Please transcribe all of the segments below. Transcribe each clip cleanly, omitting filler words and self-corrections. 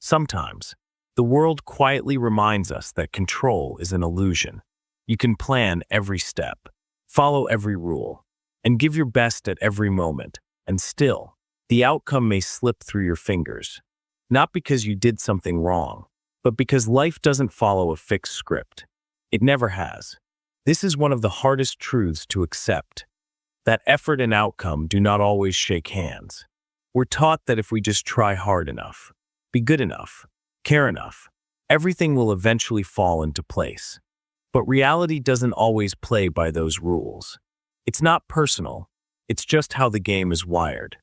Sometimes, the world quietly reminds us that control is an illusion. You can plan every step, follow every rule, and give your best at every moment, and still, the outcome may slip through your fingers. Not because you did something wrong, but because life doesn't follow a fixed script. It never has. This is one of the hardest truths to accept, that effort and outcome do not always shake hands. We're taught that if we just try hard enough, be good enough, care enough, everything will eventually fall into place. But reality doesn't always play by those rules. It's not personal, it's just how the game is wired.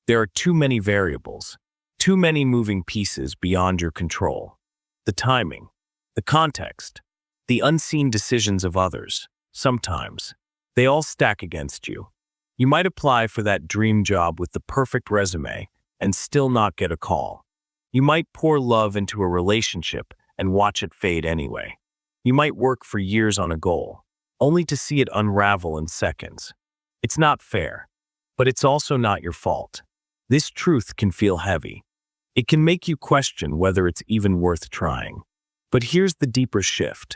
There are too many variables, too many moving pieces beyond your control. The timing, the context, the unseen decisions of others, sometimes, they all stack against you. You might apply for that dream job with the perfect resume and still not get a call. You might pour love into a relationship and watch it fade anyway. You might work for years on a goal, only to see it unravel in seconds. It's not fair, but it's also not your fault. This truth can feel heavy. It can make you question whether it's even worth trying. But here's the deeper shift.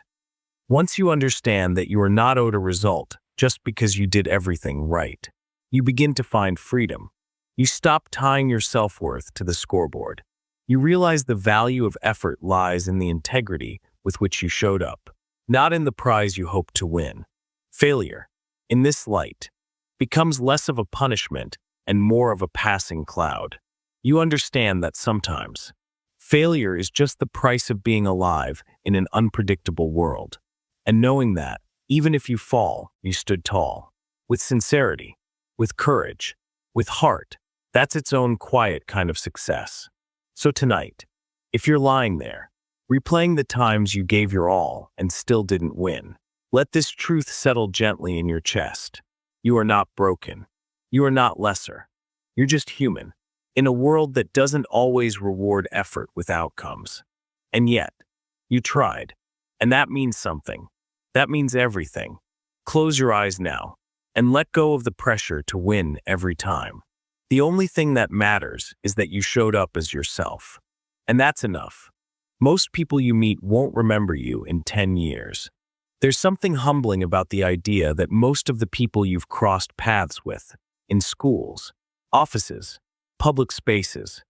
Once you understand that you are not owed a result just because you did everything right, you begin to find freedom. You stop tying your self-worth to the scoreboard. You realize the value of effort lies in the integrity with which you showed up, not in the prize you hoped to win. Failure, in this light, becomes less of a punishment and more of a passing cloud. You understand that sometimes, failure is just the price of being alive in an unpredictable world. And knowing that, even if you fall, you stood tall. With sincerity, with courage, with heart, that's its own quiet kind of success. So tonight, if you're lying there, replaying the times you gave your all and still didn't win, let this truth settle gently in your chest. You are not broken. You are not lesser. You're just human, in a world that doesn't always reward effort with outcomes. And yet, you tried. And that means something. That means everything. Close your eyes now, and let go of the pressure to win every time. The only thing that matters is that you showed up as yourself. And that's enough. Most people you meet won't remember you in 10 years. There's something humbling about the idea that most of the people you've crossed paths with, in schools, offices, public spaces,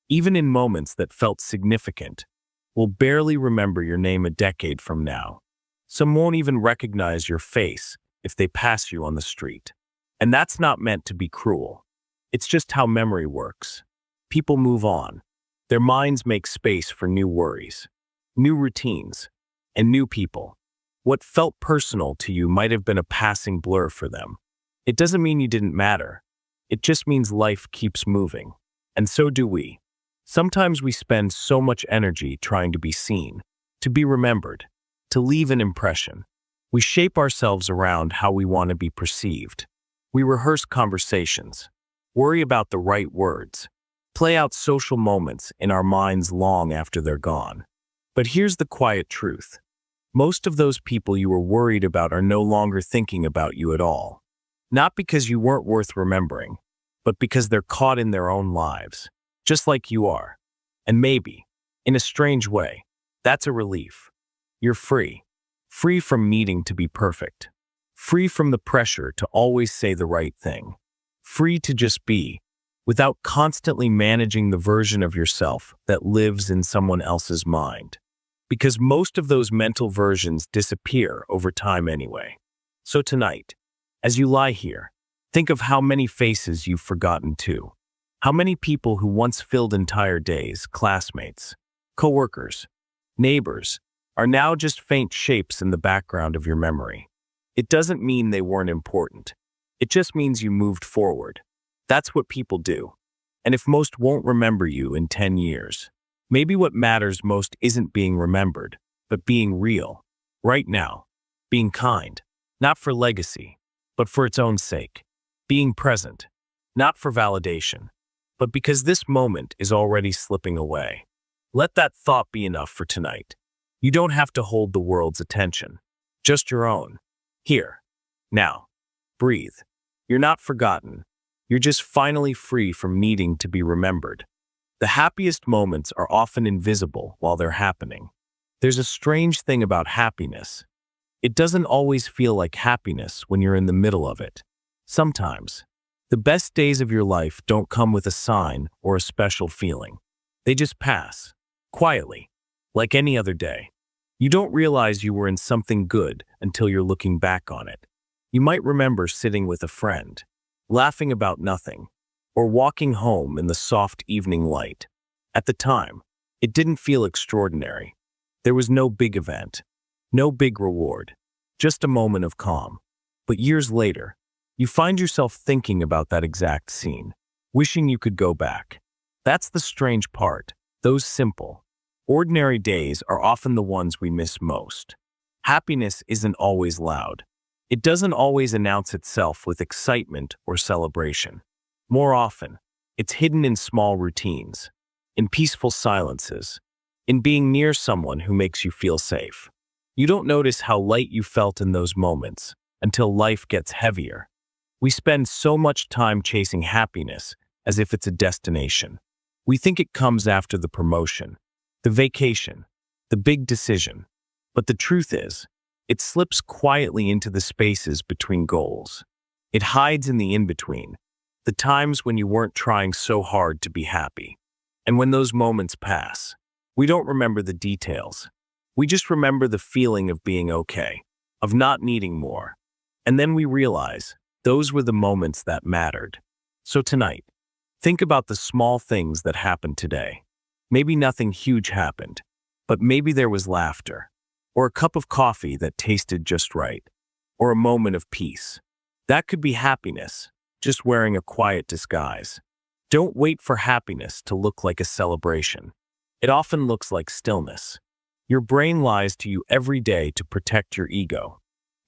even in moments that felt significant, will barely remember your name a decade from now. Some won't even recognize your face if they pass you on the street. And that's not meant to be cruel. It's just how memory works. People move on. Their minds make space for new worries, new routines, and new people. What felt personal to you might have been a passing blur for them. It doesn't mean you didn't matter. It just means life keeps moving. And so do we. Sometimes we spend so much energy trying to be seen, to be remembered, to leave an impression. We shape ourselves around how we want to be perceived. We rehearse conversations, worry about the right words, play out social moments in our minds long after they're gone. But here's the quiet truth. Most of those people you were worried about are no longer thinking about you at all. Not because you weren't worth remembering, but because they're caught in their own lives, just like you are. And maybe, in a strange way, that's a relief. You're free. Free from needing to be perfect. Free from the pressure to always say the right thing. Free to just be, without constantly managing the version of yourself that lives in someone else's mind. Because most of those mental versions disappear over time anyway. So tonight, as you lie here, think of how many faces you've forgotten too. How many people who once filled entire days, classmates, coworkers, neighbors, are now just faint shapes in the background of your memory. It doesn't mean they weren't important. It just means you moved forward. That's what people do. And if most won't remember you in 10 years, maybe what matters most isn't being remembered, but being real, right now. Being kind, not for legacy, but for its own sake. Being present, not for validation, but because this moment is already slipping away. Let that thought be enough for tonight. You don't have to hold the world's attention, just your own. Here, now, breathe. You're not forgotten. You're just finally free from needing to be remembered. The happiest moments are often invisible while they're happening. There's a strange thing about happiness. It doesn't always feel like happiness when you're in the middle of it. Sometimes, the best days of your life don't come with a sign or a special feeling. They just pass, quietly, like any other day. You don't realize you were in something good until you're looking back on it. You might remember sitting with a friend, laughing about nothing, or walking home in the soft evening light. At the time, it didn't feel extraordinary. There was no big event, no big reward, just a moment of calm. But years later, you find yourself thinking about that exact scene, wishing you could go back. That's the strange part. Those simple, ordinary days are often the ones we miss most. Happiness isn't always loud. It doesn't always announce itself with excitement or celebration. More often, it's hidden in small routines, in peaceful silences, in being near someone who makes you feel safe. You don't notice how light you felt in those moments until life gets heavier. We spend so much time chasing happiness as if it's a destination. We think it comes after the promotion, the vacation, the big decision. But the truth is, it slips quietly into the spaces between goals. It hides in the in-between, the times when you weren't trying so hard to be happy. And when those moments pass, we don't remember the details. We just remember the feeling of being okay, of not needing more. And then we realize those were the moments that mattered. So tonight, think about the small things that happened today. Maybe nothing huge happened, but maybe there was laughter, or a cup of coffee that tasted just right, or a moment of peace. That could be happiness, just wearing a quiet disguise. Don't wait for happiness to look like a celebration. It often looks like stillness. Your brain lies to you every day to protect your ego.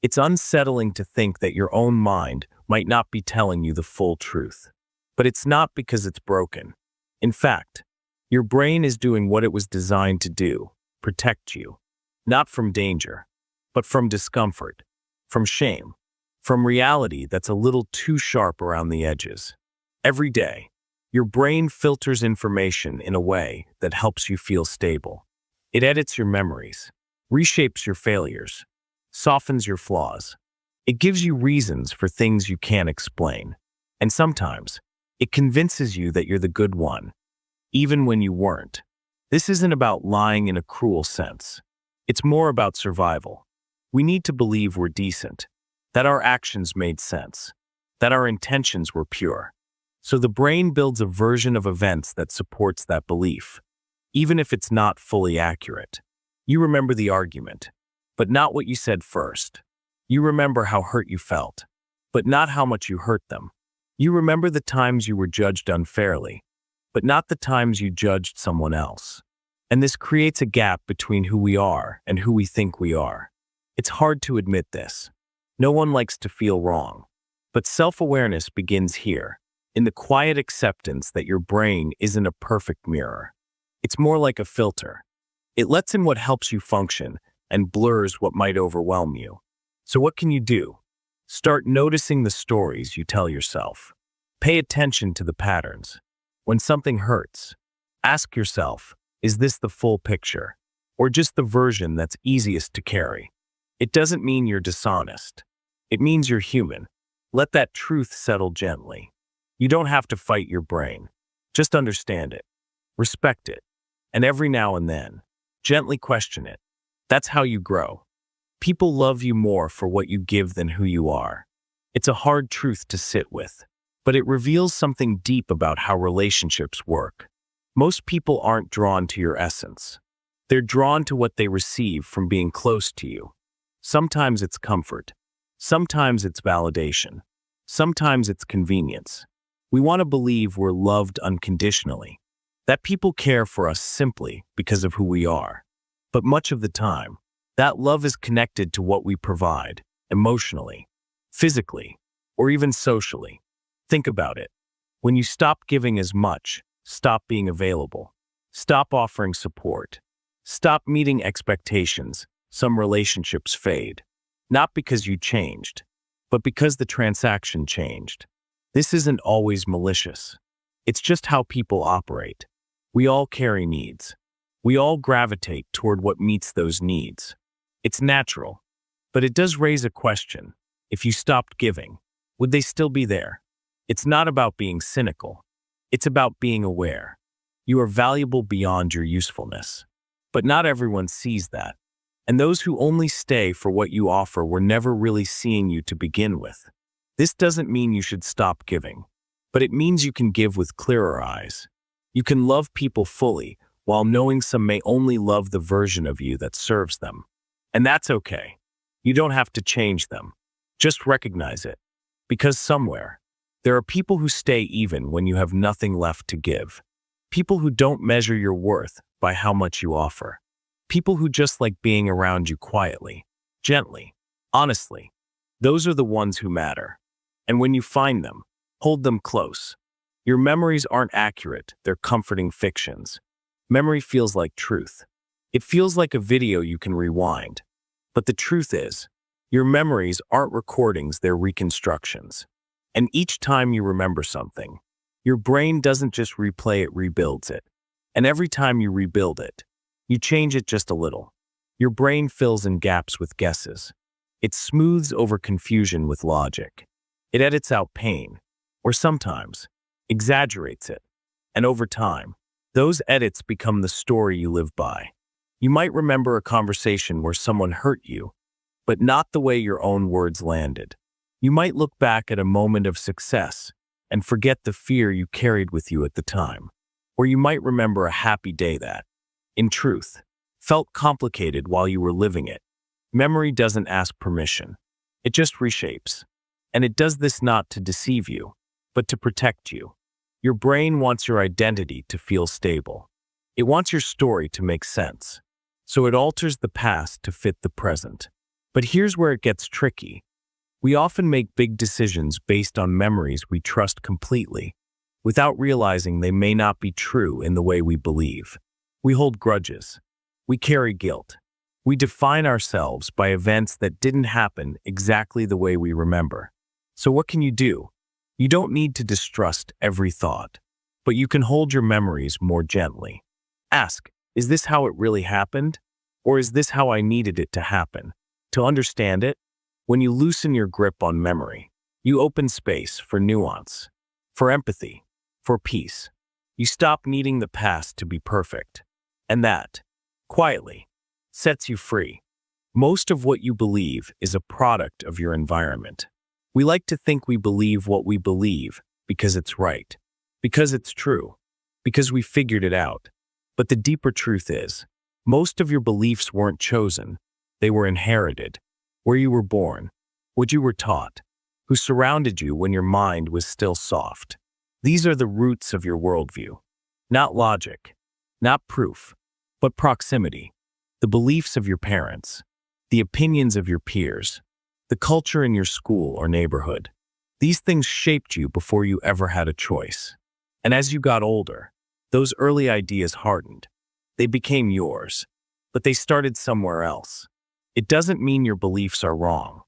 It's unsettling to think that your own mind might not be telling you the full truth. But it's not because it's broken. In fact, your brain is doing what it was designed to do, protect you. Not from danger, but from discomfort, from shame, from reality that's a little too sharp around the edges. Every day, your brain filters information in a way that helps you feel stable. It edits your memories, reshapes your failures, softens your flaws. It gives you reasons for things you can't explain. And sometimes, it convinces you that you're the good one, even when you weren't. This isn't about lying in a cruel sense. It's more about survival. We need to believe we're decent, that our actions made sense, that our intentions were pure. So the brain builds a version of events that supports that belief, even if it's not fully accurate. You remember the argument, but not what you said first. You remember how hurt you felt, but not how much you hurt them. You remember the times you were judged unfairly, but not the times you judged someone else. And this creates a gap between who we are and who we think we are. It's hard to admit this. No one likes to feel wrong. But self-awareness begins here, in the quiet acceptance that your brain isn't a perfect mirror. It's more like a filter. It lets in what helps you function and blurs what might overwhelm you. So what can you do? Start noticing the stories you tell yourself. Pay attention to the patterns. When something hurts, ask yourself, is this the full picture, or just the version that's easiest to carry? It doesn't mean you're dishonest. It means you're human. Let that truth settle gently. You don't have to fight your brain. Just understand it, respect it, and every now and then, gently question it. That's how you grow. People love you more for what you give than who you are. It's a hard truth to sit with, but it reveals something deep about how relationships work. Most people aren't drawn to your essence. They're drawn to what they receive from being close to you. Sometimes it's comfort. Sometimes it's validation. Sometimes it's convenience. We want to believe we're loved unconditionally, that people care for us simply because of who we are. But much of the time, that love is connected to what we provide, emotionally, physically, or even socially. Think about it. When you stop giving as much, stop being available, stop offering support, stop meeting expectations, some relationships fade. Not because you changed, but because the transaction changed. This isn't always malicious. It's just how people operate. We all carry needs. We all gravitate toward what meets those needs. It's natural, but it does raise a question. If you stopped giving, would they still be there? It's not about being cynical. It's about being aware. You are valuable beyond your usefulness. But not everyone sees that. And those who only stay for what you offer were never really seeing you to begin with. This doesn't mean you should stop giving, but it means you can give with clearer eyes. You can love people fully while knowing some may only love the version of you that serves them. And that's okay. You don't have to change them. Just recognize it. Because somewhere, there are people who stay even when you have nothing left to give. People who don't measure your worth by how much you offer. People who just like being around you quietly, gently, honestly. Those are the ones who matter. And when you find them, hold them close. Your memories aren't accurate, they're comforting fictions. Memory feels like truth. It feels like a video you can rewind. But the truth is, your memories aren't recordings, they're reconstructions. And each time you remember something, your brain doesn't just replay it, rebuilds it. And every time you rebuild it, you change it just a little. Your brain fills in gaps with guesses. It smooths over confusion with logic. It edits out pain, or sometimes exaggerates it. And over time, those edits become the story you live by. You might remember a conversation where someone hurt you, but not the way your own words landed. You might look back at a moment of success and forget the fear you carried with you at the time. Or you might remember a happy day that, in truth, felt complicated while you were living it. Memory doesn't ask permission. It just reshapes. And it does this not to deceive you, but to protect you. Your brain wants your identity to feel stable. It wants your story to make sense. So it alters the past to fit the present. But here's where it gets tricky. We often make big decisions based on memories we trust completely, without realizing they may not be true in the way we believe. We hold grudges. We carry guilt. We define ourselves by events that didn't happen exactly the way we remember. So what can you do? You don't need to distrust every thought, but you can hold your memories more gently. Ask, is this how it really happened? Or is this how I needed it to happen? To understand it, when you loosen your grip on memory, you open space for nuance, for empathy, for peace. You stop needing the past to be perfect. And that, quietly, sets you free. Most of what you believe is a product of your environment. We like to think we believe what we believe because it's right, because it's true, because we figured it out. But the deeper truth is, most of your beliefs weren't chosen. They were inherited. Where you were born, what you were taught, who surrounded you when your mind was still soft. These are the roots of your worldview. Not logic, not proof, but proximity. The beliefs of your parents, the opinions of your peers, the culture in your school or neighborhood. These things shaped you before you ever had a choice. And as you got older, those early ideas hardened. They became yours, but they started somewhere else. It doesn't mean your beliefs are wrong.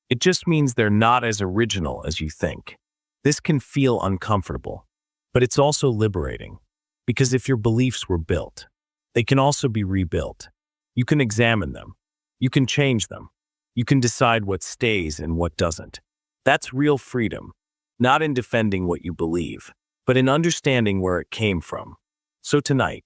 It just means they're not as original as you think. This can feel uncomfortable, but it's also liberating. Because if your beliefs were built, they can also be rebuilt. You can examine them. You can change them. You can decide what stays and what doesn't. That's real freedom, not in defending what you believe, but in understanding where it came from. So tonight,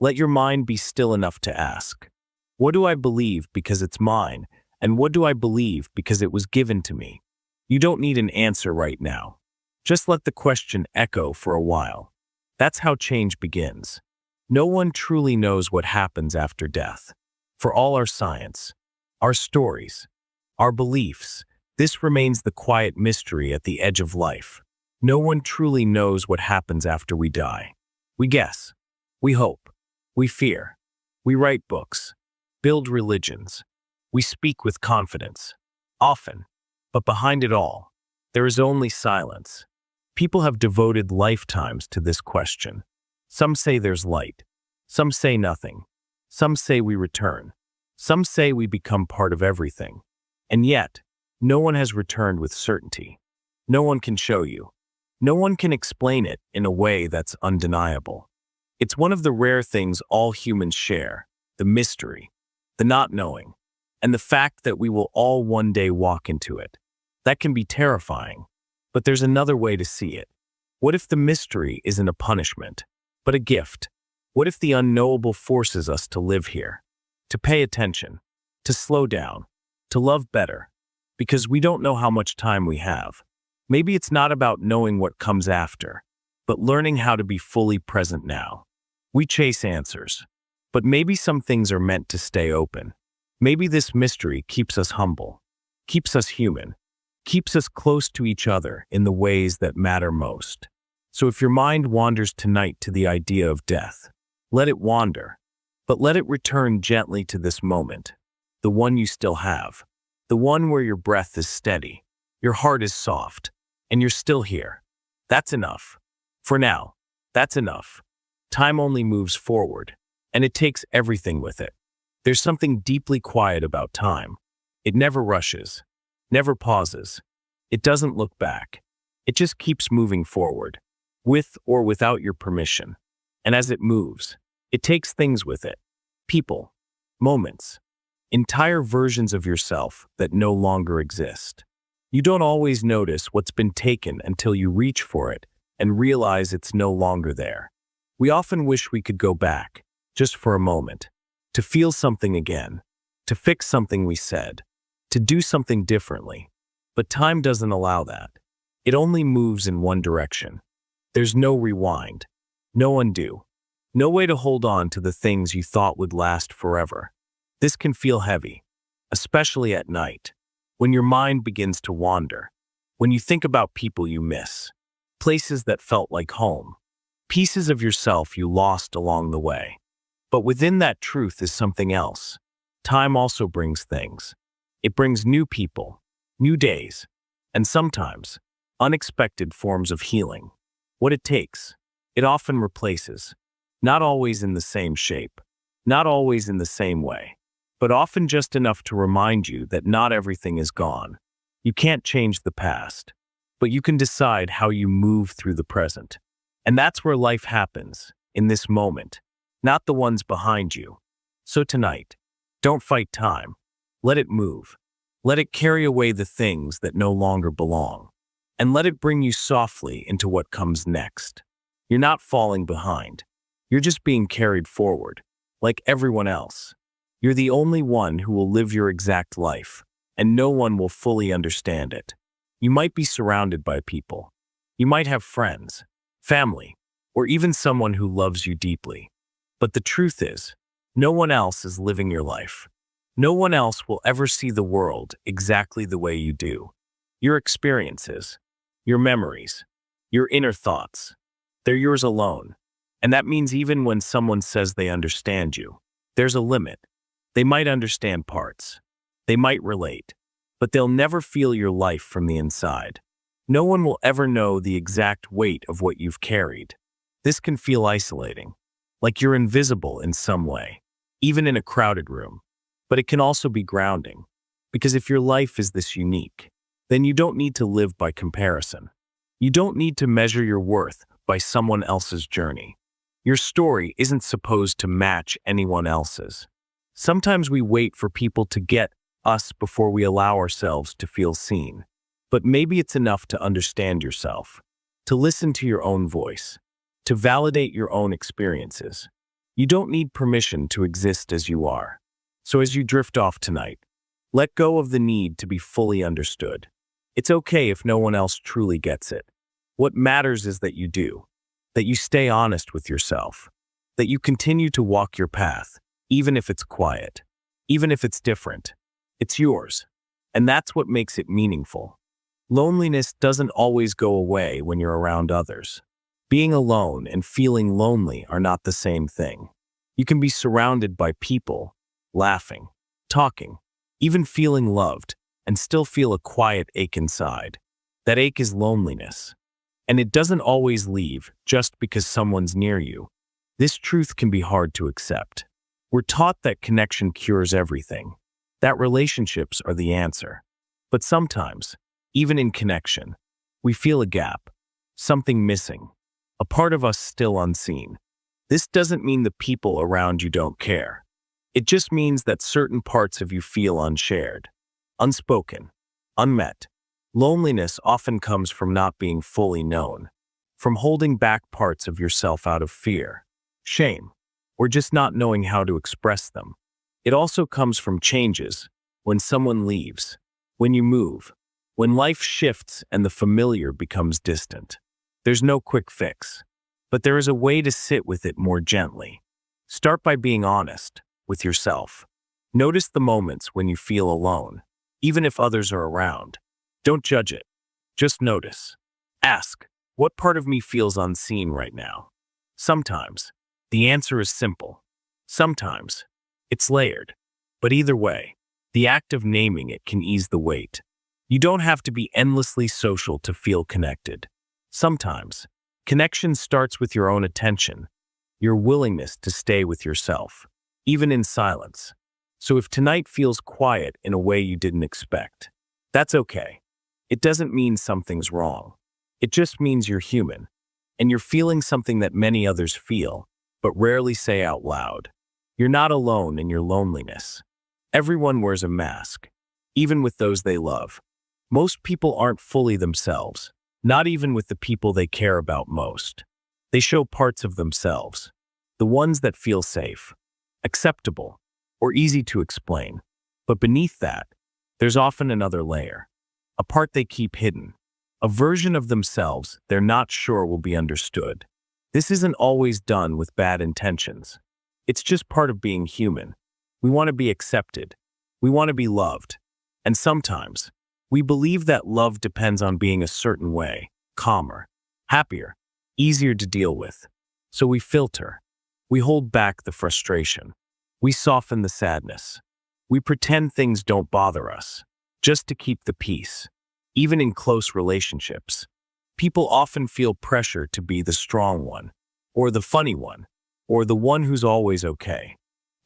let your mind be still enough to ask, what do I believe because it's mine, and what do I believe because it was given to me? You don't need an answer right now. Just let the question echo for a while. That's how change begins. No one truly knows what happens after death. For all our science, our stories, our beliefs, this remains the quiet mystery at the edge of life. No one truly knows what happens after we die. We guess, we hope, we fear, we write books, build religions, we speak with confidence, often, but behind it all, there is only silence. People have devoted lifetimes to this question. Some say there's light, some say nothing, some say we return, some say we become part of everything. And yet, no one has returned with certainty. No one can show you. No one can explain it in a way that's undeniable. It's one of the rare things all humans share, the mystery, the not knowing, and the fact that we will all one day walk into it. That can be terrifying, but there's another way to see it. What if the mystery isn't a punishment, but a gift? What if the unknowable forces us to live here, to pay attention, to slow down, to love better? Because we don't know how much time we have. Maybe it's not about knowing what comes after, but learning how to be fully present now. We chase answers, but maybe some things are meant to stay open. Maybe this mystery keeps us humble, keeps us human, keeps us close to each other in the ways that matter most. So if your mind wanders tonight to the idea of death, let it wander, but let it return gently to this moment, the one you still have, the one where your breath is steady, your heart is soft, and you're still here. That's enough. For now, that's enough. Time only moves forward, and it takes everything with it. There's something deeply quiet about time. It never rushes, never pauses. It doesn't look back. It just keeps moving forward, with or without your permission. And as it moves, it takes things with it. People, moments, entire versions of yourself that no longer exist. You don't always notice what's been taken until you reach for it and realize it's no longer there. We often wish we could go back, just for a moment, to feel something again, to fix something we said, to do something differently. But time doesn't allow that. It only moves in one direction. There's no rewind, no undo, no way to hold on to the things you thought would last forever. This can feel heavy, especially at night, when your mind begins to wander, when you think about people you miss, places that felt like home, pieces of yourself you lost along the way. But within that truth is something else. Time also brings things. It brings new people, new days, and sometimes unexpected forms of healing. What it takes, it often replaces, not always in the same shape, not always in the same way, but often just enough to remind you that not everything is gone. You can't change the past, but you can decide how you move through the present. And that's where life happens, in this moment, not the ones behind you. So tonight, don't fight time. Let it move. Let it carry away the things that no longer belong. And let it bring you softly into what comes next. You're not falling behind. You're just being carried forward, like everyone else. You're the only one who will live your exact life, and no one will fully understand it. You might be surrounded by people. You might have friends, family, or even someone who loves you deeply. But the truth is, no one else is living your life. No one else will ever see the world exactly the way you do. Your experiences, your memories, your inner thoughts, they're yours alone. And that means even when someone says they understand you, there's a limit. They might understand parts. They might relate, but they'll never feel your life from the inside. No one will ever know the exact weight of what you've carried. This can feel isolating, like you're invisible in some way, even in a crowded room. But it can also be grounding, because if your life is this unique, then you don't need to live by comparison. You don't need to measure your worth by someone else's journey. Your story isn't supposed to match anyone else's. Sometimes we wait for people to get us before we allow ourselves to feel seen. But maybe it's enough to understand yourself, to listen to your own voice, to validate your own experiences. You don't need permission to exist as you are. So as you drift off tonight, let go of the need to be fully understood. It's okay if no one else truly gets it. What matters is that you do, that you stay honest with yourself, that you continue to walk your path, even if it's quiet, even if it's different. It's yours, and that's what makes it meaningful. Loneliness doesn't always go away when you're around others. Being alone and feeling lonely are not the same thing. You can be surrounded by people, laughing, talking, even feeling loved, and still feel a quiet ache inside. That ache is loneliness. And it doesn't always leave just because someone's near you. This truth can be hard to accept. We're taught that connection cures everything, that relationships are the answer. But sometimes, even in connection, we feel a gap, something missing, a part of us still unseen. This doesn't mean the people around you don't care. It just means that certain parts of you feel unshared, unspoken, unmet. Loneliness often comes from not being fully known, from holding back parts of yourself out of fear, shame, or just not knowing how to express them. It also comes from changes, when someone leaves, when you move, when life shifts and the familiar becomes distant. There's no quick fix, but there is a way to sit with it more gently. Start by being honest with yourself. Notice the moments when you feel alone, even if others are around. Don't judge it. Just notice. Ask, what part of me feels unseen right now? Sometimes, the answer is simple. Sometimes, it's layered. But either way, the act of naming it can ease the weight. You don't have to be endlessly social to feel connected. Sometimes, connection starts with your own attention, your willingness to stay with yourself, even in silence. So if tonight feels quiet in a way you didn't expect, that's okay. It doesn't mean something's wrong. It just means you're human, and you're feeling something that many others feel, but rarely say out loud. You're not alone in your loneliness. Everyone wears a mask, even with those they love. Most people aren't fully themselves, not even with the people they care about most. They show parts of themselves, the ones that feel safe, acceptable, or easy to explain. But beneath that, there's often another layer, a part they keep hidden, a version of themselves they're not sure will be understood. This isn't always done with bad intentions. It's just part of being human. We want to be accepted. We want to be loved. And sometimes, we believe that love depends on being a certain way, calmer, happier, easier to deal with. So we filter. We hold back the frustration. We soften the sadness. We pretend things don't bother us, just to keep the peace. Even in close relationships, people often feel pressure to be the strong one, or the funny one, or the one who's always okay.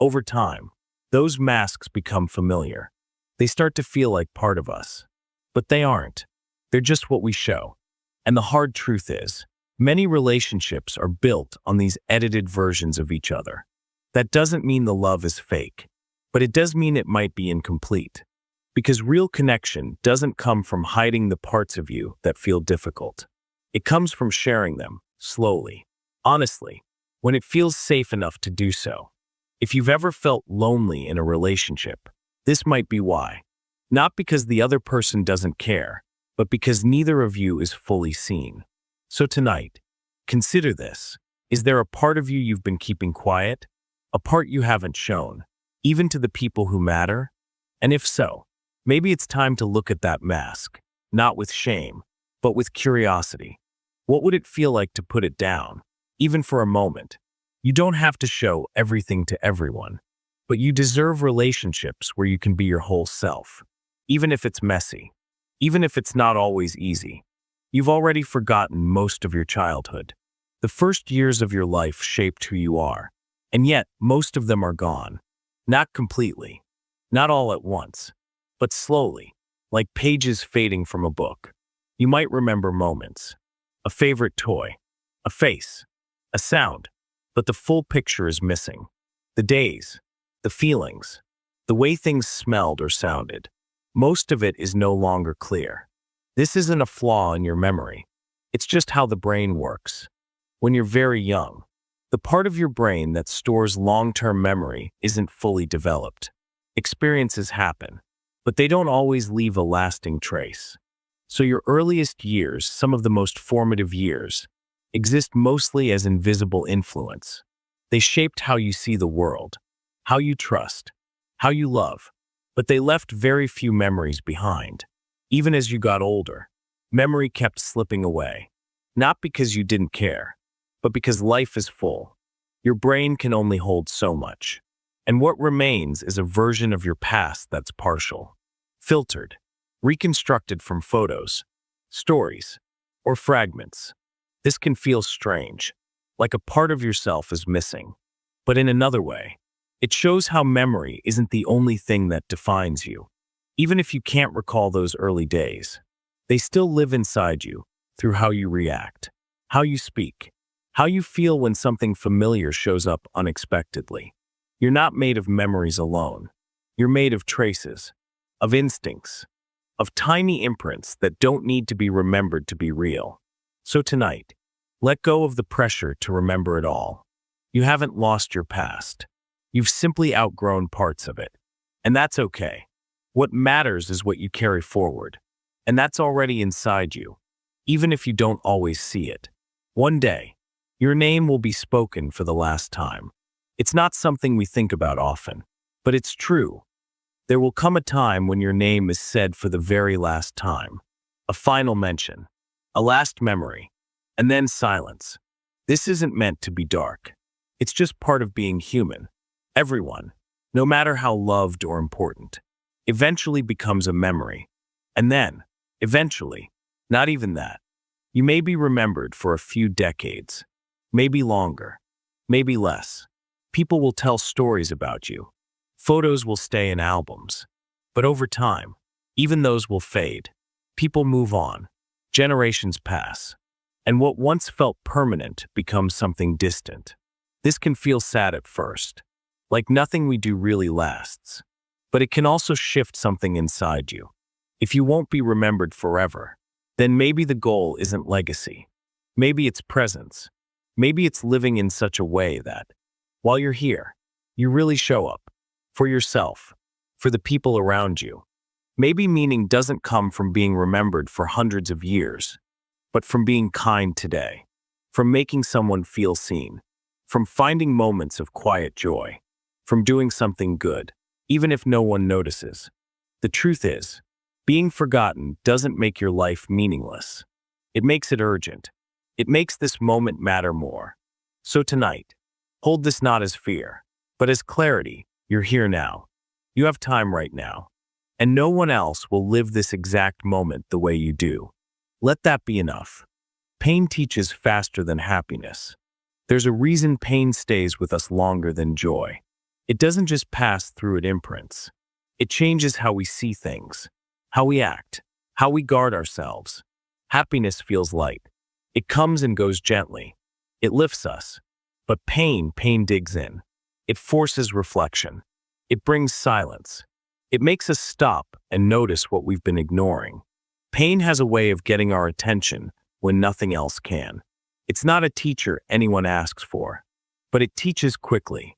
Over time, those masks become familiar. They start to feel like part of us. But they aren't. They're just what we show. And the hard truth is, many relationships are built on these edited versions of each other. That doesn't mean the love is fake, but it does mean it might be incomplete. Because real connection doesn't come from hiding the parts of you that feel difficult. It comes from sharing them, slowly, honestly, when it feels safe enough to do so. If you've ever felt lonely in a relationship, this might be why. Not because the other person doesn't care, but because neither of you is fully seen. So tonight, consider this. Is there a part of you you've been keeping quiet? A part you haven't shown, even to the people who matter? And if so, maybe it's time to look at that mask, not with shame, but with curiosity. What would it feel like to put it down, even for a moment? You don't have to show everything to everyone, but you deserve relationships where you can be your whole self, even if it's messy, even if it's not always easy. You've already forgotten most of your childhood. The first years of your life shaped who you are, and yet most of them are gone. Not completely, not all at once, but slowly, like pages fading from a book. You might remember moments, a favorite toy, a face, a sound, but the full picture is missing. The days, the feelings, the way things smelled or sounded. Most of it is no longer clear. This isn't a flaw in your memory. It's just how the brain works. When you're very young, the part of your brain that stores long-term memory isn't fully developed. Experiences happen, but they don't always leave a lasting trace. So your earliest years, some of the most formative years, exist mostly as invisible influence. They shaped how you see the world, how you trust, how you love, but they left very few memories behind. Even as you got older, memory kept slipping away. Not because you didn't care, but because life is full. Your brain can only hold so much. And what remains is a version of your past that's partial, filtered, reconstructed from photos, stories, or fragments. This can feel strange, like a part of yourself is missing. But in another way, it shows how memory isn't the only thing that defines you. Even if you can't recall those early days, they still live inside you through how you react, how you speak, How you feel when something familiar shows up unexpectedly. You're not made of memories alone. You're made of traces, of instincts, of tiny imprints that don't need to be remembered to be real. So tonight, let go of the pressure to remember it all. You haven't lost your past. You've simply outgrown parts of it. And that's okay. What matters is what you carry forward. And that's already inside you, even if you don't always see it. One day, your name will be spoken for the last time. It's not something we think about often, but it's true. There will come a time when your name is said for the very last time. A final mention, a last memory, and then silence. This isn't meant to be dark. It's just part of being human. Everyone, no matter how loved or important, eventually becomes a memory. And then, eventually, not even that. You may be remembered for a few decades, maybe longer, maybe less. People will tell stories about you. Photos will stay in albums. But over time, even those will fade. People move on. Generations pass. And what once felt permanent becomes something distant. This can feel sad at first, like nothing we do really lasts. But it can also shift something inside you. If you won't be remembered forever, then maybe the goal isn't legacy. Maybe it's presence. Maybe it's living in such a way that, while you're here, you really show up. For yourself, for the people around you. Maybe meaning doesn't come from being remembered for hundreds of years, but from being kind today, from making someone feel seen, from finding moments of quiet joy, from doing something good, even if no one notices. The truth is, being forgotten doesn't make your life meaningless. It makes it urgent. It makes this moment matter more. So tonight, hold this not as fear, but as clarity. You're here now. You have time right now. And no one else will live this exact moment the way you do. Let that be enough. Pain teaches faster than happiness. There's a reason pain stays with us longer than joy. It doesn't just pass through, it imprints. It changes how we see things, how we act, how we guard ourselves. Happiness feels light. It comes and goes gently. It lifts us. But pain digs in. It forces reflection. It brings silence. It makes us stop and notice what we've been ignoring. Pain has a way of getting our attention when nothing else can. It's not a teacher anyone asks for, but it teaches quickly.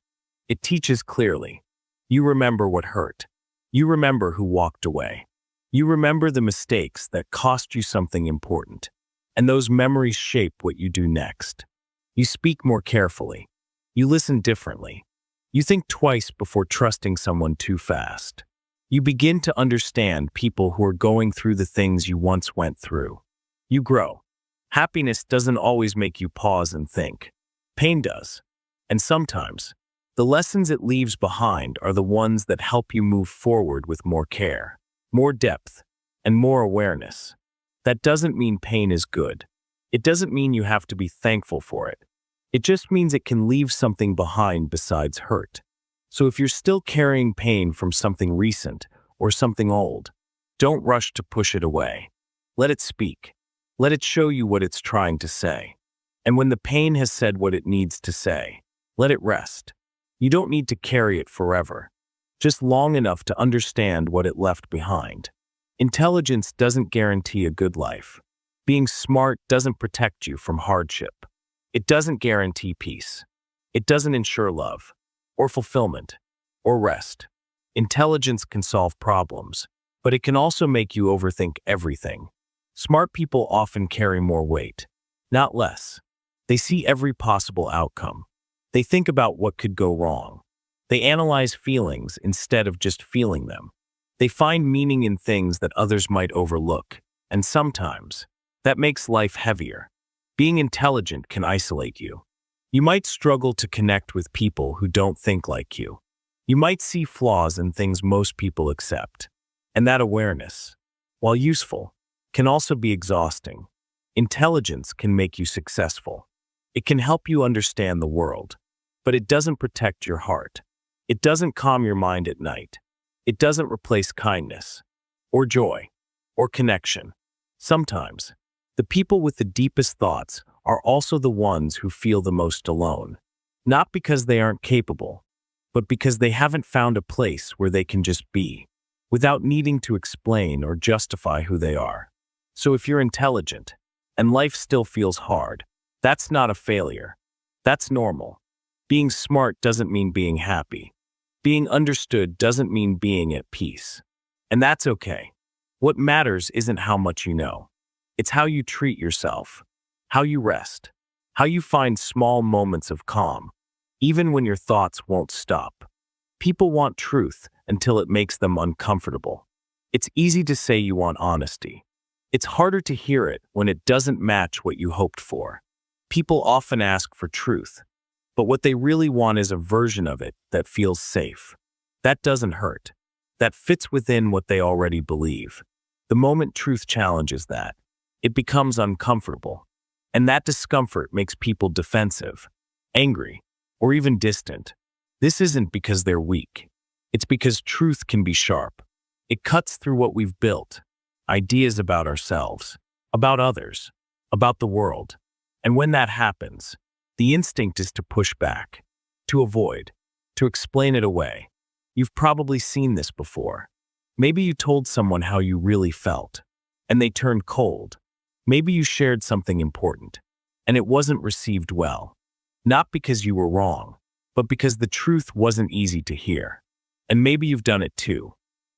It teaches clearly. You remember what hurt. You remember who walked away. You remember the mistakes that cost you something important. And those memories shape what you do next. You speak more carefully. You listen differently. You think twice before trusting someone too fast. You begin to understand people who are going through the things you once went through. You grow. Happiness doesn't always make you pause and think. Pain does. And sometimes, the lessons it leaves behind are the ones that help you move forward with more care, more depth, and more awareness. That doesn't mean pain is good. It doesn't mean you have to be thankful for it. It just means it can leave something behind besides hurt. So if you're still carrying pain from something recent or something old, don't rush to push it away. Let it speak. Let it show you what it's trying to say. And when the pain has said what it needs to say, let it rest. You don't need to carry it forever, just long enough to understand what it left behind. Intelligence doesn't guarantee a good life. Being smart doesn't protect you from hardship. It doesn't guarantee peace. It doesn't ensure love, or fulfillment, or rest. Intelligence can solve problems, but it can also make you overthink everything. Smart people often carry more weight, not less. They see every possible outcome. They think about what could go wrong. They analyze feelings instead of just feeling them. They find meaning in things that others might overlook, and sometimes, that makes life heavier. Being intelligent can isolate you. You might struggle to connect with people who don't think like you. You might see flaws in things most people accept. And that awareness, while useful, can also be exhausting. Intelligence can make you successful. It can help you understand the world, but it doesn't protect your heart. It doesn't calm your mind at night. It doesn't replace kindness, or joy, or connection. Sometimes, the people with the deepest thoughts are also the ones who feel the most alone. Not because they aren't capable, but because they haven't found a place where they can just be, without needing to explain or justify who they are. So if you're intelligent, and life still feels hard, that's not a failure. That's normal. Being smart doesn't mean being happy. Being understood doesn't mean being at peace. And that's okay. What matters isn't how much you know. It's how you treat yourself, how you rest, how you find small moments of calm, even when your thoughts won't stop. People want truth until it makes them uncomfortable. It's easy to say you want honesty. It's harder to hear it when it doesn't match what you hoped for. People often ask for truth, but what they really want is a version of it that feels safe. That doesn't hurt. That fits within what they already believe. The moment truth challenges that, it becomes uncomfortable. And that discomfort makes people defensive, angry, or even distant. This isn't because they're weak. It's because truth can be sharp. It cuts through what we've built, ideas about ourselves, about others, about the world. And when that happens, the instinct is to push back, to avoid, to explain it away. You've probably seen this before. Maybe you told someone how you really felt, and they turned cold. Maybe you shared something important, and it wasn't received well. Not because you were wrong, but because the truth wasn't easy to hear. And maybe you've done it too.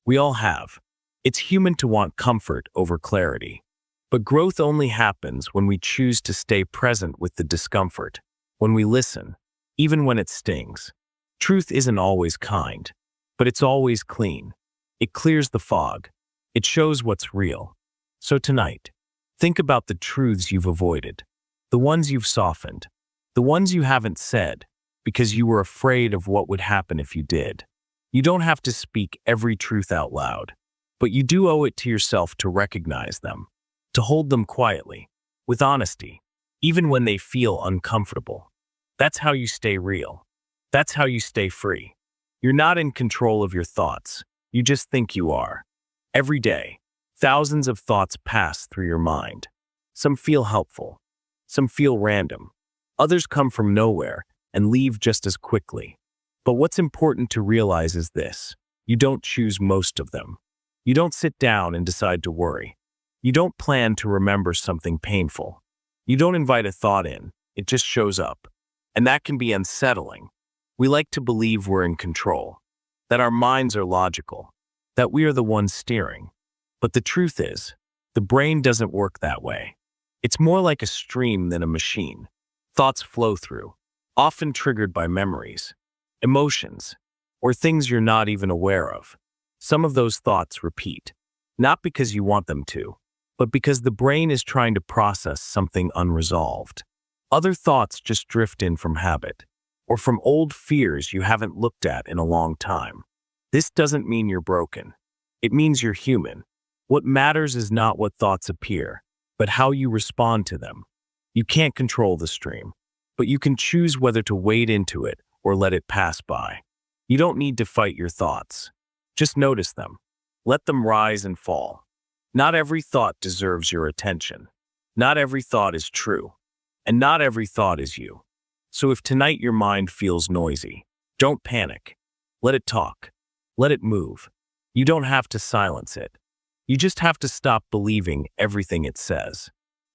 We all have. It's human to want comfort over clarity. But growth only happens when we choose to stay present with the discomfort, when we listen, even when it stings. Truth isn't always kind, but it's always clean. It clears the fog. It shows what's real. So tonight, think about the truths you've avoided, the ones you've softened, the ones you haven't said because you were afraid of what would happen if you did. You don't have to speak every truth out loud, but you do owe it to yourself to recognize them, to hold them quietly, with honesty, even when they feel uncomfortable. That's how you stay real. That's how you stay free. You're not in control of your thoughts. You just think you are. Every day, thousands of thoughts pass through your mind. Some feel helpful. Some feel random. Others come from nowhere and leave just as quickly. But what's important to realize is this: you don't choose most of them. You don't sit down and decide to worry. You don't plan to remember something painful. You don't invite a thought in. It just shows up. And that can be unsettling. We like to believe we're in control, that our minds are logical, that we are the ones steering. But the truth is, the brain doesn't work that way. It's more like a stream than a machine. Thoughts flow through, often triggered by memories, emotions, or things you're not even aware of. Some of those thoughts repeat, not because you want them to, but because the brain is trying to process something unresolved. Other thoughts just drift in from habit, or from old fears you haven't looked at in a long time. This doesn't mean you're broken. It means you're human. What matters is not what thoughts appear, but how you respond to them. You can't control the stream, but you can choose whether to wade into it or let it pass by. You don't need to fight your thoughts. Just notice them. Let them rise and fall. Not every thought deserves your attention. Not every thought is true. And not every thought is you. So if tonight your mind feels noisy, don't panic. Let it talk. Let it move. You don't have to silence it. You just have to stop believing everything it says.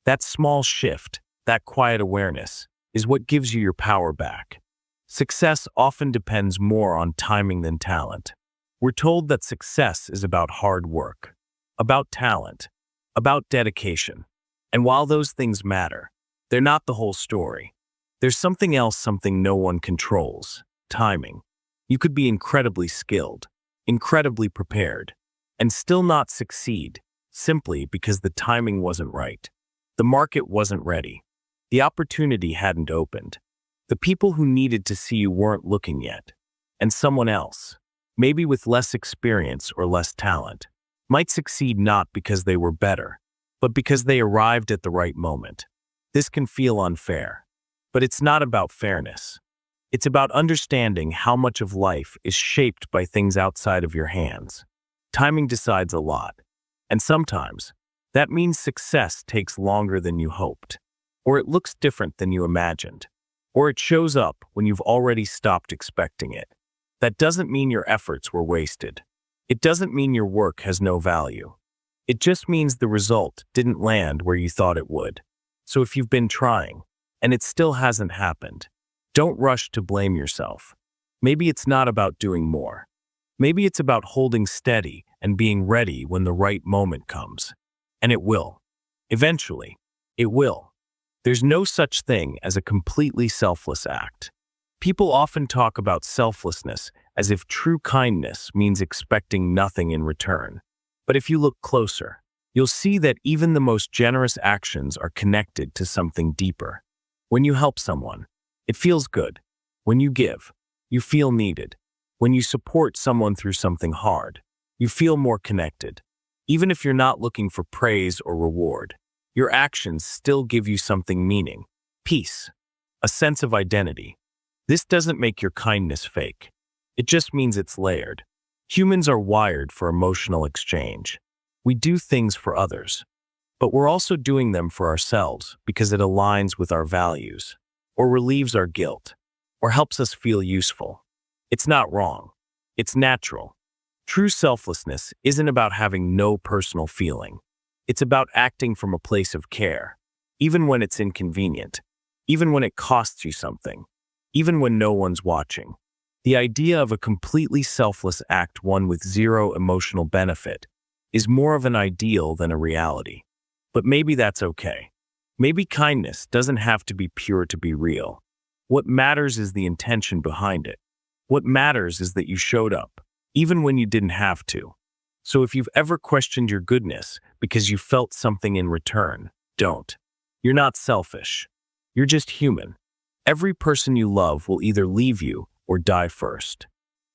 That small shift, that quiet awareness, is what gives you your power back. Success often depends more on timing than talent. We're told that success is about hard work, about talent, about dedication. And while those things matter, they're not the whole story. There's something else, something no one controls: timing. You could be incredibly skilled, incredibly prepared, and still not succeed, simply because the timing wasn't right. The market wasn't ready. The opportunity hadn't opened. The people who needed to see you weren't looking yet. And someone else, maybe with less experience or less talent, might succeed not because they were better, but because they arrived at the right moment. This can feel unfair, but it's not about fairness. It's about understanding how much of life is shaped by things outside of your hands. Timing decides a lot, and sometimes that means success takes longer than you hoped. or it looks different than you imagined, or it shows up when you've already stopped expecting it. That doesn't mean your efforts were wasted. It doesn't mean your work has no value. It just means the result didn't land where you thought it would. So if you've been trying, and it still hasn't happened, don't rush to blame yourself. Maybe it's not about doing more. Maybe it's about holding steady and being ready when the right moment comes. And it will. Eventually, it will. There's no such thing as a completely selfless act. People often talk about selflessness as if true kindness means expecting nothing in return. But if you look closer, you'll see that even the most generous actions are connected to something deeper. When you help someone, it feels good. When you give, you feel needed. When you support someone through something hard, you feel more connected. Even if you're not looking for praise or reward, your actions still give you something meaning, peace, a sense of identity. This doesn't make your kindness fake. It just means it's layered. Humans are wired for emotional exchange. We do things for others, but we're also doing them for ourselves because it aligns with our values, or relieves our guilt, or helps us feel useful. It's not wrong. It's natural. True selflessness isn't about having no personal feeling. It's about acting from a place of care, even when it's inconvenient, even when it costs you something, even when no one's watching. The idea of a completely selfless act, one with zero emotional benefit, is more of an ideal than a reality. But maybe that's okay. Maybe kindness doesn't have to be pure to be real. What matters is the intention behind it. What matters is that you showed up, even when you didn't have to. So if you've ever questioned your goodness because you felt something in return, don't. You're not selfish. You're just human. Every person you love will either leave you or die first.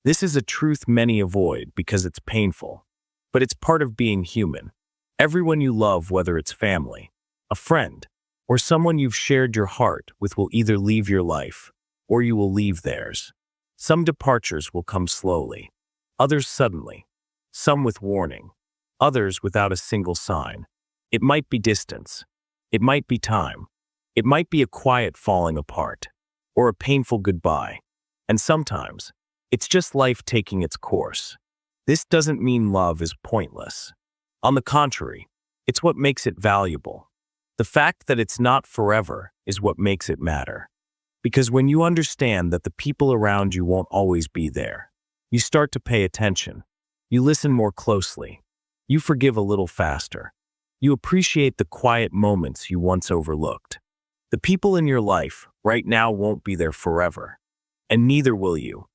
This is a truth many avoid because it's painful, but it's part of being human. Everyone you love, whether it's family, a friend, or someone you've shared your heart with, will either leave your life or you will leave theirs. Some departures will come slowly, others suddenly, some with warning, others without a single sign. It might be distance, it might be time, it might be a quiet falling apart, or a painful goodbye. And sometimes, it's just life taking its course. This doesn't mean love is pointless. On the contrary, it's what makes it valuable. The fact that it's not forever is what makes it matter. Because when you understand that the people around you won't always be there, you start to pay attention. You listen more closely. You forgive a little faster. You appreciate the quiet moments you once overlooked. The people in your life right now won't be there forever. And neither will you.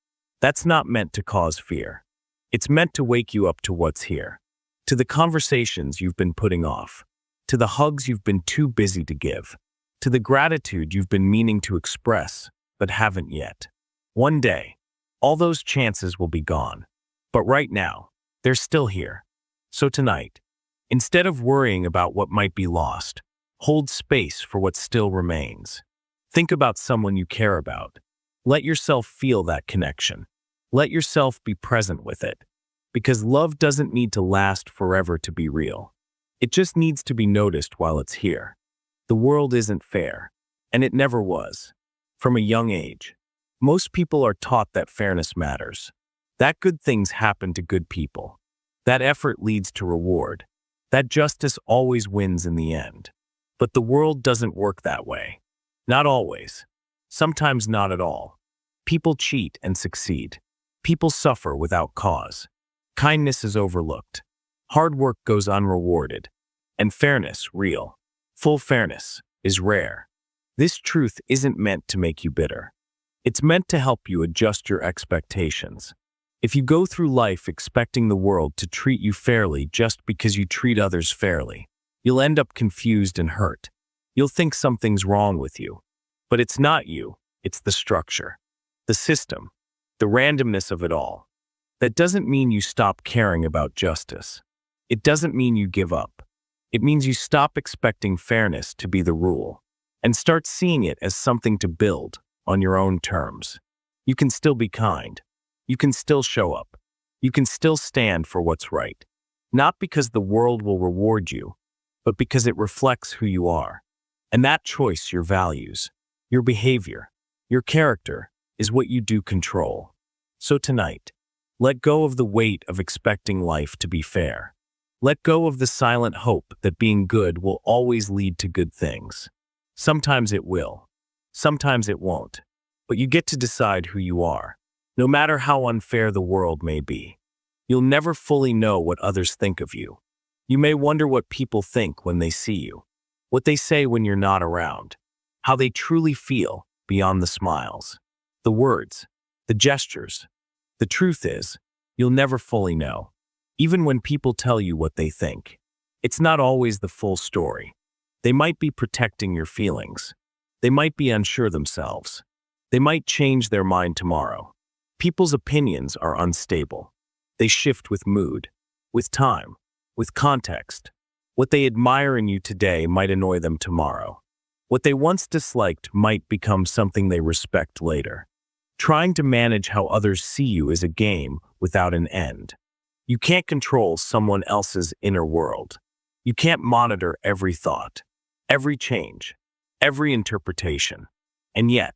That's not meant to cause fear. It's meant to wake you up to what's here, to the conversations you've been putting off, to the hugs you've been too busy to give, to the gratitude you've been meaning to express but haven't yet. One day, all those chances will be gone. But right now, they're still here. So tonight, instead of worrying about what might be lost, hold space for what still remains. Think about someone you care about. Let yourself feel that connection. Let yourself be present with it. Because love doesn't need to last forever to be real. It just needs to be noticed while it's here. The world isn't fair, and it never was. From a young age, most people are taught that fairness matters, that good things happen to good people, that effort leads to reward, that justice always wins in the end. But the world doesn't work that way. Not always. Sometimes not at all. People cheat and succeed. People suffer without cause. Kindness is overlooked. Hard work goes unrewarded. And fairness, real, full fairness, is rare. This truth isn't meant to make you bitter. It's meant to help you adjust your expectations. If you go through life expecting the world to treat you fairly just because you treat others fairly, you'll end up confused and hurt. You'll think something's wrong with you. But it's not you, it's the structure, the system, the randomness of it all. That doesn't mean you stop caring about justice. It doesn't mean you give up. It means you stop expecting fairness to be the rule and start seeing it as something to build on your own terms. You can still be kind. You can still show up. You can still stand for what's right. Not because the world will reward you, but because it reflects who you are. And that choice, your values, your behavior, your character, is what you do control. So tonight, let go of the weight of expecting life to be fair. Let go of the silent hope that being good will always lead to good things. Sometimes it will. Sometimes it won't. But you get to decide who you are, no matter how unfair the world may be. You'll never fully know what others think of you. You may wonder what people think when they see you, what they say when you're not around, how they truly feel beyond the smiles, the words, the gestures. The truth is, you'll never fully know. Even when people tell you what they think, it's not always the full story. They might be protecting your feelings. They might be unsure themselves. They might change their mind tomorrow. People's opinions are unstable. They shift with mood, with time, with context. What they admire in you today might annoy them tomorrow. What they once disliked might become something they respect later. Trying to manage how others see you is a game without an end. You can't control someone else's inner world. You can't monitor every thought, every change, every interpretation. And yet,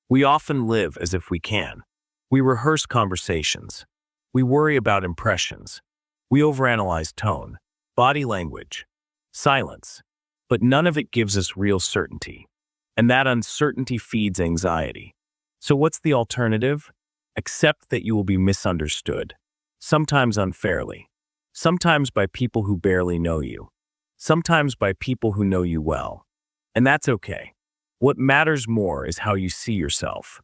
we often live as if we can. We rehearse conversations. We worry about impressions. We overanalyze tone, body language, silence. But none of it gives us real certainty. And that uncertainty feeds anxiety. So what's the alternative? Accept that you will be misunderstood. Sometimes unfairly. Sometimes by people who barely know you. Sometimes by people who know you well. And that's okay. What matters more is how you see yourself.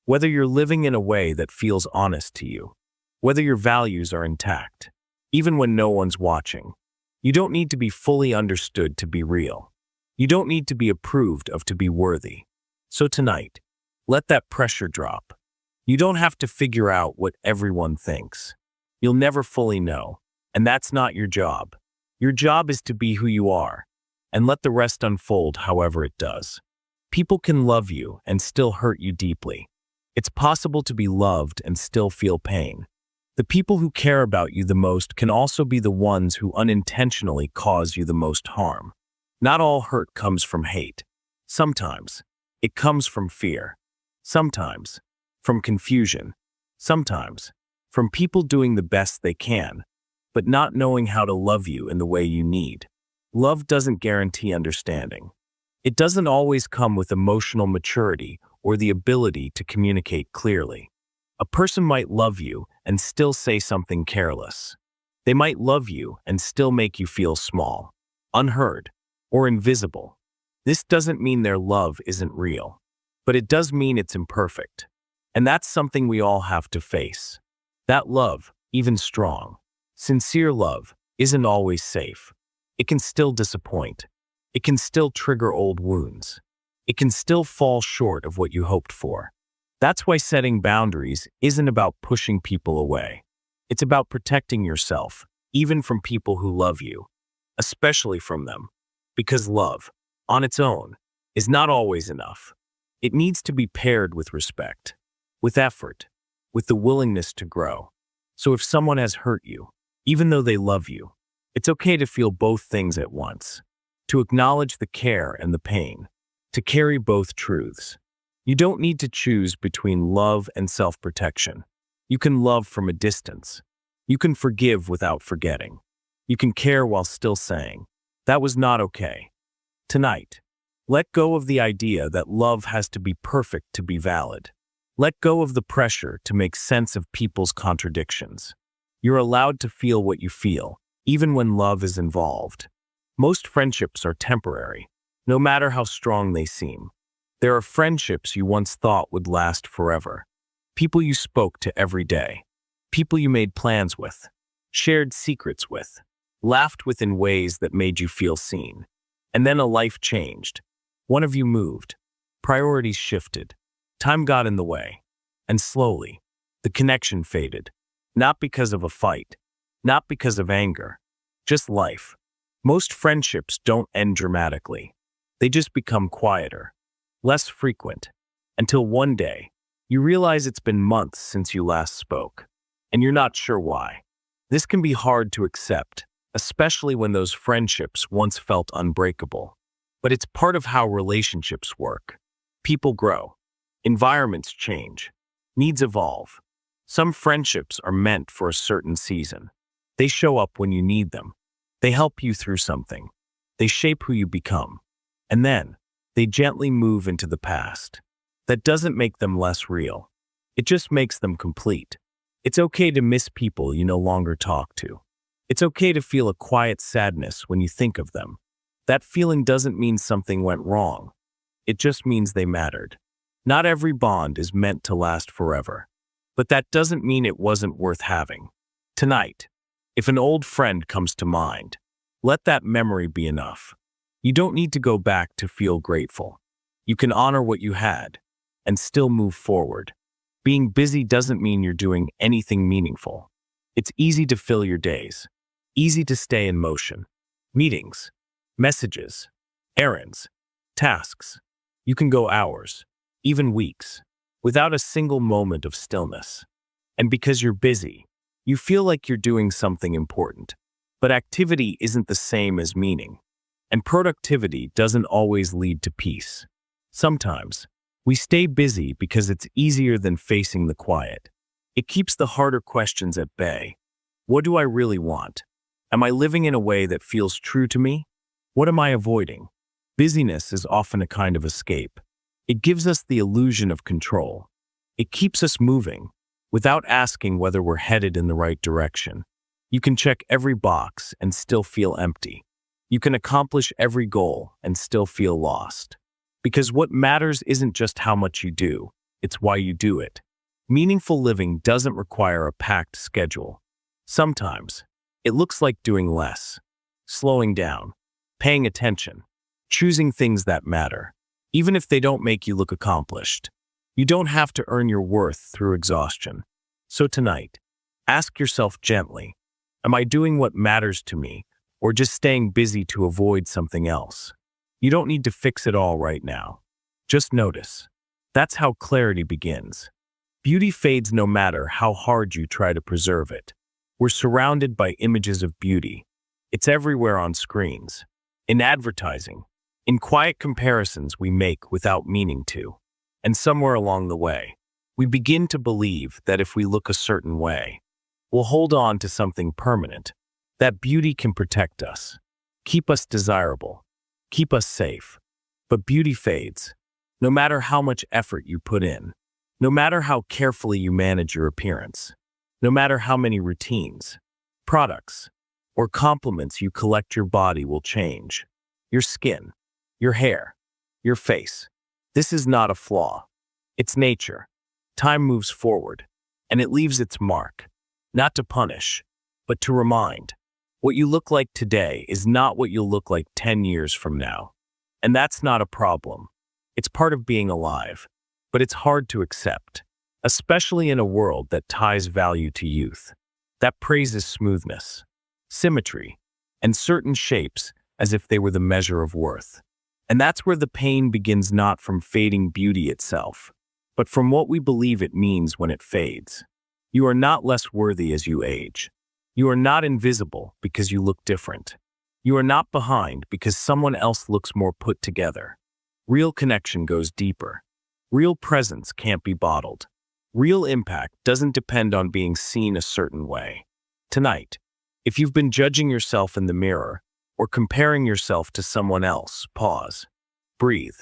Whether you're living in a way that feels honest to you. Whether your values are intact. Even when no one's watching. You don't need to be fully understood to be real. You don't need to be approved of to be worthy. So tonight, let that pressure drop. You don't have to figure out what everyone thinks. You'll never fully know, and that's not your job. Your job is to be who you are, and let the rest unfold however it does. People can love you and still hurt you deeply. It's possible to be loved and still feel pain. The people who care about you the most can also be the ones who unintentionally cause you the most harm. Not all hurt comes from hate. Sometimes, it comes from fear. Sometimes, from confusion. Sometimes, from people doing the best they can, but not knowing how to love you in the way you need. Love doesn't guarantee understanding. It doesn't always come with emotional maturity or the ability to communicate clearly. A person might love you and still say something careless. They might love you and still make you feel small, unheard, or invisible. This doesn't mean their love isn't real, but it does mean it's imperfect. And that's something we all have to face. That love, even strong, sincere love, isn't always safe. It can still disappoint. It can still trigger old wounds. It can still fall short of what you hoped for. That's why setting boundaries isn't about pushing people away. It's about protecting yourself, even from people who love you, especially from them. Because love, on its own, is not always enough. It needs to be paired with respect, with effort, with the willingness to grow. So if someone has hurt you, even though they love you, it's okay to feel both things at once, to acknowledge the care and the pain, to carry both truths. You don't need to choose between love and self-protection. You can love from a distance. You can forgive without forgetting. You can care while still saying, "That was not okay." Tonight, let go of the idea that love has to be perfect to be valid. Let go of the pressure to make sense of people's contradictions. You're allowed to feel what you feel, even when love is involved. Most friendships are temporary, no matter how strong they seem. There are friendships you once thought would last forever. People you spoke to every day. People you made plans with, shared secrets with, laughed with in ways that made you feel seen. And then a life changed. One of you moved. Priorities shifted. Time got in the way. And slowly, the connection faded. Not because of a fight. Not because of anger. Just life. Most friendships don't end dramatically. They just become quieter, less frequent, until one day, you realize it's been months since you last spoke, and you're not sure why. This can be hard to accept, especially when those friendships once felt unbreakable. but it's part of how relationships work. People grow. Environments change. Needs evolve. Some friendships are meant for a certain season. They show up when you need them. They help you through something. They shape who you become. And then, they gently move into the past. That doesn't make them less real. It just makes them complete. It's okay to miss people you no longer talk to. It's okay to feel a quiet sadness when you think of them. That feeling doesn't mean something went wrong. It just means they mattered. Not every bond is meant to last forever. But that doesn't mean it wasn't worth having. Tonight, if an old friend comes to mind, let that memory be enough. You don't need to go back to feel grateful. You can honor what you had and still move forward. Being busy doesn't mean you're doing anything meaningful. It's easy to fill your days, easy to stay in motion. Meetings, messages, errands, tasks. You can go hours, even weeks, without a single moment of stillness. And because you're busy, you feel like you're doing something important. But activity isn't the same as meaning. And productivity doesn't always lead to peace. Sometimes, we stay busy because it's easier than facing the quiet. It keeps the harder questions at bay. What do I really want? Am I living in a way that feels true to me? What am I avoiding? Busyness is often a kind of escape. It gives us the illusion of control. It keeps us moving, without asking whether we're headed in the right direction. You can check every box and still feel empty. You can accomplish every goal and still feel lost. Because what matters isn't just how much you do, it's why you do it. Meaningful living doesn't require a packed schedule. Sometimes, it looks like doing less, slowing down, paying attention, choosing things that matter, even if they don't make you look accomplished. You don't have to earn your worth through exhaustion. So tonight, ask yourself gently, am I doing what matters to me, or just staying busy to avoid something else? You don't need to fix it all right now. Just notice. That's how clarity begins. Beauty fades no matter how hard you try to preserve it. We're surrounded by images of beauty. It's everywhere on screens, in advertising, in quiet comparisons we make without meaning to. And somewhere along the way, we begin to believe that if we look a certain way, we'll hold on to something permanent. That beauty can protect us, keep us desirable, keep us safe. But beauty fades, no matter how much effort you put in, no matter how carefully you manage your appearance, no matter how many routines, products, or compliments you collect. Your body will change. Your skin, your hair, your face. This is not a flaw. It's nature. Time moves forward, and it leaves its mark, not to punish, but to remind. What you look like today is not what you'll look like 10 years from now. And that's not a problem. It's part of being alive, but it's hard to accept, especially in a world that ties value to youth, that praises smoothness, symmetry, and certain shapes as if they were the measure of worth. And that's where the pain begins, not from fading beauty itself, but from what we believe it means when it fades. You are not less worthy as you age. You are not invisible because you look different. You are not behind because someone else looks more put together. Real connection goes deeper. Real presence can't be bottled. Real impact doesn't depend on being seen a certain way. Tonight, if you've been judging yourself in the mirror or comparing yourself to someone else, pause. Breathe.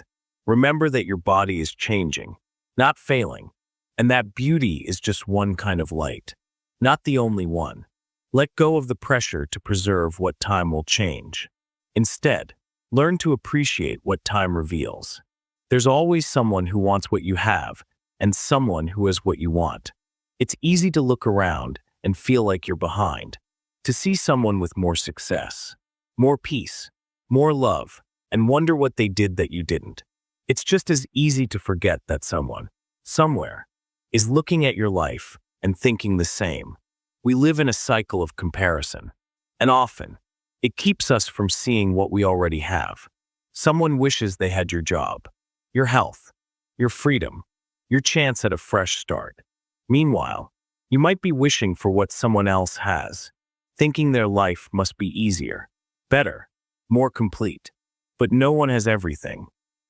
Remember that your body is changing, not failing, and that beauty is just one kind of light, not the only one. Let go of the pressure to preserve what time will change. Instead, learn to appreciate what time reveals. There's always someone who wants what you have and someone who has what you want. It's easy to look around and feel like you're behind, to see someone with more success, more peace, more love, and wonder what they did that you didn't. It's just as easy to forget that someone, somewhere, is looking at your life and thinking the same. We live in a cycle of comparison, and often, it keeps us from seeing what we already have. Someone wishes they had your job, your health, your freedom, your chance at a fresh start. Meanwhile, you might be wishing for what someone else has, thinking their life must be easier, better, more complete. But no one has everything.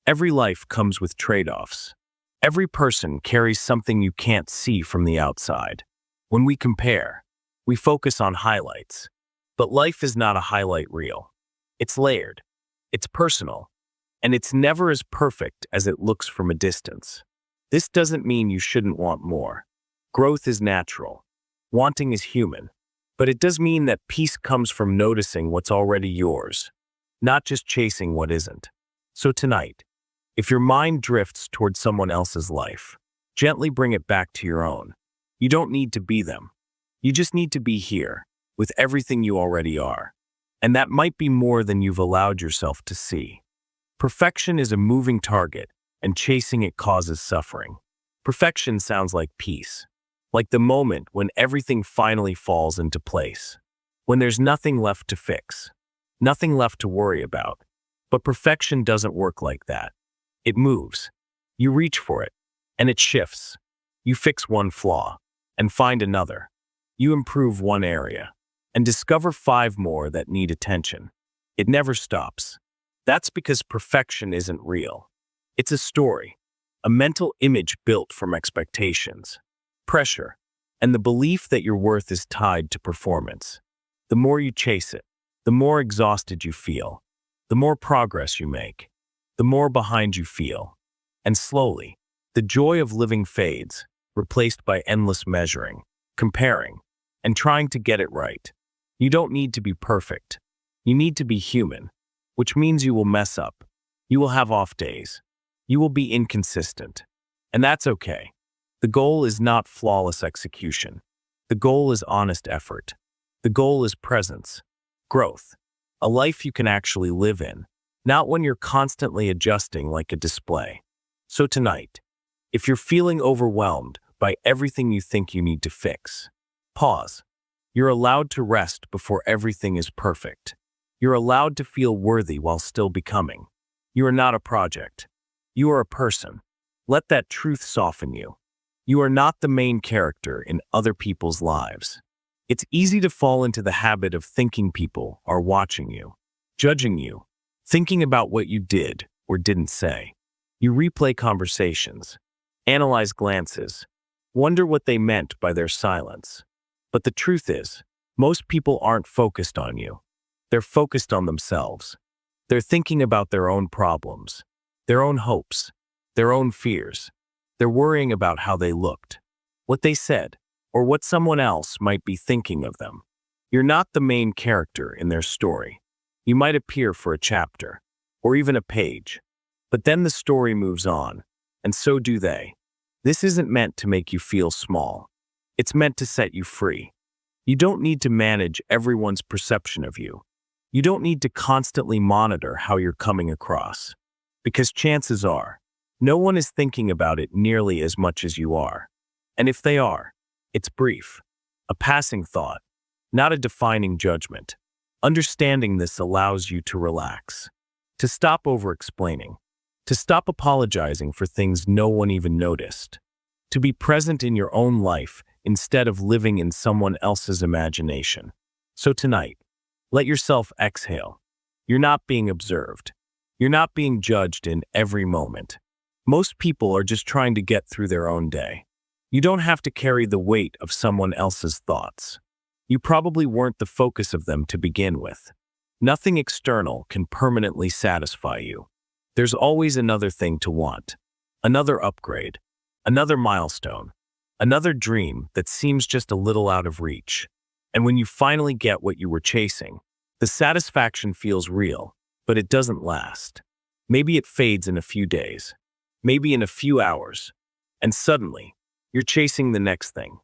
Every life comes with trade-offs. Every person carries something you can't see from the outside. When we compare, we focus on highlights. But life is not a highlight reel. It's layered, it's personal, and it's never as perfect as it looks from a distance. This doesn't mean you shouldn't want more. Growth is natural. Wanting is human. But it does mean that peace comes from noticing what's already yours, not just chasing what isn't. So tonight, if your mind drifts toward someone else's life, gently bring it back to your own. You don't need to be them. You just need to be here, with everything you already are. And that might be more than you've allowed yourself to see. Perfection is a moving target, and chasing it causes suffering. Perfection sounds like peace, like the moment when everything finally falls into place, when there's nothing left to fix, nothing left to worry about. But perfection doesn't work like that. It moves. You reach for it, and it shifts. You fix one flaw, and find another. You improve one area, and discover 5 more that need attention. It never stops. That's because perfection isn't real. It's a story, a mental image built from expectations, pressure, and the belief that your worth is tied to performance. The more you chase it, the more exhausted you feel, the more progress you make, the more behind you feel. And slowly, the joy of living fades, replaced by endless measuring, comparing, and trying to get it right. You don't need to be perfect. You need to be human, which means you will mess up. You will have off days. You will be inconsistent. And that's okay. The goal is not flawless execution. The goal is honest effort. The goal is presence, growth, a life you can actually live in, not when you're constantly adjusting like a display. So tonight, if you're feeling overwhelmed by everything you think you need to fix, pause. You're allowed to rest before everything is perfect. You're allowed to feel worthy while still becoming. You are not a project. You are a person. Let that truth soften you. You are not the main character in other people's lives. It's easy to fall into the habit of thinking people are watching you, judging you, thinking about what you did or didn't say. You replay conversations, analyze glances, wonder what they meant by their silence. But the truth is, most people aren't focused on you. They're focused on themselves. They're thinking about their own problems, their own hopes, their own fears. They're worrying about how they looked, what they said, or what someone else might be thinking of them. You're not the main character in their story. You might appear for a chapter, or even a page, but then the story moves on, and so do they. This isn't meant to make you feel small. It's meant to set you free. You don't need to manage everyone's perception of you. You don't need to constantly monitor how you're coming across, because chances are, no one is thinking about it nearly as much as you are. And if they are, it's brief, a passing thought, not a defining judgment. Understanding this allows you to relax, to stop over-explaining, to stop apologizing for things no one even noticed, to be present in your own life instead of living in someone else's imagination. So tonight, let yourself exhale. You're not being observed. You're not being judged in every moment. Most people are just trying to get through their own day. You don't have to carry the weight of someone else's thoughts. You probably weren't the focus of them to begin with. Nothing external can permanently satisfy you. There's always another thing to want, another upgrade, another milestone, another dream that seems just a little out of reach. And when you finally get what you were chasing, the satisfaction feels real, but it doesn't last. Maybe it fades in a few days, maybe in a few hours, and suddenly, you're chasing the next thing.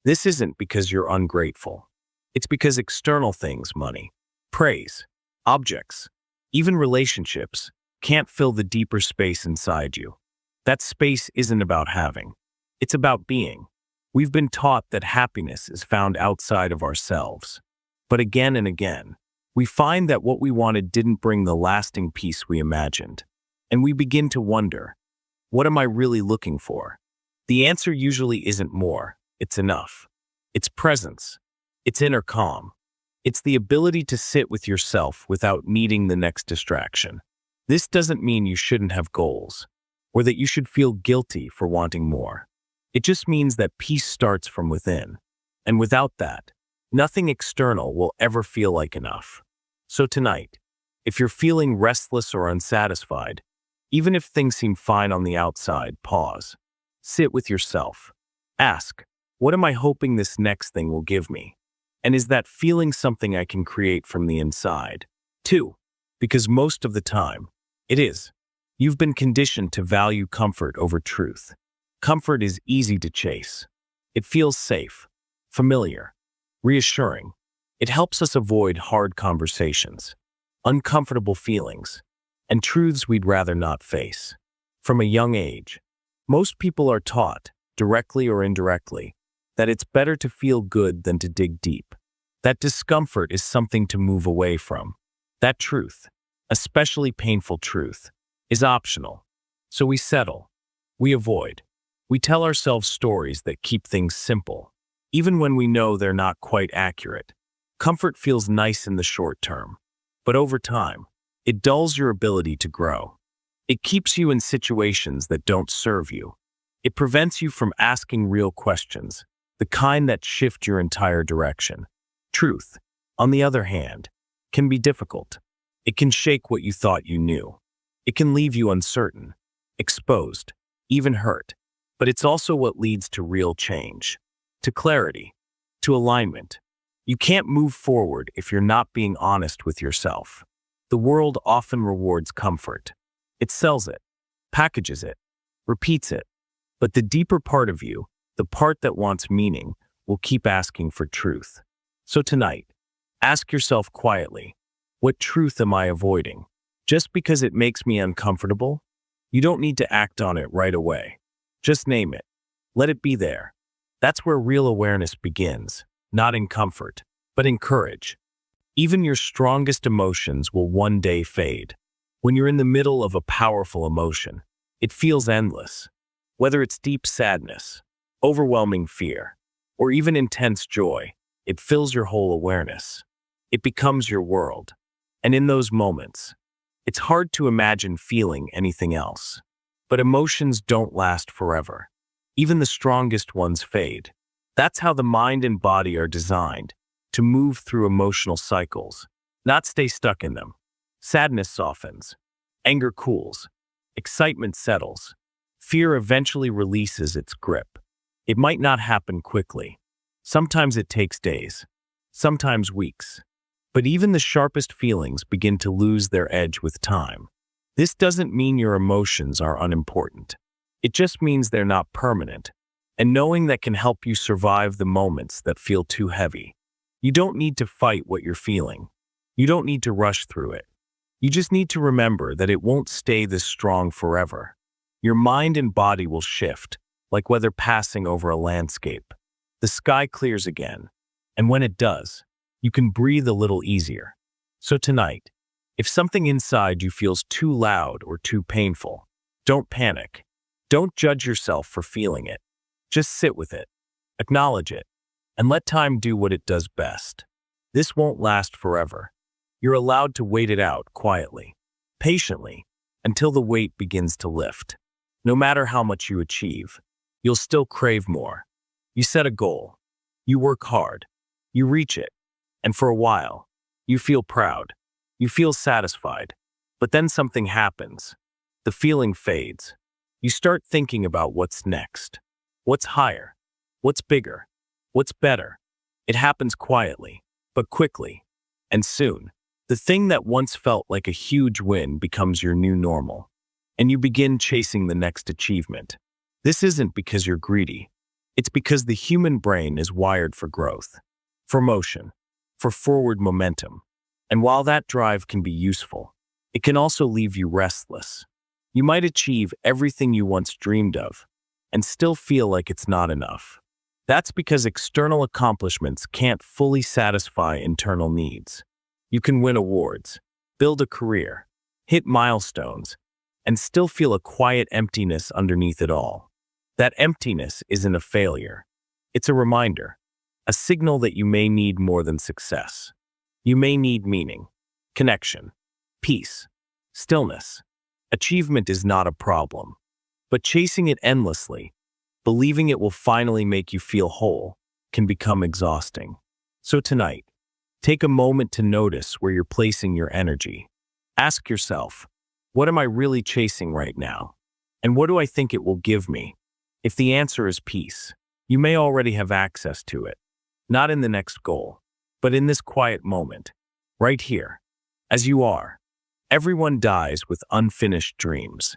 This isn't because you're ungrateful. It's because external things, money, praise, objects, even relationships, can't fill the deeper space inside you. That space isn't about having. It's about being. We've been taught that happiness is found outside of ourselves. But again and again, we find that what we wanted didn't bring the lasting peace we imagined. And we begin to wonder, what am I really looking for? The answer usually isn't more, it's enough. It's presence. It's inner calm. It's the ability to sit with yourself without needing the next distraction. This doesn't mean you shouldn't have goals, or that you should feel guilty for wanting more. It just means that peace starts from within. And without that, nothing external will ever feel like enough. So tonight, if you're feeling restless or unsatisfied, even if things seem fine on the outside, pause. Sit with yourself. Ask, what am I hoping this next thing will give me? And is that feeling something I can create from the inside? 2. Because most of the time, it is. You've been conditioned to value comfort over truth. Comfort is easy to chase. It feels safe, familiar, reassuring. It helps us avoid hard conversations, uncomfortable feelings, and truths we'd rather not face. From a young age, most people are taught, directly or indirectly, that it's better to feel good than to dig deep. That discomfort is something to move away from. That truth, especially painful truth, is optional. So we settle. We avoid. We tell ourselves stories that keep things simple, even when we know they're not quite accurate. Comfort feels nice in the short term, but over time, it dulls your ability to grow. It keeps you in situations that don't serve you. It prevents you from asking real questions, the kind that shift your entire direction. Truth, on the other hand, can be difficult. It can shake what you thought you knew. It can leave you uncertain, exposed, even hurt. But it's also what leads to real change, to clarity, to alignment. You can't move forward if you're not being honest with yourself. The world often rewards comfort. It sells it, packages it, repeats it. But the deeper part of you, the part that wants meaning, will keep asking for truth. So tonight, ask yourself quietly, what truth am I avoiding? Just because it makes me uncomfortable? You don't need to act on it right away. Just name it. Let it be there. That's where real awareness begins, not in comfort, but in courage. Even your strongest emotions will one day fade. When you're in the middle of a powerful emotion, it feels endless. Whether it's deep sadness, overwhelming fear, or even intense joy, it fills your whole awareness. It becomes your world. And in those moments, it's hard to imagine feeling anything else. But emotions don't last forever. Even the strongest ones fade. That's how the mind and body are designed, to move through emotional cycles, not stay stuck in them. Sadness softens. Anger cools. Excitement settles. Fear eventually releases its grip. It might not happen quickly. Sometimes it takes days. Sometimes weeks. But even the sharpest feelings begin to lose their edge with time. This doesn't mean your emotions are unimportant. It just means they're not permanent. And knowing that can help you survive the moments that feel too heavy. You don't need to fight what you're feeling. You don't need to rush through it. You just need to remember that it won't stay this strong forever. Your mind and body will shift, like weather passing over a landscape. The sky clears again, and when it does, you can breathe a little easier. So tonight, if something inside you feels too loud or too painful, don't panic. Don't judge yourself for feeling it. Just sit with it, acknowledge it, and let time do what it does best. This won't last forever. You're allowed to wait it out quietly, patiently, until the weight begins to lift. No matter how much you achieve, you'll still crave more. You set a goal. You work hard. You reach it. And for a while, you feel proud. You feel satisfied. But then something happens. The feeling fades. You start thinking about what's next. What's higher? What's bigger? What's better? It happens quietly, but quickly. And soon, the thing that once felt like a huge win becomes your new normal. And you begin chasing the next achievement. This isn't because you're greedy. It's because the human brain is wired for growth, for motion, for forward momentum. And while that drive can be useful, it can also leave you restless. You might achieve everything you once dreamed of, and still feel like it's not enough. That's because external accomplishments can't fully satisfy internal needs. You can win awards, build a career, hit milestones, and still feel a quiet emptiness underneath it all. That emptiness isn't a failure. It's a reminder, a signal that you may need more than success. You may need meaning, connection, peace, Stillness. Achievement is not a problem, but chasing it endlessly, believing it will finally make you feel whole, can become exhausting. So tonight, take a moment to notice where you're placing your energy. Ask yourself, what am I really chasing right now? And what do I think it will give me? If the answer is peace, you may already have access to it. Not in the next goal, but in this quiet moment, right here, as you are. Everyone dies with unfinished dreams.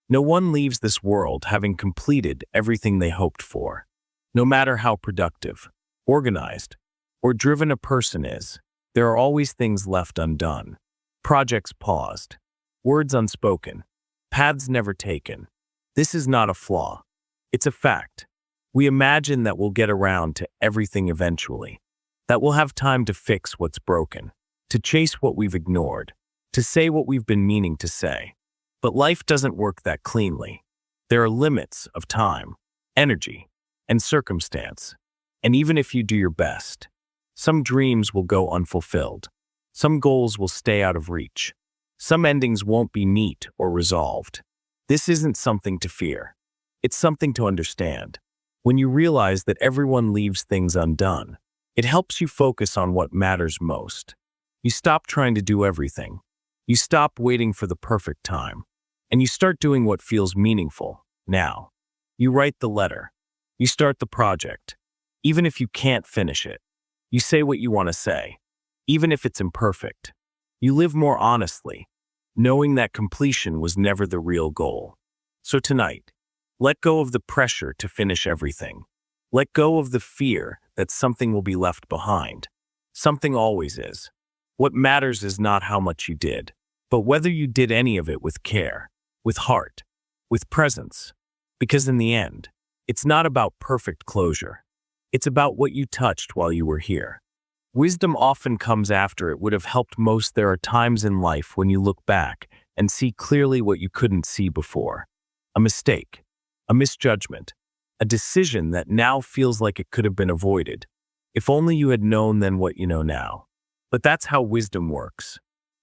No one leaves this world having completed everything they hoped for. No matter how productive, organized, or driven a person is, there are always things left undone. Projects paused, words unspoken, paths never taken. This is not a flaw. It's a fact. We imagine that we'll get around to everything eventually, that we'll have time to fix what's broken, to chase what we've ignored, to say what we've been meaning to say. But life doesn't work that cleanly. There are limits of time, energy, and circumstance. And even if you do your best, some dreams will go unfulfilled. Some goals will stay out of reach. Some endings won't be neat or resolved. This isn't something to fear. It's something to understand. When you realize that everyone leaves things undone, it helps you focus on what matters most. You stop trying to do everything. You stop waiting for the perfect time. And you start doing what feels meaningful now. You write the letter. You start the project. Even if you can't finish it. You say what you want to say. Even if it's imperfect. You live more honestly, knowing that completion was never the real goal. So tonight, let go of the pressure to finish everything. Let go of the fear that something will be left behind. Something always is. What matters is not how much you did, but whether you did any of it with care, with heart, with presence. Because in the end, it's not about perfect closure. It's about what you touched while you were here. Wisdom often comes after it would have helped most. There are times in life when you look back and see clearly what you couldn't see before. A mistake, a misjudgment, a decision that now feels like it could have been avoided. If only you had known then what you know now. But that's how wisdom works.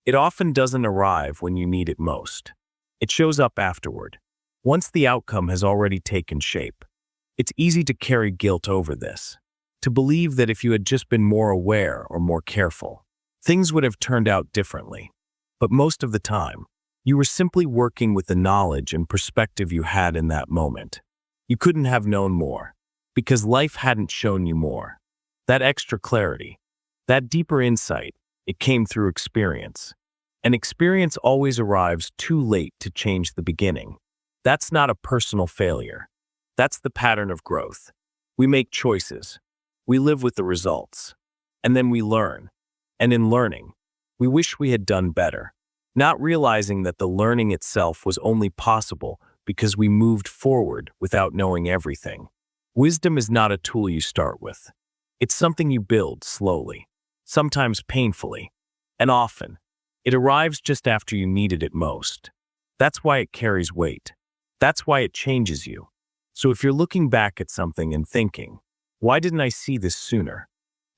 It often doesn't arrive when you need it most. It shows up afterward, once the outcome has already taken shape. It's easy to carry guilt over this, to believe that if you had just been more aware or more careful, things would have turned out differently. But most of the time, you were simply working with the knowledge and perspective you had in that moment. You couldn't have known more, because life hadn't shown you more. That extra clarity, that deeper insight, it came through experience. And experience always arrives too late to change the beginning. That's not a personal failure. That's the pattern of growth. We make choices. We live with the results. And then we learn. And in learning, we wish we had done better, not realizing that the learning itself was only possible because we moved forward without knowing everything. Wisdom is not a tool you start with. It's something you build slowly, sometimes painfully, and often, it arrives just after you needed it most. That's why it carries weight. That's why it changes you. So if you're looking back at something and thinking, why didn't I see this sooner?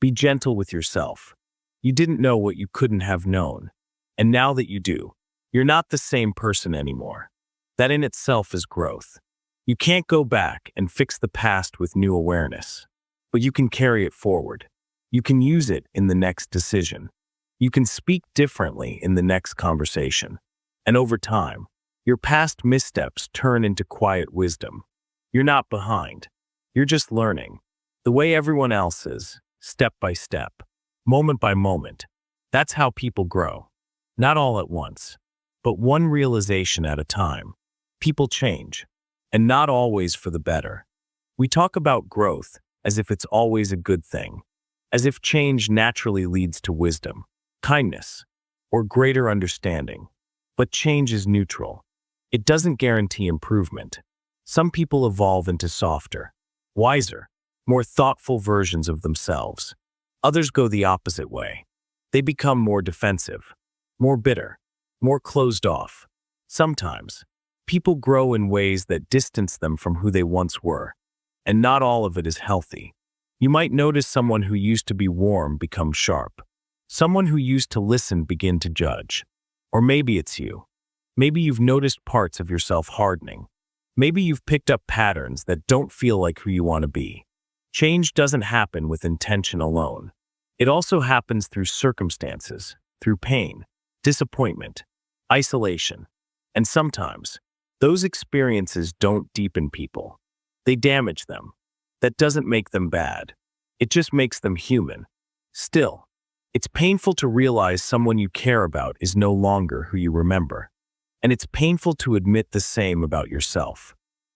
Be gentle with yourself. You didn't know what you couldn't have known. And now that you do, you're not the same person anymore. That in itself is growth. You can't go back and fix the past with new awareness, but you can carry it forward. You can use it in the next decision. You can speak differently in the next conversation. And over time, your past missteps turn into quiet wisdom. You're not behind. You're just learning. The way everyone else is, step by step, moment by moment. That's how people grow. Not all at once, but one realization at a time. People change, and not always for the better. We talk about growth as if it's always a good thing, as if change naturally leads to wisdom, kindness, or greater understanding. But change is neutral. It doesn't guarantee improvement. Some people evolve into softer, wiser, more thoughtful versions of themselves. Others go the opposite way. They become more defensive, more bitter, more closed off. Sometimes, people grow in ways that distance them from who they once were, and not all of it is healthy. You might notice someone who used to be warm become sharp, someone who used to listen begin to judge. Or maybe it's you. Maybe you've noticed parts of yourself hardening. Maybe you've picked up patterns that don't feel like who you want to be. Change doesn't happen with intention alone. It also happens through circumstances, through pain, disappointment, isolation. And sometimes, those experiences don't deepen people. They damage them. That doesn't make them bad. It just makes them human. Still, it's painful to realize someone you care about is no longer who you remember. And it's painful to admit the same about yourself.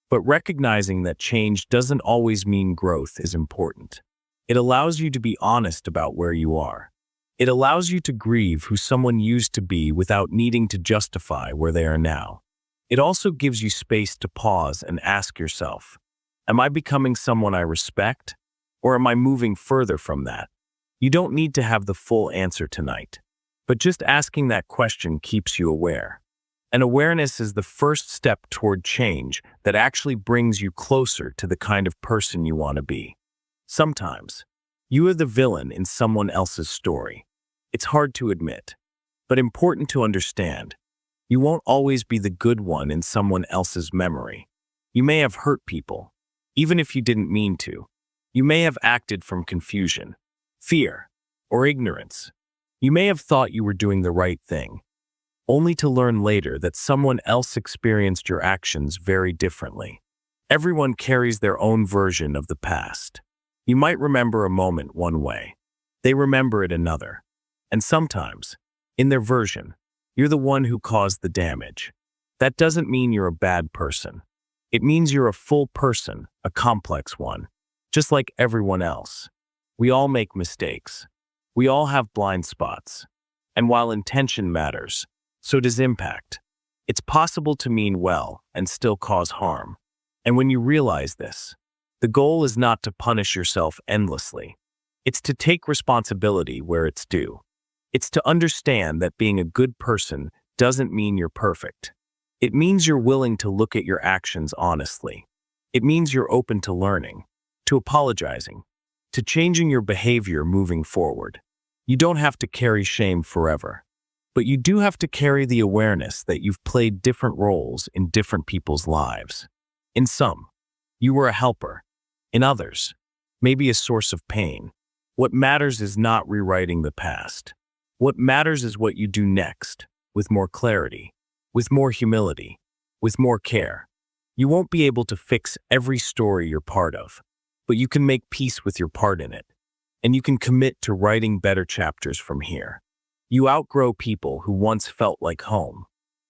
But recognizing that change doesn't always mean growth is important. It allows you to be honest about where you are. It allows you to grieve who someone used to be without needing to justify where they are now. It also gives you space to pause and ask yourself, am I becoming someone I respect? Or am I moving further from that? You don't need to have the full answer tonight. But just asking that question keeps you aware. And awareness is the first step toward change that actually brings you closer to the kind of person you want to be. Sometimes, you are the villain in someone else's story. It's hard to admit, but important to understand. You won't always be the good one in someone else's memory. You may have hurt people, even if you didn't mean to. You may have acted from confusion, fear, or ignorance. You may have thought you were doing the right thing, only to learn later that someone else experienced your actions very differently. Everyone carries their own version of the past. You might remember a moment one way. They remember it another. And sometimes, in their version, you're the one who caused the damage. That doesn't mean you're a bad person. It means you're a full person, a complex one, just like everyone else. We all make mistakes. We all have blind spots. And while intention matters, so does impact. It's possible to mean well and still cause harm. And when you realize this, the goal is not to punish yourself endlessly. It's to take responsibility where it's due. It's to understand that being a good person doesn't mean you're perfect. It means you're willing to look at your actions honestly. It means you're open to learning, to apologizing, to changing your behavior moving forward. You don't have to carry shame forever. But you do have to carry the awareness that you've played different roles in different people's lives. In some, you were a helper. In others, maybe a source of pain. What matters is not rewriting the past. What matters is what you do next, with more clarity, with more humility, with more care. You won't be able to fix every story you're part of, but you can make peace with your part in it. And you can commit to writing better chapters from here. You outgrow people who once felt like home.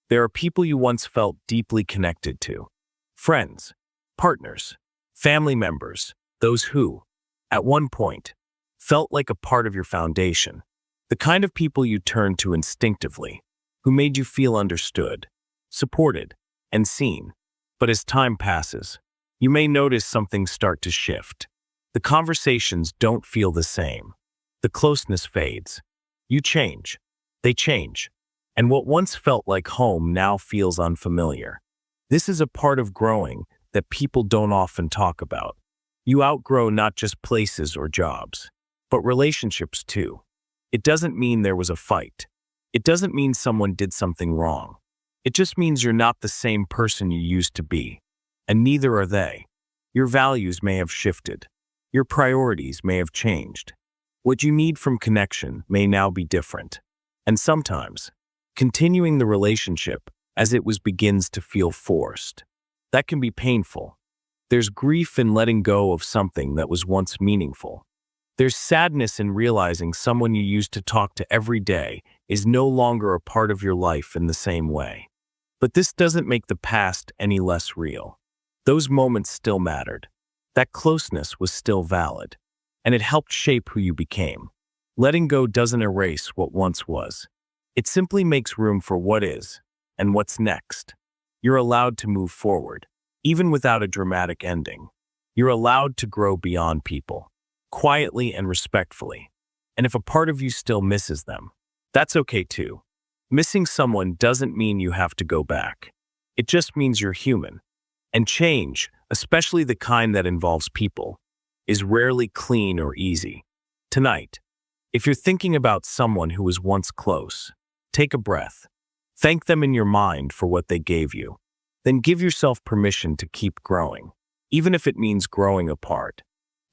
There are people you once felt deeply connected to. Friends, partners, family members, those who, at one point, felt like a part of your foundation. The kind of people you turned to instinctively, who made you feel understood, supported, and seen. But as time passes, you may notice something start to shift. The conversations don't feel the same. The closeness fades. You change. They change. And what once felt like home now feels unfamiliar. This is a part of growing that people don't often talk about. You outgrow not just places or jobs, but relationships too. It doesn't mean there was a fight. It doesn't mean someone did something wrong. It just means you're not the same person you used to be. And neither are they. Your values may have shifted. Your priorities may have changed. What you need from connection may now be different. And sometimes, continuing the relationship as it was begins to feel forced. That can be painful. There's grief in letting go of something that was once meaningful. There's sadness in realizing someone you used to talk to every day is no longer a part of your life in the same way. But this doesn't make the past any less real. Those moments still mattered. That closeness was still valid. And it helped shape who you became. Letting go doesn't erase what once was. It simply makes room for what is and what's next. You're allowed to move forward, even without a dramatic ending. You're allowed to grow beyond people, quietly and respectfully. And if a part of you still misses them, that's okay too. Missing someone doesn't mean you have to go back. It just means you're human. And change, especially the kind that involves people, is rarely clean or easy. Tonight, if you're thinking about someone who was once close, take a breath. Thank them in your mind for what they gave you. Then give yourself permission to keep growing, even if it means growing apart.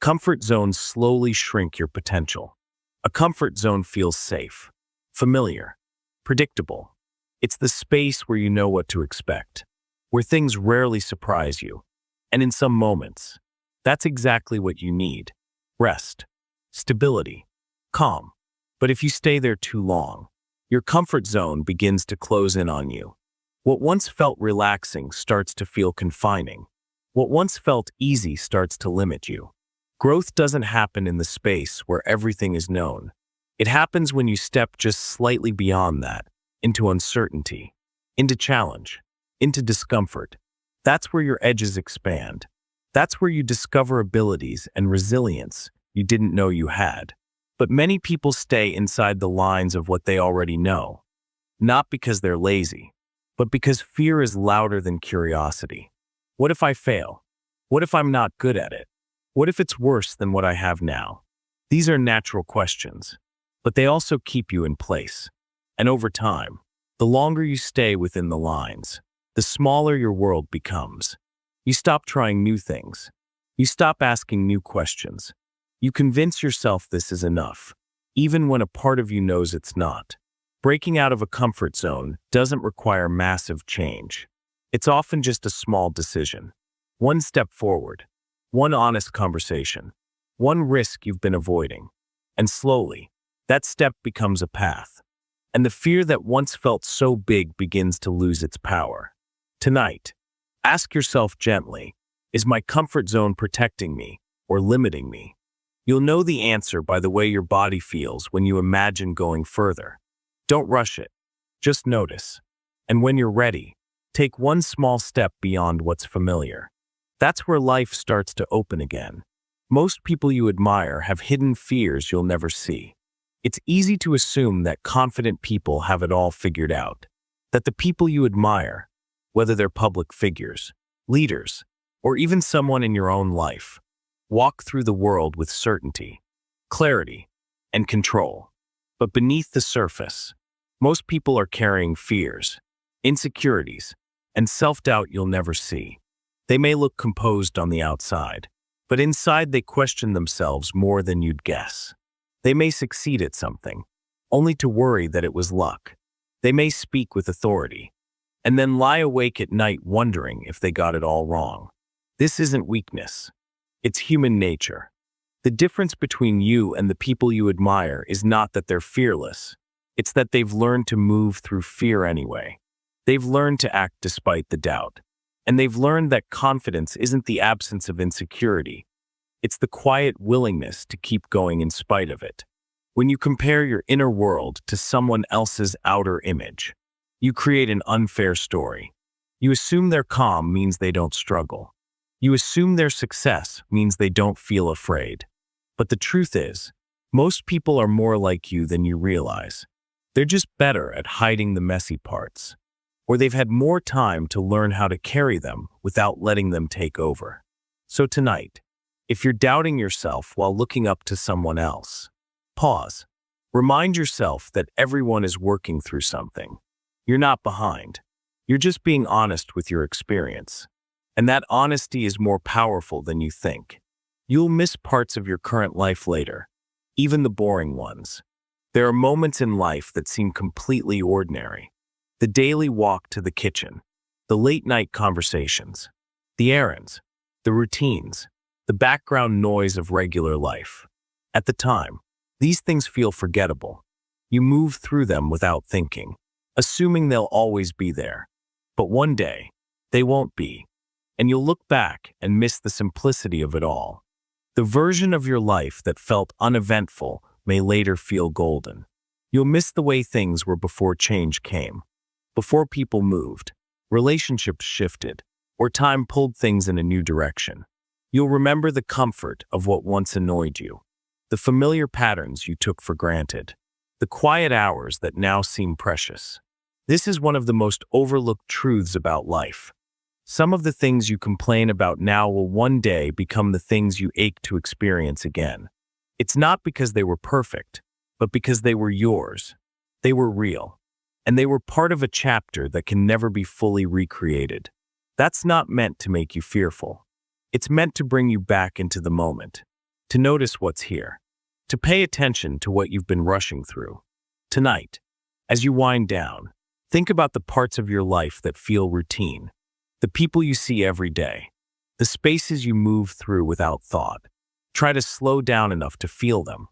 Comfort zones slowly shrink your potential. A comfort zone feels safe, familiar, predictable. It's the space where you know what to expect, where things rarely surprise you. And in some moments, that's exactly what you need. Rest, stability, calm. But if you stay there too long, your comfort zone begins to close in on you. What once felt relaxing starts to feel confining. What once felt easy starts to limit you. Growth doesn't happen in the space where everything is known. It happens when you step just slightly beyond that, into uncertainty, into challenge, into discomfort. That's where your edges expand. That's where you discover abilities and resilience you didn't know you had. But many people stay inside the lines of what they already know, not because they're lazy, but because fear is louder than curiosity. What if I fail? What if I'm not good at it? What if it's worse than what I have now? These are natural questions, but they also keep you in place. And over time, the longer you stay within the lines, the smaller your world becomes. You stop trying new things. You stop asking new questions. You convince yourself this is enough, even when a part of you knows it's not. Breaking out of a comfort zone doesn't require massive change. It's often just a small decision. One step forward, one honest conversation, one risk you've been avoiding. And slowly, that step becomes a path. And the fear that once felt so big begins to lose its power. Tonight, ask yourself gently, is my comfort zone protecting me or limiting me? You'll know the answer by the way your body feels when you imagine going further. Don't rush it. Just notice. And when you're ready, take one small step beyond what's familiar. That's where life starts to open again. Most people you admire have hidden fears you'll never see. It's easy to assume that confident people have it all figured out, that the people you admire, whether they're public figures, leaders, or even someone in your own life, walk through the world with certainty, clarity, and control. But beneath the surface, most people are carrying fears, insecurities, and self-doubt you'll never see. They may look composed on the outside, but inside they question themselves more than you'd guess. They may succeed at something, only to worry that it was luck. They may speak with authority, and then lie awake at night wondering if they got it all wrong. This isn't weakness. It's human nature. The difference between you and the people you admire is not that they're fearless. It's that they've learned to move through fear anyway. They've learned to act despite the doubt. And they've learned that confidence isn't the absence of insecurity. It's the quiet willingness to keep going in spite of it. When you compare your inner world to someone else's outer image, you create an unfair story. You assume their calm means they don't struggle. You assume their success means they don't feel afraid. But the truth is, most people are more like you than you realize. They're just better at hiding the messy parts, or they've had more time to learn how to carry them without letting them take over. So tonight, if you're doubting yourself while looking up to someone else, pause. Remind yourself that everyone is working through something. You're not behind. You're just being honest with your experience. And that honesty is more powerful than you think. You'll miss parts of your current life later, even the boring ones. There are moments in life that seem completely ordinary. The daily walk to the kitchen, the late-night conversations, the errands, the routines, the background noise of regular life. At the time, these things feel forgettable. You move through them without thinking, assuming they'll always be there. But one day, they won't be, and you'll look back and miss the simplicity of it all. The version of your life that felt uneventful may later feel golden. You'll miss the way things were before change came. Before people moved, relationships shifted, or time pulled things in a new direction. You'll remember the comfort of what once annoyed you, the familiar patterns you took for granted, the quiet hours that now seem precious. This is one of the most overlooked truths about life. Some of the things you complain about now will one day become the things you ache to experience again. It's not because they were perfect, but because they were yours. They were real. and they were part of a chapter that can never be fully recreated. That's not meant to make you fearful. It's meant to bring you back into the moment, to notice what's here, to pay attention to what you've been rushing through. Tonight, as you wind down, think about the parts of your life that feel routine, the people you see every day, the spaces you move through without thought. Try to slow down enough to feel them,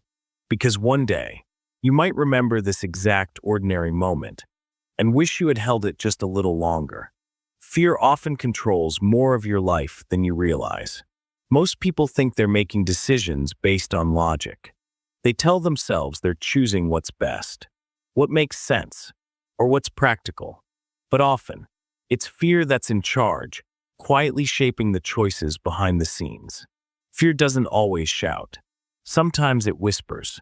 because one day, you might remember this exact ordinary moment and wish you had held it just a little longer. Fear often controls more of your life than you realize. Most people think they're making decisions based on logic. They tell themselves they're choosing what's best, what makes sense, or what's practical. But often, it's fear that's in charge, quietly shaping the choices behind the scenes. Fear doesn't always shout. Sometimes it whispers.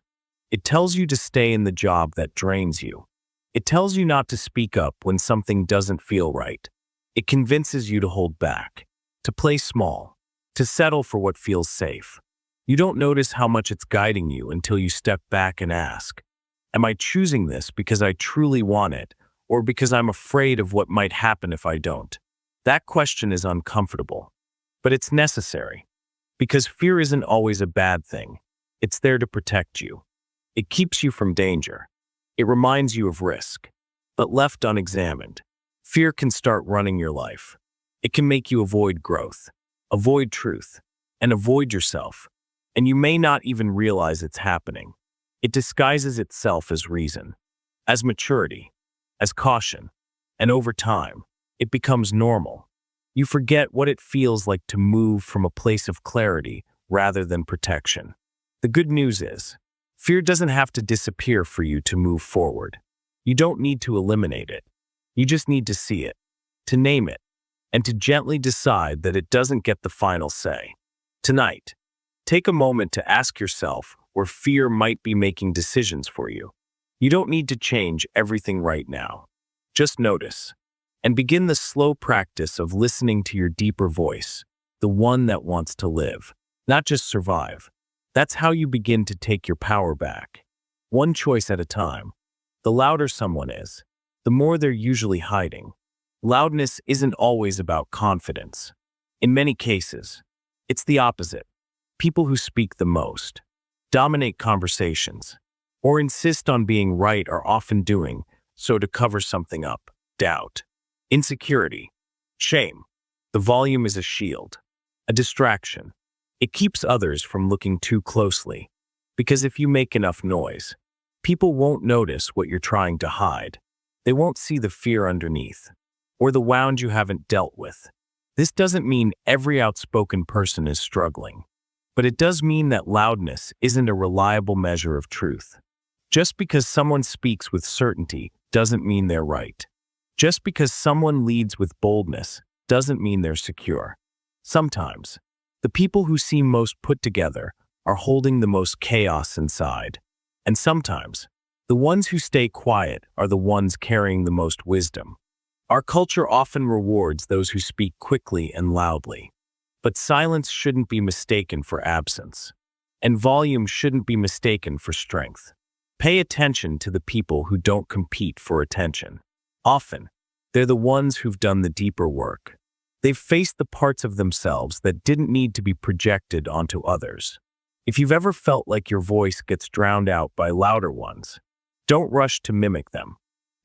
It tells you to stay in the job that drains you. It tells you not to speak up when something doesn't feel right. It convinces you to hold back, to play small, to settle for what feels safe. You don't notice how much it's guiding you until you step back and ask, am I choosing this because I truly want it, or because I'm afraid of what might happen if I don't? That question is uncomfortable, but it's necessary, because fear isn't always a bad thing. It's there to protect you. It keeps you from danger. It reminds you of risk. But left unexamined, fear can start running your life. It can make you avoid growth, avoid truth, and avoid yourself. And you may not even realize it's happening. It disguises itself as reason, as maturity, as caution. And over time, it becomes normal. You forget what it feels like to move from a place of clarity rather than protection. The good news is, fear doesn't have to disappear for you to move forward. You don't need to eliminate it. You just need to see it, to name it, and to gently decide that it doesn't get the final say. Tonight, take a moment to ask yourself where fear might be making decisions for you. You don't need to change everything right now. Just notice, and begin the slow practice of listening to your deeper voice, the one that wants to live, not just survive. That's how you begin to take your power back. One choice at a time. The louder someone is, the more they're usually hiding. Loudness isn't always about confidence. In many cases, it's the opposite. People who speak the most, dominate conversations, or insist on being right are often doing so to cover something up. Doubt, insecurity, shame. The volume is a shield, a distraction. It keeps others from looking too closely, because if you make enough noise, people won't notice what you're trying to hide. They won't see the fear underneath, or the wound you haven't dealt with. This doesn't mean every outspoken person is struggling, but it does mean that loudness isn't a reliable measure of truth. Just because someone speaks with certainty doesn't mean they're right. Just because someone leads with boldness doesn't mean they're secure. Sometimes, the people who seem most put together are holding the most chaos inside. And sometimes, the ones who stay quiet are the ones carrying the most wisdom. Our culture often rewards those who speak quickly and loudly. But silence shouldn't be mistaken for absence. And volume shouldn't be mistaken for strength. Pay attention to the people who don't compete for attention. Often, they're the ones who've done the deeper work. They've faced the parts of themselves that didn't need to be projected onto others. If you've ever felt like your voice gets drowned out by louder ones, don't rush to mimic them.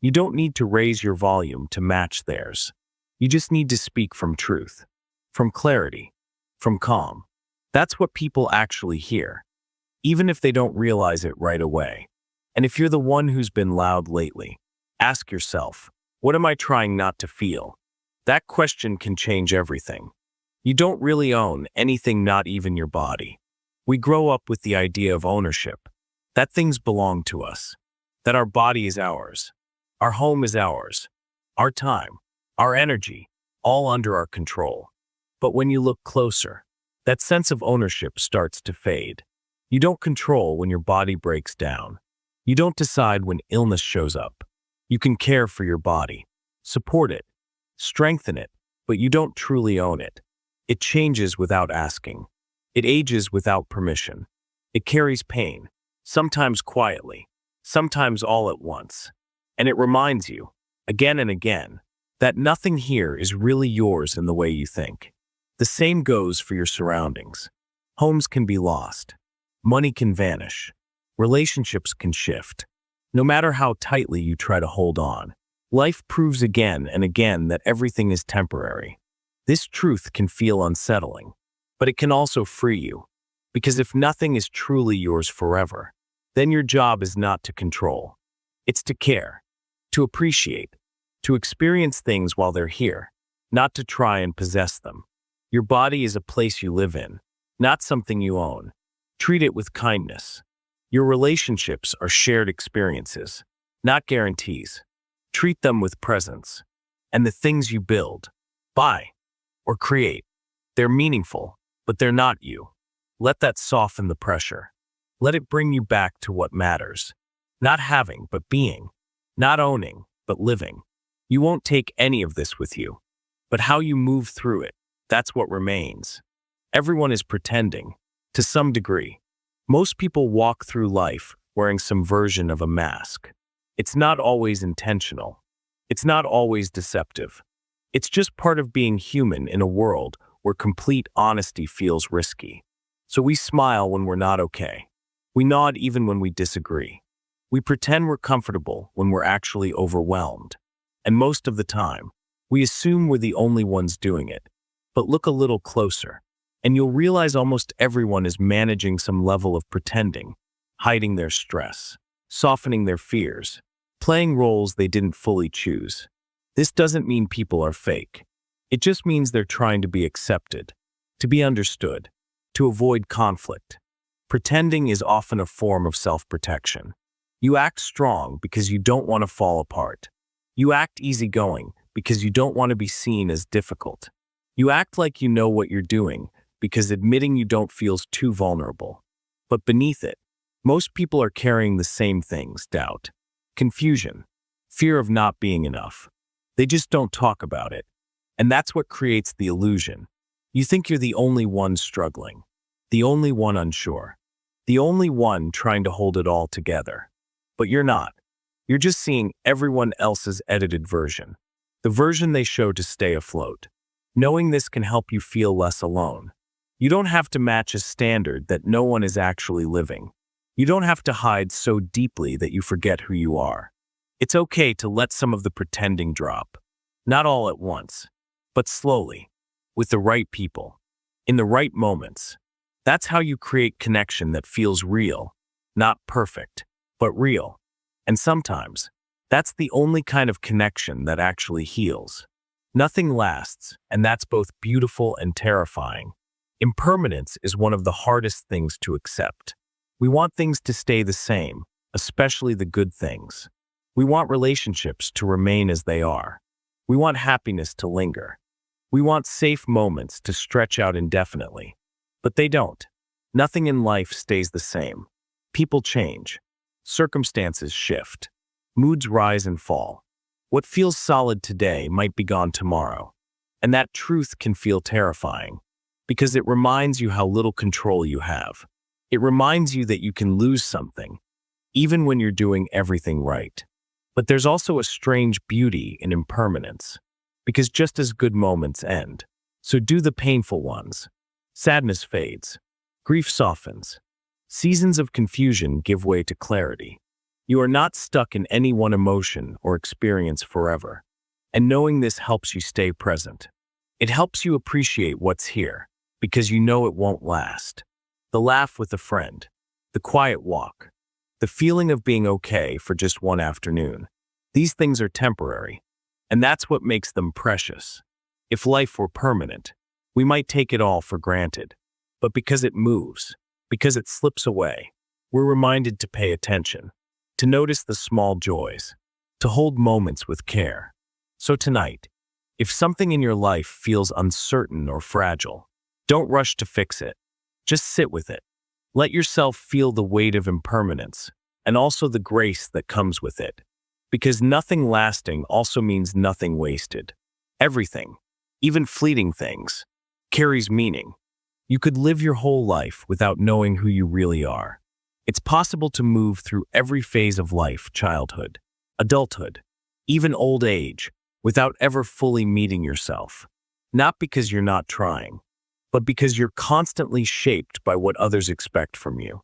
You don't need to raise your volume to match theirs. You just need to speak from truth, from clarity, from calm. That's what people actually hear, even if they don't realize it right away. And if you're the one who's been loud lately, ask yourself, what am I trying not to feel? That question can change everything. You don't really own anything, not even your body. We grow up with the idea of ownership, that things belong to us, that our body is ours, our home is ours, our time, our energy, all under our control. But when you look closer, that sense of ownership starts to fade. You don't control when your body breaks down. You don't decide when illness shows up. You can care for your body, support it, strengthen it, but you don't truly own it. It changes without asking. It ages without permission. It carries pain, sometimes quietly, sometimes all at once. And it reminds you, again and again, that nothing here is really yours in the way you think. The same goes for your surroundings. Homes can be lost. Money can vanish. Relationships can shift. No matter how tightly you try to hold on, life proves again and again that everything is temporary. This truth can feel unsettling, but it can also free you. Because if nothing is truly yours forever, then your job is not to control. It's to care, to appreciate, to experience things while they're here, not to try and possess them. Your body is a place you live in, not something you own. Treat it with kindness. Your relationships are shared experiences, not guarantees. Treat them with presence. And the things you build, buy, or create, they're meaningful, but they're not you. Let that soften the pressure. Let it bring you back to what matters. Not having, but being. Not owning, but living. You won't take any of this with you. But how you move through it, that's what remains. Everyone is pretending, to some degree. Most people walk through life wearing some version of a mask. It's not always intentional. It's not always deceptive. It's just part of being human in a world where complete honesty feels risky. So we smile when we're not okay. We nod even when we disagree. We pretend we're comfortable when we're actually overwhelmed. And most of the time, we assume we're the only ones doing it. But look a little closer, and you'll realize almost everyone is managing some level of pretending, hiding their stress, softening their fears, playing roles they didn't fully choose. This doesn't mean people are fake. It just means they're trying to be accepted, to be understood, to avoid conflict. Pretending is often a form of self-protection. You act strong because you don't want to fall apart. You act easygoing because you don't want to be seen as difficult. You act like you know what you're doing because admitting you don't feels too vulnerable. But beneath it, most people are carrying the same things: doubt, confusion, fear of not being enough. They just don't talk about it. And that's what creates the illusion. You think you're the only one struggling, the only one unsure, the only one trying to hold it all together. But you're not. You're just seeing everyone else's edited version, the version they show to stay afloat. Knowing this can help you feel less alone. You don't have to match a standard that no one is actually living. You don't have to hide so deeply that you forget who you are. It's okay to let some of the pretending drop. Not all at once, but slowly, with the right people, in the right moments. That's how you create connection that feels real, not perfect, but real. And sometimes, that's the only kind of connection that actually heals. Nothing lasts, and that's both beautiful and terrifying. Impermanence is one of the hardest things to accept. We want things to stay the same, especially the good things. We want relationships to remain as they are. We want happiness to linger. We want safe moments to stretch out indefinitely. But they don't. Nothing in life stays the same. People change. Circumstances shift. Moods rise and fall. What feels solid today might be gone tomorrow. And that truth can feel terrifying, because it reminds you how little control you have. It reminds you that you can lose something, even when you're doing everything right. But there's also a strange beauty in impermanence, because just as good moments end, so do the painful ones. Sadness fades. Grief softens. Seasons of confusion give way to clarity. You are not stuck in any one emotion or experience forever. And knowing this helps you stay present. It helps you appreciate what's here, because you know it won't last. The laugh with a friend, the quiet walk, the feeling of being okay for just one afternoon. These things are temporary, and that's what makes them precious. If life were permanent, we might take it all for granted. But because it moves, because it slips away, we're reminded to pay attention, to notice the small joys, to hold moments with care. So tonight, if something in your life feels uncertain or fragile, don't rush to fix it. Just sit with it. Let yourself feel the weight of impermanence, and also the grace that comes with it. Because nothing lasting also means nothing wasted. Everything, even fleeting things, carries meaning. You could live your whole life without knowing who you really are. It's possible to move through every phase of life: childhood, adulthood, even old age, without ever fully meeting yourself. Not because you're not trying, but because you're constantly shaped by what others expect from you.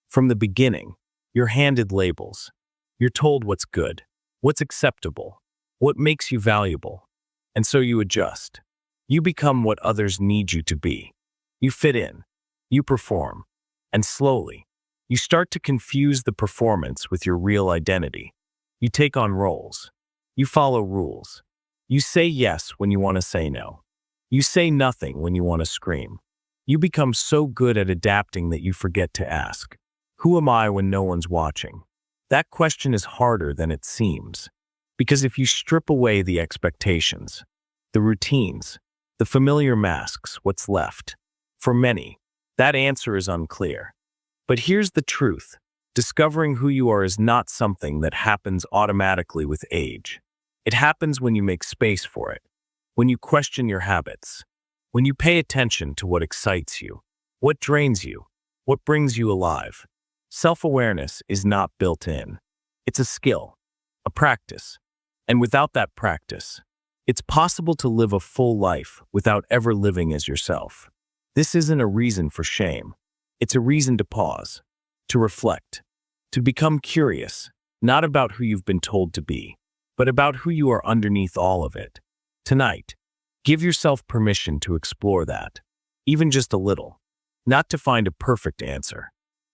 From the beginning, you're handed labels. You're told what's good, what's acceptable, what makes you valuable. And so you adjust. You become what others need you to be. You fit in. You perform. And slowly, you start to confuse the performance with your real identity. You take on roles. You follow rules. You say yes when you want to say no. You say nothing when you want to scream. You become so good at adapting that you forget to ask, who am I when no one's watching? That question is harder than it seems. Because if you strip away the expectations, the routines, the familiar masks, what's left? For many, that answer is unclear. But here's the truth. Discovering who you are is not something that happens automatically with age. It happens when you make space for it, when you question your habits, when you pay attention to what excites you, what drains you, what brings you alive. Self-awareness is not built in. It's a skill, a practice. And without that practice, it's possible to live a full life without ever living as yourself. This isn't a reason for shame. It's a reason to pause, to reflect, to become curious, not about who you've been told to be, but about who you are underneath all of it. Tonight, give yourself permission to explore that, even just a little, not to find a perfect answer,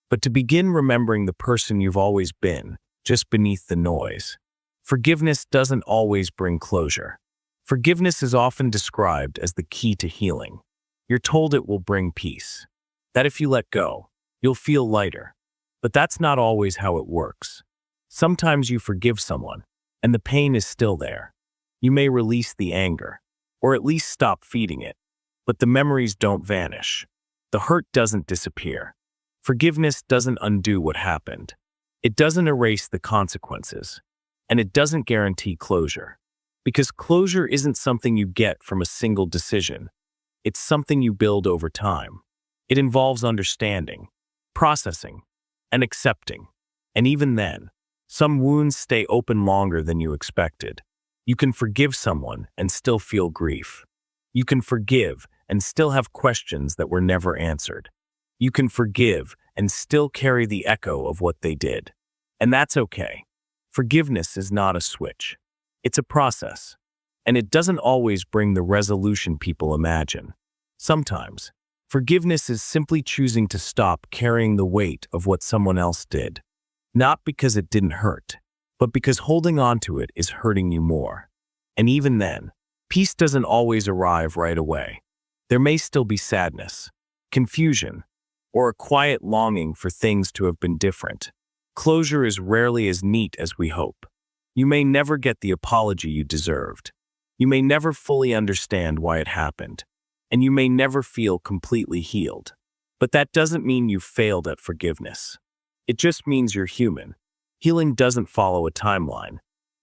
but to begin remembering the person you've always been, just beneath the noise. Forgiveness doesn't always bring closure. Forgiveness is often described as the key to healing. You're told it will bring peace, that if you let go, you'll feel lighter. But that's not always how it works. Sometimes you forgive someone, and the pain is still there. You may release the anger, or at least stop feeding it, but the memories don't vanish. The hurt doesn't disappear. Forgiveness doesn't undo what happened. It doesn't erase the consequences, and it doesn't guarantee closure. Because closure isn't something you get from a single decision. It's something you build over time. It involves understanding, processing, and accepting. And even then, some wounds stay open longer than you expected. You can forgive someone and still feel grief. You can forgive and still have questions that were never answered. You can forgive and still carry the echo of what they did. And that's okay. Forgiveness is not a switch. It's a process. And it doesn't always bring the resolution people imagine. Sometimes, forgiveness is simply choosing to stop carrying the weight of what someone else did. Not because it didn't hurt, but because holding on to it is hurting you more. And even then, peace doesn't always arrive right away. There may still be sadness, confusion, or a quiet longing for things to have been different. Closure is rarely as neat as we hope. You may never get the apology you deserved. You may never fully understand why it happened. And you may never feel completely healed. But that doesn't mean you've failed at forgiveness. It just means you're human. Healing doesn't follow a timeline.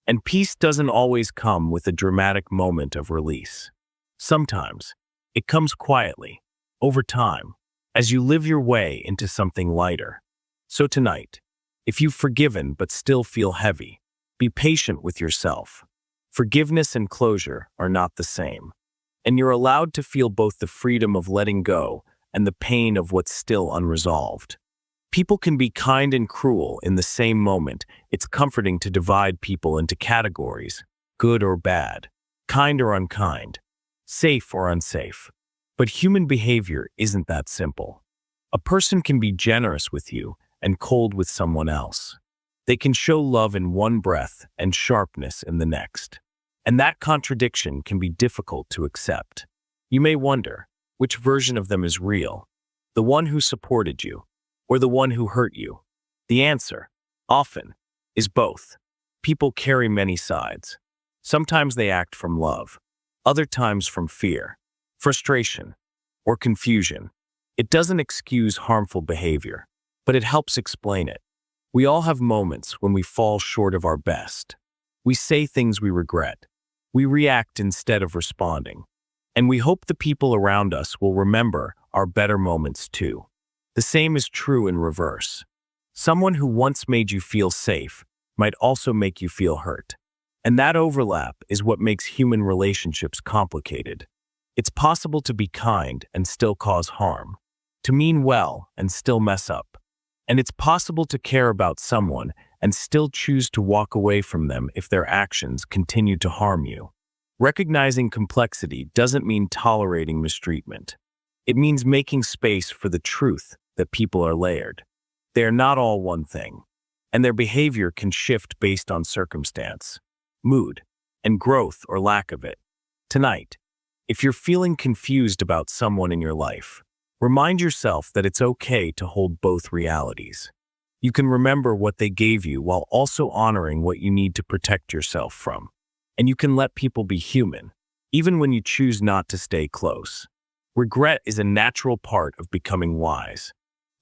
And peace doesn't always come with a dramatic moment of release. Sometimes, it comes quietly, over time, as you live your way into something lighter. So tonight, if you've forgiven but still feel heavy, be patient with yourself. Forgiveness and closure are not the same. And you're allowed to feel both the freedom of letting go and the pain of what's still unresolved. People can be kind and cruel in the same moment. It's comforting to divide people into categories, good or bad, kind or unkind, safe or unsafe. But human behavior isn't that simple. A person can be generous with you and cold with someone else. They can show love in one breath and sharpness in the next. And that contradiction can be difficult to accept. You may wonder, which version of them is real? The one who supported you, or the one who hurt you? The answer, often, is both. People carry many sides. Sometimes they act from love, other times from fear, frustration, or confusion. It doesn't excuse harmful behavior, but it helps explain it. We all have moments when we fall short of our best. We say things we regret. We react instead of responding. And we hope the people around us will remember our better moments too. The same is true in reverse. Someone who once made you feel safe might also make you feel hurt. And that overlap is what makes human relationships complicated. It's possible to be kind and still cause harm, to mean well and still mess up. And it's possible to care about someone and still choose to walk away from them if their actions continue to harm you. Recognizing complexity doesn't mean tolerating mistreatment. It means making space for the truth that people are layered. They are not all one thing, and their behavior can shift based on circumstance, mood, and growth or lack of it. Tonight, if you're feeling confused about someone in your life, remind yourself that it's okay to hold both realities. You can remember what they gave you while also honoring what you need to protect yourself from. And you can let people be human, even when you choose not to stay close. Regret is a natural part of becoming wise.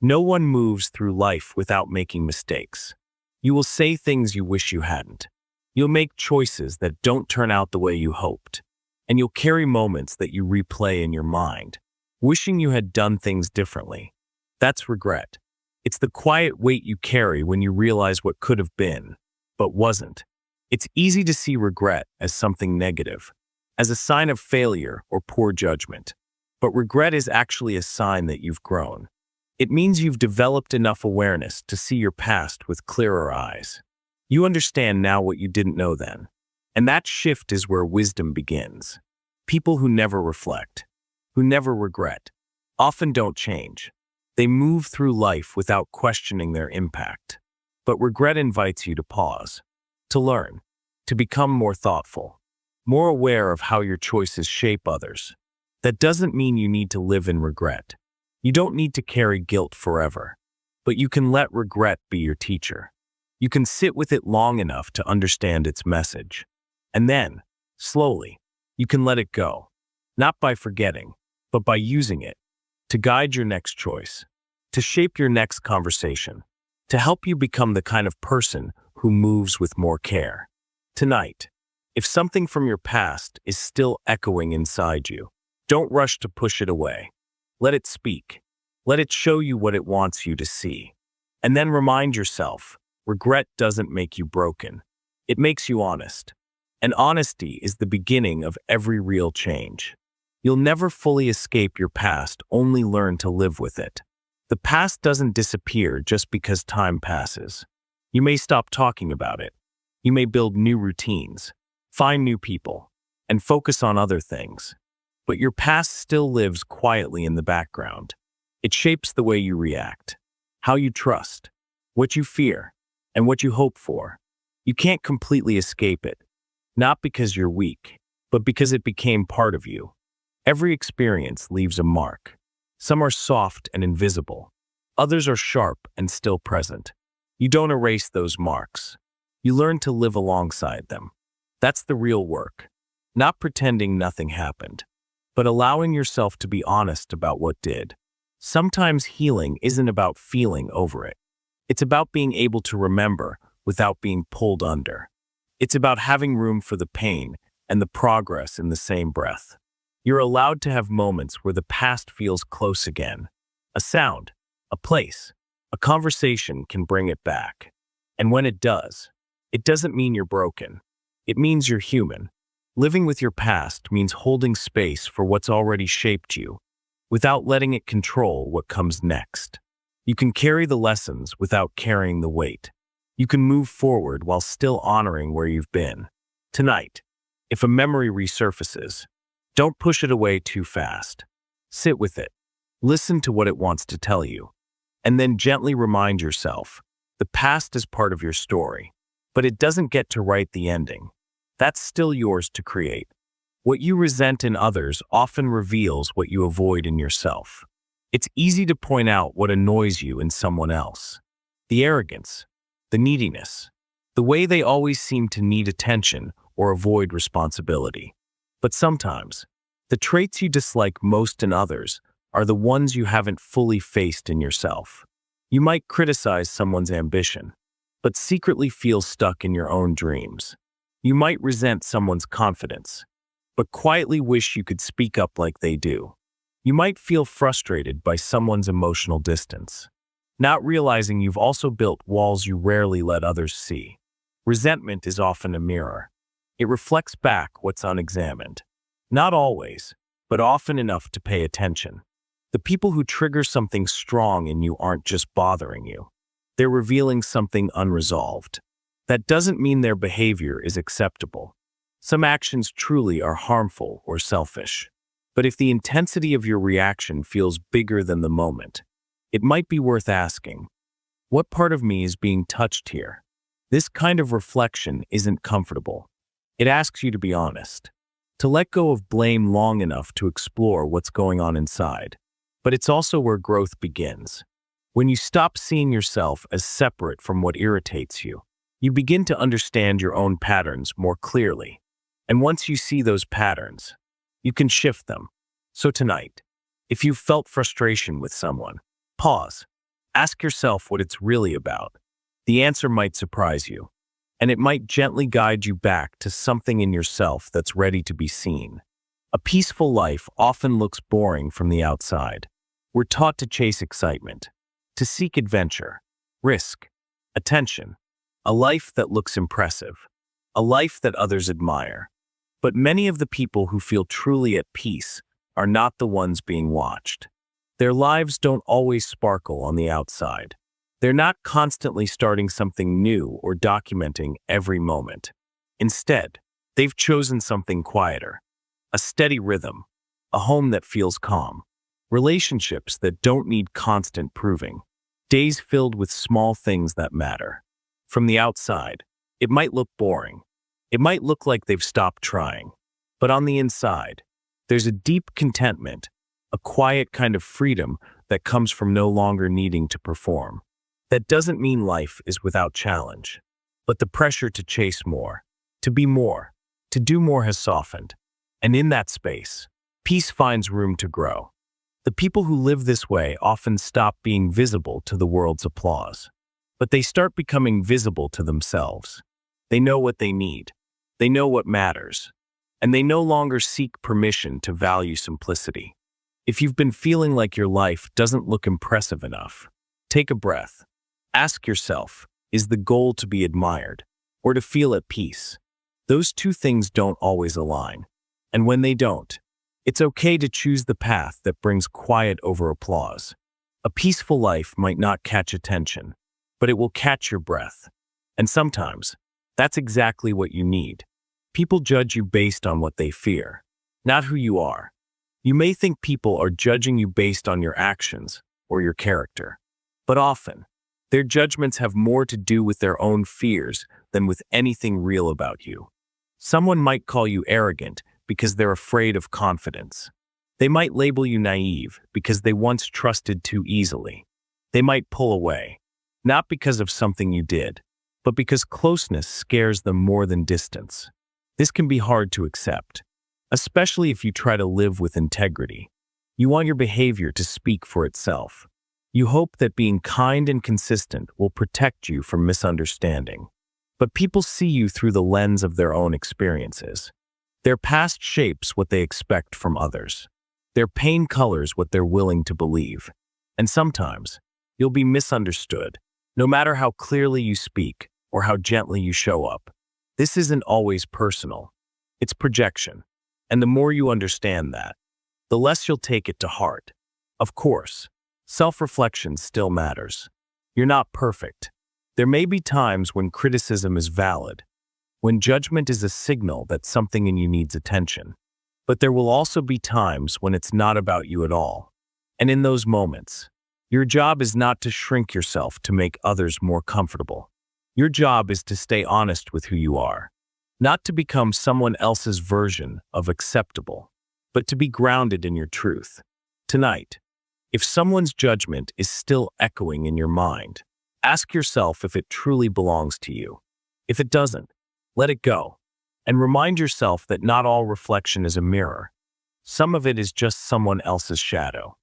No one moves through life without making mistakes. You will say things you wish you hadn't. You'll make choices that don't turn out the way you hoped. And you'll carry moments that you replay in your mind, wishing you had done things differently. That's regret. It's the quiet weight you carry when you realize what could have been, but wasn't. It's easy to see regret as something negative, as a sign of failure or poor judgment. But regret is actually a sign that you've grown. It means you've developed enough awareness to see your past with clearer eyes. You understand now what you didn't know then. And that shift is where wisdom begins. People who never reflect, who never regret, often don't change. They move through life without questioning their impact. But regret invites you to pause, to learn, to become more thoughtful, more aware of how your choices shape others. That doesn't mean you need to live in regret. You don't need to carry guilt forever, but you can let regret be your teacher. You can sit with it long enough to understand its message. And then, slowly, you can let it go, not by forgetting, but by using it to guide your next choice, to shape your next conversation, to help you become the kind of person who moves with more care. Tonight, if something from your past is still echoing inside you, don't rush to push it away. Let it speak. Let it show you what it wants you to see. And then remind yourself, regret doesn't make you broken. It makes you honest. And honesty is the beginning of every real change. You'll never fully escape your past, only learn to live with it. The past doesn't disappear just because time passes. You may stop talking about it. You may build new routines, find new people, and focus on other things. But your past still lives quietly in the background. It shapes the way you react, how you trust, what you fear, and what you hope for. You can't completely escape it, not because you're weak, but because it became part of you. Every experience leaves a mark. Some are soft and invisible. Others are sharp and still present. You don't erase those marks. You learn to live alongside them. That's the real work. Not pretending nothing happened, but allowing yourself to be honest about what did. Sometimes healing isn't about feeling over it. It's about being able to remember without being pulled under. It's about having room for the pain and the progress in the same breath. You're allowed to have moments where the past feels close again. A sound, a place, a conversation can bring it back. And when it does, it doesn't mean you're broken. It means you're human. Living with your past means holding space for what's already shaped you, without letting it control what comes next. You can carry the lessons without carrying the weight. You can move forward while still honoring where you've been. Tonight, if a memory resurfaces, don't push it away too fast. Sit with it. Listen to what it wants to tell you. And then gently remind yourself, the past is part of your story, but it doesn't get to write the ending. That's still yours to create. What you resent in others often reveals what you avoid in yourself. It's easy to point out what annoys you in someone else. The arrogance, the neediness, the way they always seem to need attention or avoid responsibility. But sometimes, the traits you dislike most in others are the ones you haven't fully faced in yourself. You might criticize someone's ambition, but secretly feel stuck in your own dreams. You might resent someone's confidence, but quietly wish you could speak up like they do. You might feel frustrated by someone's emotional distance, not realizing you've also built walls you rarely let others see. Resentment is often a mirror. It reflects back what's unexamined. Not always, but often enough to pay attention. The people who trigger something strong in you aren't just bothering you. They're revealing something unresolved. That doesn't mean their behavior is acceptable. Some actions truly are harmful or selfish. But if the intensity of your reaction feels bigger than the moment, it might be worth asking, what part of me is being touched here? This kind of reflection isn't comfortable. It asks you to be honest, to let go of blame long enough to explore what's going on inside. But it's also where growth begins. When you stop seeing yourself as separate from what irritates you, you begin to understand your own patterns more clearly. And once you see those patterns, you can shift them. So tonight, if you've felt frustration with someone, pause. Ask yourself what it's really about. The answer might surprise you, and it might gently guide you back to something in yourself that's ready to be seen. A peaceful life often looks boring from the outside. We're taught to chase excitement, to seek adventure, risk, attention, a life that looks impressive, a life that others admire. But many of the people who feel truly at peace are not the ones being watched. Their lives don't always sparkle on the outside. They're not constantly starting something new or documenting every moment. Instead, they've chosen something quieter, a steady rhythm, a home that feels calm, relationships that don't need constant proving, days filled with small things that matter. From the outside, it might look boring. It might look like they've stopped trying. But on the inside, there's a deep contentment, a quiet kind of freedom that comes from no longer needing to perform. That doesn't mean life is without challenge, but the pressure to chase more, to be more, to do more has softened. And in that space, peace finds room to grow. The people who live this way often stop being visible to the world's applause, but they start becoming visible to themselves. They know what they need. They know what matters. And they no longer seek permission to value simplicity. If you've been feeling like your life doesn't look impressive enough, take a breath. Ask yourself, is the goal to be admired or to feel at peace? Those two things don't always align. And when they don't, it's okay to choose the path that brings quiet over applause. A peaceful life might not catch attention, but it will catch your breath. And sometimes, that's exactly what you need. People judge you based on what they fear, not who you are. You may think people are judging you based on your actions or your character, but often, their judgments have more to do with their own fears than with anything real about you. Someone might call you arrogant because they're afraid of confidence. They might label you naive because they once trusted too easily. They might pull away, not because of something you did, but because closeness scares them more than distance. This can be hard to accept, especially if you try to live with integrity. You want your behavior to speak for itself. You hope that being kind and consistent will protect you from misunderstanding. But people see you through the lens of their own experiences. Their past shapes what they expect from others. Their pain colors what they're willing to believe. And sometimes, you'll be misunderstood, no matter how clearly you speak or how gently you show up. This isn't always personal. It's projection. And the more you understand that, the less you'll take it to heart. Of course, self-reflection still matters. You're not perfect. There may be times when criticism is valid, when judgment is a signal that something in you needs attention. But there will also be times when it's not about you at all. And in those moments, your job is not to shrink yourself to make others more comfortable. Your job is to stay honest with who you are, not to become someone else's version of acceptable, but to be grounded in your truth. Tonight, if someone's judgment is still echoing in your mind, ask yourself if it truly belongs to you. If it doesn't, let it go. And remind yourself that not all reflection is a mirror. Some of it is just someone else's shadow.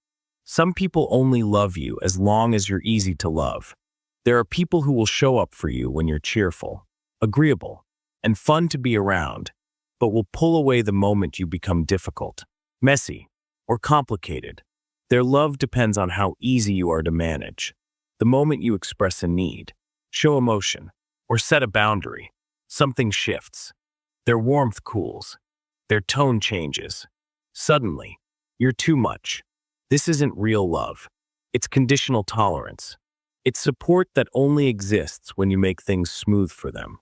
Some people only love you as long as you're easy to love. There are people who will show up for you when you're cheerful, agreeable, and fun to be around, but will pull away the moment you become difficult, messy, or complicated. Their love depends on how easy you are to manage. The moment you express a need, show emotion, or set a boundary, something shifts. Their warmth cools. Their tone changes. Suddenly, you're too much. This isn't real love. It's conditional tolerance. It's support that only exists when you make things smooth for them.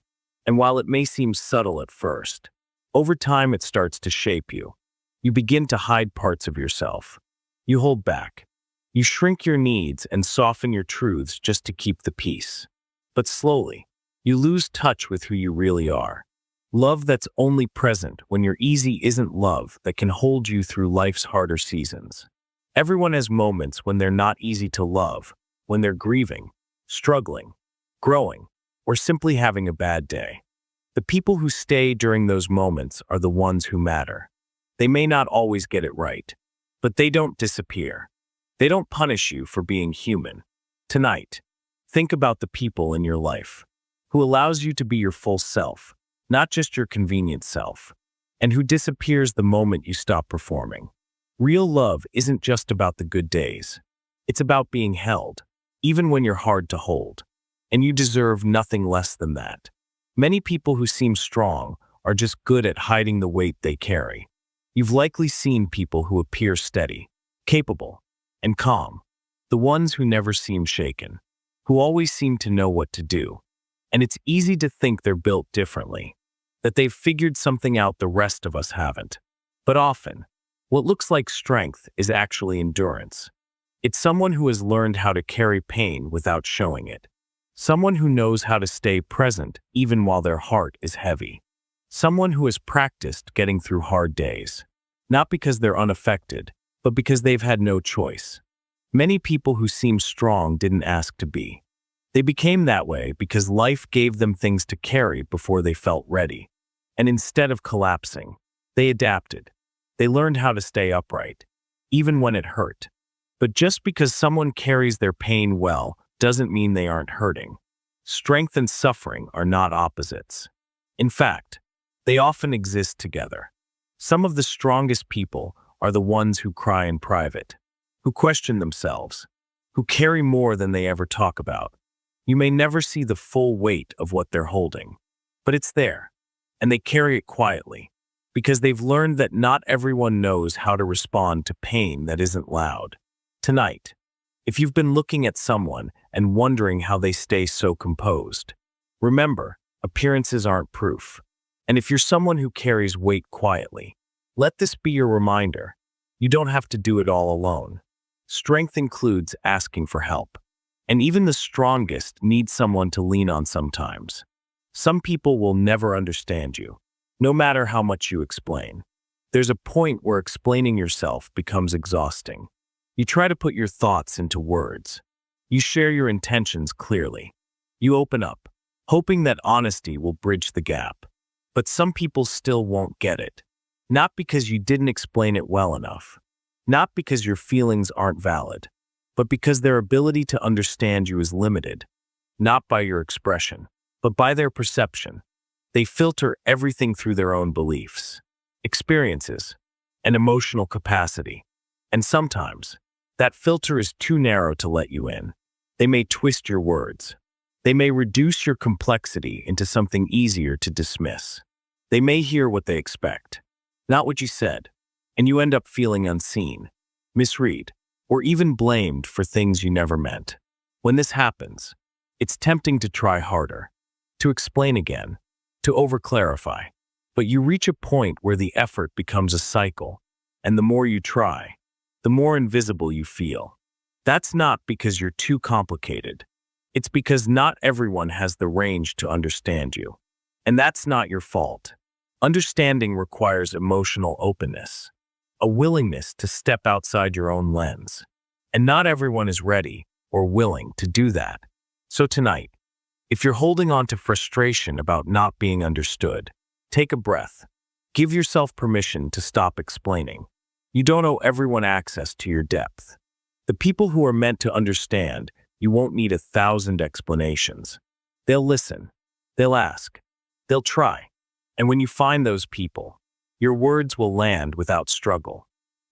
And while it may seem subtle at first, over time it starts to shape you. You begin to hide parts of yourself. You hold back. You shrink your needs and soften your truths just to keep the peace. But slowly, you lose touch with who you really are. Love that's only present when you're easy isn't love that can hold you through life's harder seasons. Everyone has moments when they're not easy to love, when they're grieving, struggling, growing, or simply having a bad day. The people who stay during those moments are the ones who matter. They may not always get it right, but they don't disappear. They don't punish you for being human. Tonight, think about the people in your life who allows you to be your full self, not just your convenient self, and who disappears the moment you stop performing. Real love isn't just about the good days. It's about being held, even when you're hard to hold. And you deserve nothing less than that. Many people who seem strong are just good at hiding the weight they carry. You've likely seen people who appear steady, capable, and calm, the ones who never seem shaken, who always seem to know what to do. And it's easy to think they're built differently, that they've figured something out the rest of us haven't. But often, what looks like strength is actually endurance. It's someone who has learned how to carry pain without showing it. Someone who knows how to stay present even while their heart is heavy. Someone who has practiced getting through hard days, not because they're unaffected, but because they've had no choice. Many people who seem strong didn't ask to be. They became that way because life gave them things to carry before they felt ready. And instead of collapsing, they adapted. They learned how to stay upright, even when it hurt. But just because someone carries their pain well doesn't mean they aren't hurting. Strength and suffering are not opposites. In fact, they often exist together. Some of the strongest people are the ones who cry in private, who question themselves, who carry more than they ever talk about. You may never see the full weight of what they're holding, but it's there, and they carry it quietly, because they've learned that not everyone knows how to respond to pain that isn't loud. Tonight, if you've been looking at someone and wondering how they stay so composed, remember, appearances aren't proof. And if you're someone who carries weight quietly, let this be your reminder. You don't have to do it all alone. Strength includes asking for help. And even the strongest need someone to lean on sometimes. Some people will never understand you, no matter how much you explain. There's a point where explaining yourself becomes exhausting. You try to put your thoughts into words. You share your intentions clearly. You open up, hoping that honesty will bridge the gap. But some people still won't get it. Not because you didn't explain it well enough. Not because your feelings aren't valid, but because their ability to understand you is limited, not by your expression, but by their perception. They filter everything through their own beliefs, experiences, and emotional capacity. And sometimes, that filter is too narrow to let you in. They may twist your words. They may reduce your complexity into something easier to dismiss. They may hear what they expect, not what you said, and you end up feeling unseen, misread, or even blamed for things you never meant. When this happens, it's tempting to try harder, to explain again, to overclarify. But you reach a point where the effort becomes a cycle, and the more you try, the more invisible you feel. That's not because you're too complicated. It's because not everyone has the range to understand you. And that's not your fault. Understanding requires emotional openness, a willingness to step outside your own lens. And not everyone is ready or willing to do that. So tonight, if you're holding on to frustration about not being understood, take a breath. Give yourself permission to stop explaining. You don't owe everyone access to your depth. The people who are meant to understand, you won't need 1,000 explanations. They'll listen. They'll ask. They'll try. And when you find those people, your words will land without struggle.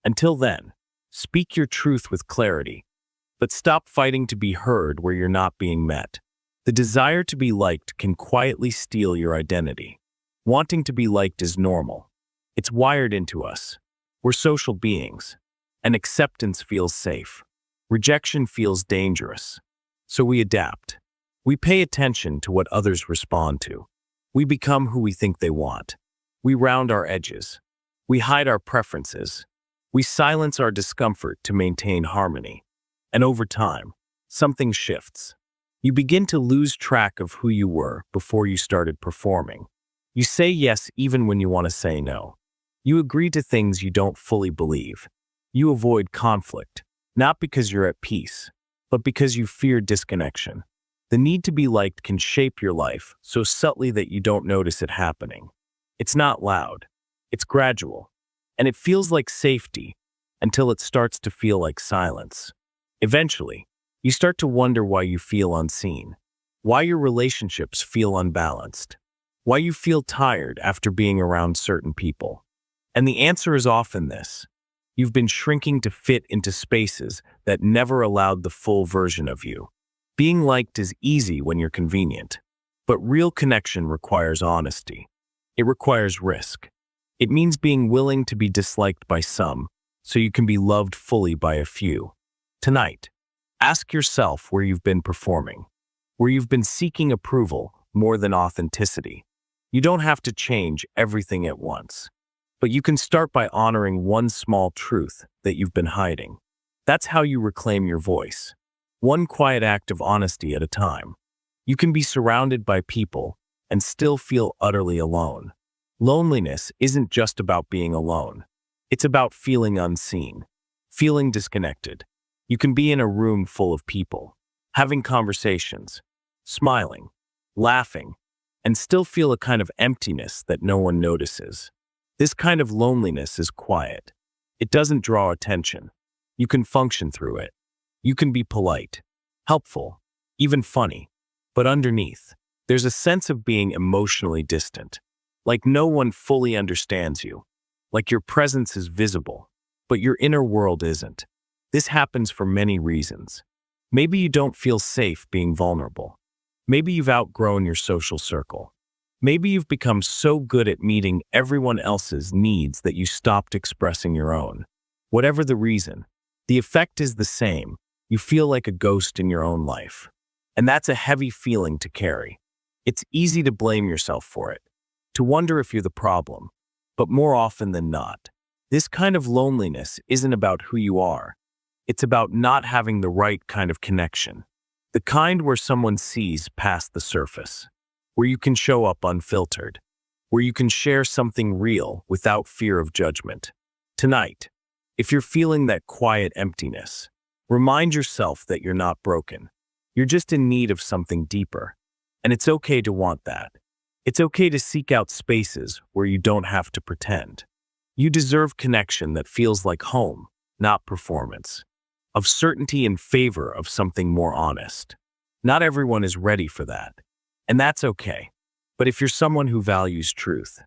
Until then, speak your truth with clarity, but stop fighting to be heard where you're not being met. The desire to be liked can quietly steal your identity. Wanting to be liked is normal. It's wired into us. We're social beings, and acceptance feels safe. Rejection feels dangerous. So we adapt. We pay attention to what others respond to. We become who we think they want. We round our edges. We hide our preferences. We silence our discomfort to maintain harmony. And over time, something shifts. You begin to lose track of who you were before you started performing. You say yes even when you want to say no. You agree to things you don't fully believe. You avoid conflict, not because you're at peace, but because you fear disconnection. The need to be liked can shape your life so subtly that you don't notice it happening. It's not loud. It's gradual. And it feels like safety until it starts to feel like silence. Eventually, you start to wonder why you feel unseen, why your relationships feel unbalanced, why you feel tired after being around certain people. And the answer is often this: you've been shrinking to fit into spaces that never allowed the full version of you. Being liked is easy when you're convenient, but real connection requires honesty. It requires risk. It means being willing to be disliked by some so you can be loved fully by a few. Tonight, ask yourself where you've been performing, where you've been seeking approval more than authenticity. You don't have to change everything at once, but you can start by honoring one small truth that you've been hiding. That's how you reclaim your voice. One quiet act of honesty at a time. You can be surrounded by people and still feel utterly alone. Loneliness isn't just about being alone. It's about feeling unseen, feeling disconnected. You can be in a room full of people, having conversations, smiling, laughing, and still feel a kind of emptiness that no one notices. This kind of loneliness is quiet. It doesn't draw attention. You can function through it. You can be polite, helpful, even funny. But underneath, there's a sense of being emotionally distant. Like no one fully understands you. Like your presence is visible, but your inner world isn't. This happens for many reasons. Maybe you don't feel safe being vulnerable. Maybe you've outgrown your social circle. Maybe you've become so good at meeting everyone else's needs that you stopped expressing your own. Whatever the reason, the effect is the same. You feel like a ghost in your own life. And that's a heavy feeling to carry. It's easy to blame yourself for it, to wonder if you're the problem. But more often than not, this kind of loneliness isn't about who you are. It's about not having the right kind of connection. The kind where someone sees past the surface, where you can show up unfiltered, where you can share something real without fear of judgment. Tonight, if you're feeling that quiet emptiness, remind yourself that you're not broken. You're just in need of something deeper. And it's okay to want that. It's okay to seek out spaces where you don't have to pretend. You deserve connection that feels like home, not performance. Of certainty in favor of something more honest. Not everyone is ready for that. And that's okay. But if you're someone who values truth,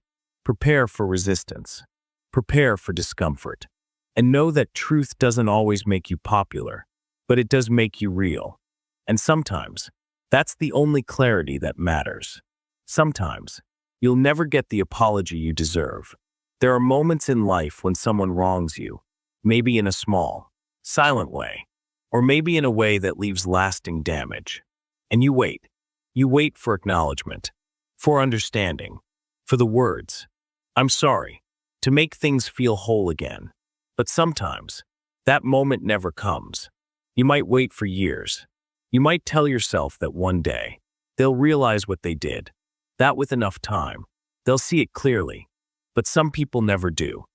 prepare for resistance. Prepare for discomfort. And know that truth doesn't always make you popular, but it does make you real. And sometimes, that's the only clarity that matters. Sometimes, you'll never get the apology you deserve. There are moments in life when someone wrongs you, maybe in a small, silent way, or maybe in a way that leaves lasting damage. And you wait. You wait for acknowledgement, for understanding, for the words, "I'm sorry," to make things feel whole again. But sometimes, that moment never comes. You might wait for years. You might tell yourself that one day, they'll realize what they did. That with enough time, they'll see it clearly. But some people never do.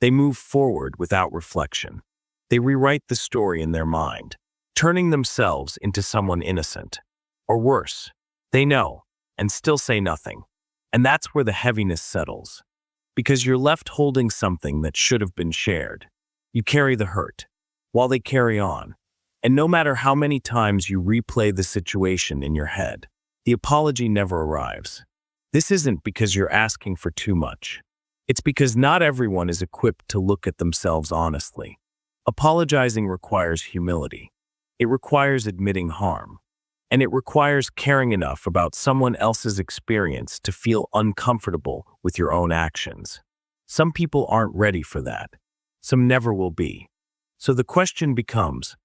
They move forward without reflection. They rewrite the story in their mind, turning themselves into someone innocent. Or worse, they know, and still say nothing. And that's where the heaviness settles. Because you're left holding something that should have been shared. You carry the hurt, while they carry on. And no matter how many times you replay the situation in your head, the apology never arrives. This isn't because you're asking for too much. It's because not everyone is equipped to look at themselves honestly. Apologizing requires humility. It requires admitting harm. And it requires caring enough about someone else's experience to feel uncomfortable with your own actions. Some people aren't ready for that. Some never will be. So the question becomes,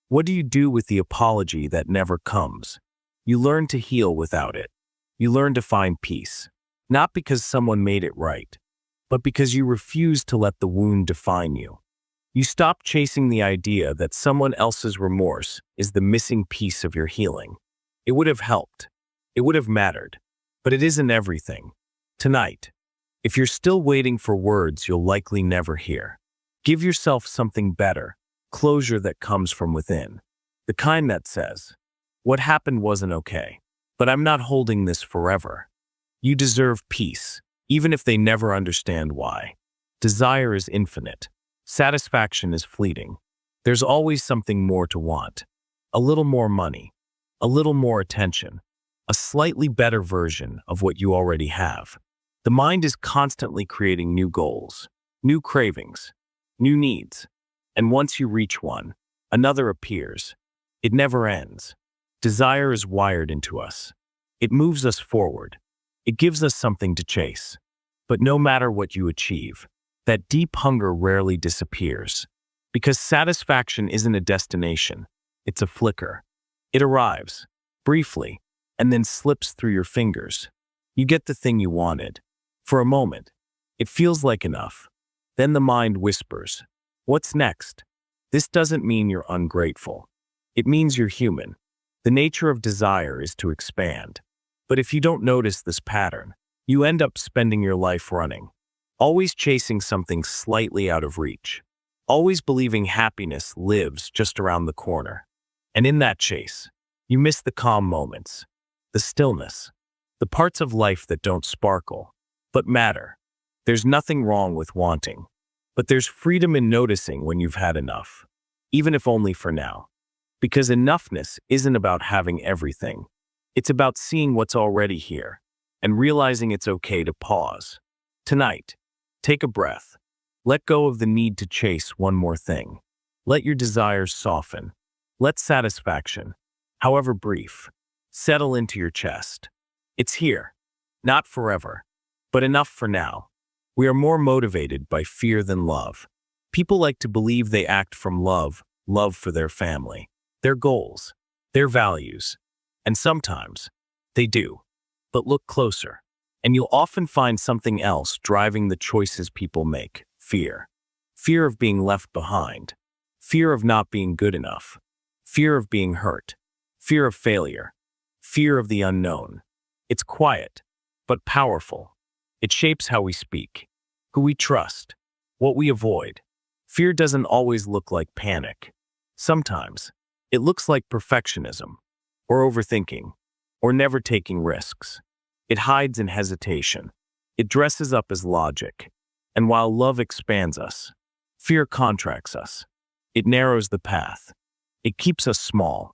what do you do with the apology that never comes? You learn to heal without it. You learn to find peace. Not because someone made it right, but because you refuse to let the wound define you. You stop chasing the idea that someone else's remorse is the missing piece of your healing. It would have helped. It would have mattered. But it isn't everything. Tonight, if you're still waiting for words you'll likely never hear, give yourself something better, closure that comes from within. The kind that says, what happened wasn't okay, but I'm not holding this forever. You deserve peace, even if they never understand why. Desire is infinite. Satisfaction is fleeting. There's always something more to want. A little more money, a little more attention, a slightly better version of what you already have. The mind is constantly creating new goals, new cravings, new needs. And once you reach one, another appears. It never ends. Desire is wired into us. It moves us forward. It gives us something to chase. But no matter what you achieve, that deep hunger rarely disappears. Because satisfaction isn't a destination, it's a flicker. It arrives, briefly, and then slips through your fingers. You get the thing you wanted. For a moment, it feels like enough. Then the mind whispers, what's next? This doesn't mean you're ungrateful. It means you're human. The nature of desire is to expand. But if you don't notice this pattern, you end up spending your life running, always chasing something slightly out of reach, always believing happiness lives just around the corner. And in that chase, you miss the calm moments, the stillness, the parts of life that don't sparkle, but matter. There's nothing wrong with wanting, but there's freedom in noticing when you've had enough, even if only for now. Because enoughness isn't about having everything. It's about seeing what's already here and realizing it's okay to pause. Tonight, take a breath. Let go of the need to chase one more thing. Let your desires soften. Let satisfaction, however brief, settle into your chest. It's here, not forever, but enough for now. We are more motivated by fear than love. People like to believe they act from love for their family, their goals, their values. And sometimes, they do. But look closer, and you'll often find something else driving the choices people make. Fear. Fear of being left behind. Fear of not being good enough. Fear of being hurt. Fear of failure. Fear of the unknown. It's quiet, but powerful. It shapes how we speak, who we trust, what we avoid. Fear doesn't always look like panic. Sometimes, it looks like perfectionism, or overthinking, or never taking risks. It hides in hesitation. It dresses up as logic. And while love expands us, fear contracts us. It narrows the path. It keeps us small.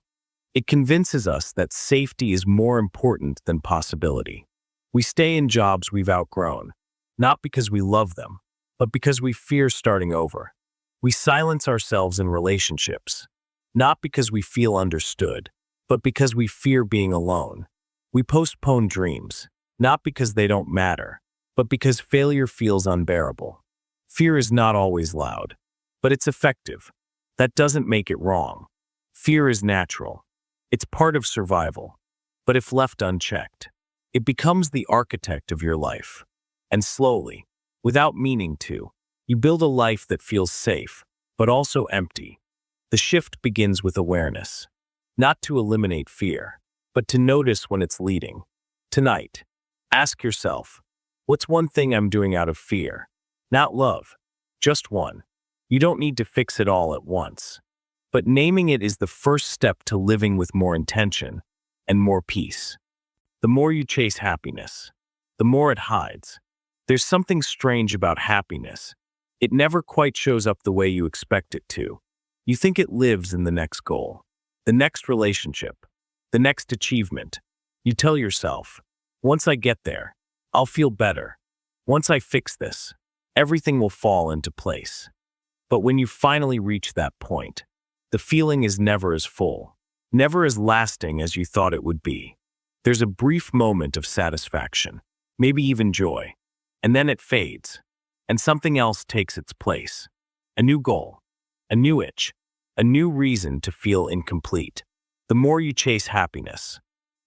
It convinces us that safety is more important than possibility. We stay in jobs we've outgrown, not because we love them, but because we fear starting over. We silence ourselves in relationships, not because we feel understood, but because we fear being alone. We postpone dreams, not because they don't matter, but because failure feels unbearable. Fear is not always loud, but it's effective. That doesn't make it wrong. Fear is natural. It's part of survival. But if left unchecked, it becomes the architect of your life. And slowly, without meaning to, you build a life that feels safe, but also empty. The shift begins with awareness. Not to eliminate fear, but to notice when it's leading. Tonight, ask yourself, what's one thing I'm doing out of fear? Not love, just one. You don't need to fix it all at once. But naming it is the first step to living with more intention and more peace. The more you chase happiness, the more it hides. There's something strange about happiness. It never quite shows up the way you expect it to. You think it lives in the next goal, the next relationship, the next achievement. You tell yourself, once I get there, I'll feel better. Once I fix this, everything will fall into place. But when you finally reach that point, the feeling is never as full. never as lasting as you thought it would be. There's a brief moment of satisfaction, maybe even joy, and then it fades, and something else takes its place. A new goal, a new itch, a new reason to feel incomplete. The more you chase happiness,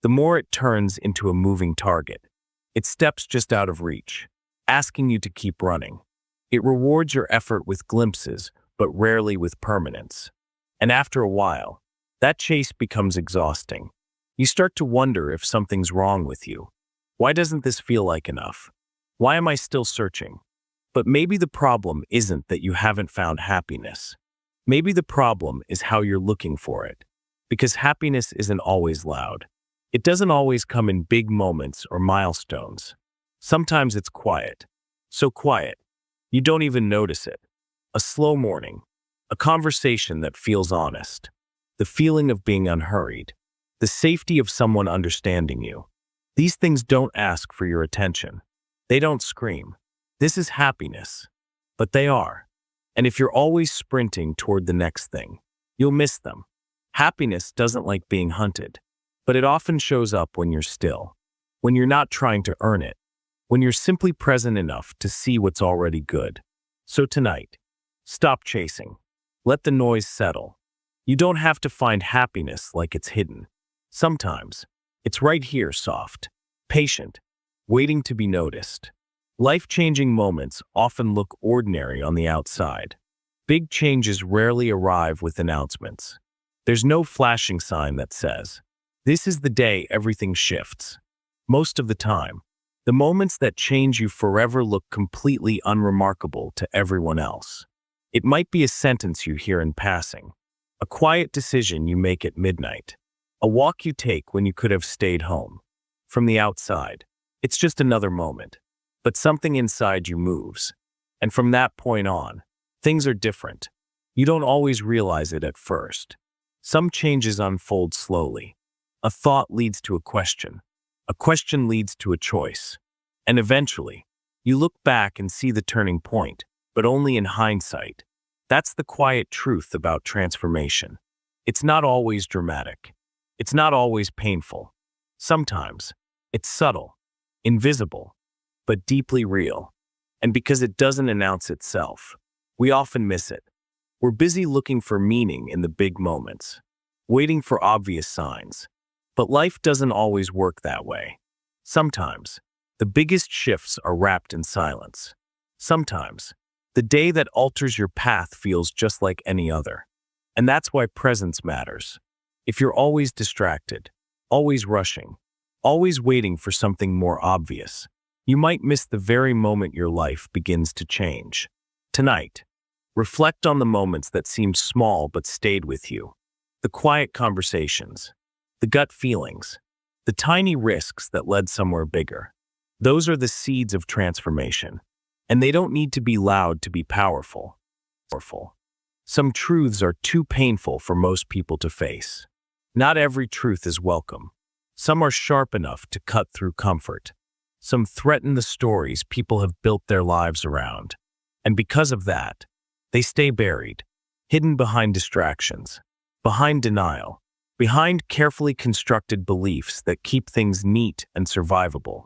the more it turns into a moving target. It steps just out of reach, asking you to keep running. It rewards your effort with glimpses, but rarely with permanence. And after a while, that chase becomes exhausting. You start to wonder if something's wrong with you. Why doesn't this feel like enough? Why am I still searching? But maybe the problem isn't that you haven't found happiness. Maybe the problem is how you're looking for it. Because happiness isn't always loud. It doesn't always come in big moments or milestones. Sometimes it's quiet. So quiet, you don't even notice it. A slow morning, a conversation that feels honest, the feeling of being unhurried, the safety of someone understanding you. These things don't ask for your attention. They don't scream, "This is happiness," but they are. And if you're always sprinting toward the next thing, you'll miss them. Happiness doesn't like being hunted, but it often shows up when you're still, when you're not trying to earn it, when you're simply present enough to see what's already good. So tonight, stop chasing. Let the noise settle. You don't have to find happiness like it's hidden. Sometimes, it's right here, soft, patient, waiting to be noticed. Life-changing moments often look ordinary on the outside. Big changes rarely arrive with announcements. There's no flashing sign that says, "This is the day everything shifts." Most of the time, the moments that change you forever look completely unremarkable to everyone else. It might be a sentence you hear in passing, a quiet decision you make at midnight, a walk you take when you could have stayed home. From the outside, it's just another moment, but something inside you moves. And from that point on, things are different. You don't always realize it at first. Some changes unfold slowly. A thought leads to a question leads to a choice. And eventually, you look back and see the turning point, but only in hindsight. That's the quiet truth about transformation. It's not always dramatic. It's not always painful. Sometimes, it's subtle, invisible, but deeply real. And because it doesn't announce itself, we often miss it. We're busy looking for meaning in the big moments, waiting for obvious signs. But life doesn't always work that way. Sometimes, the biggest shifts are wrapped in silence. Sometimes, the day that alters your path feels just like any other. And that's why presence matters. If you're always distracted, always rushing, always waiting for something more obvious, you might miss the very moment your life begins to change. Tonight, reflect on the moments that seemed small but stayed with you. The quiet conversations, the gut feelings, the tiny risks that led somewhere bigger. Those are the seeds of transformation, and they don't need to be loud to be powerful. Some truths are too painful for most people to face. Not every truth is welcome. Some are sharp enough to cut through comfort. Some threaten the stories people have built their lives around. And because of that, they stay buried, hidden behind distractions, behind denial, behind carefully constructed beliefs that keep things neat and survivable.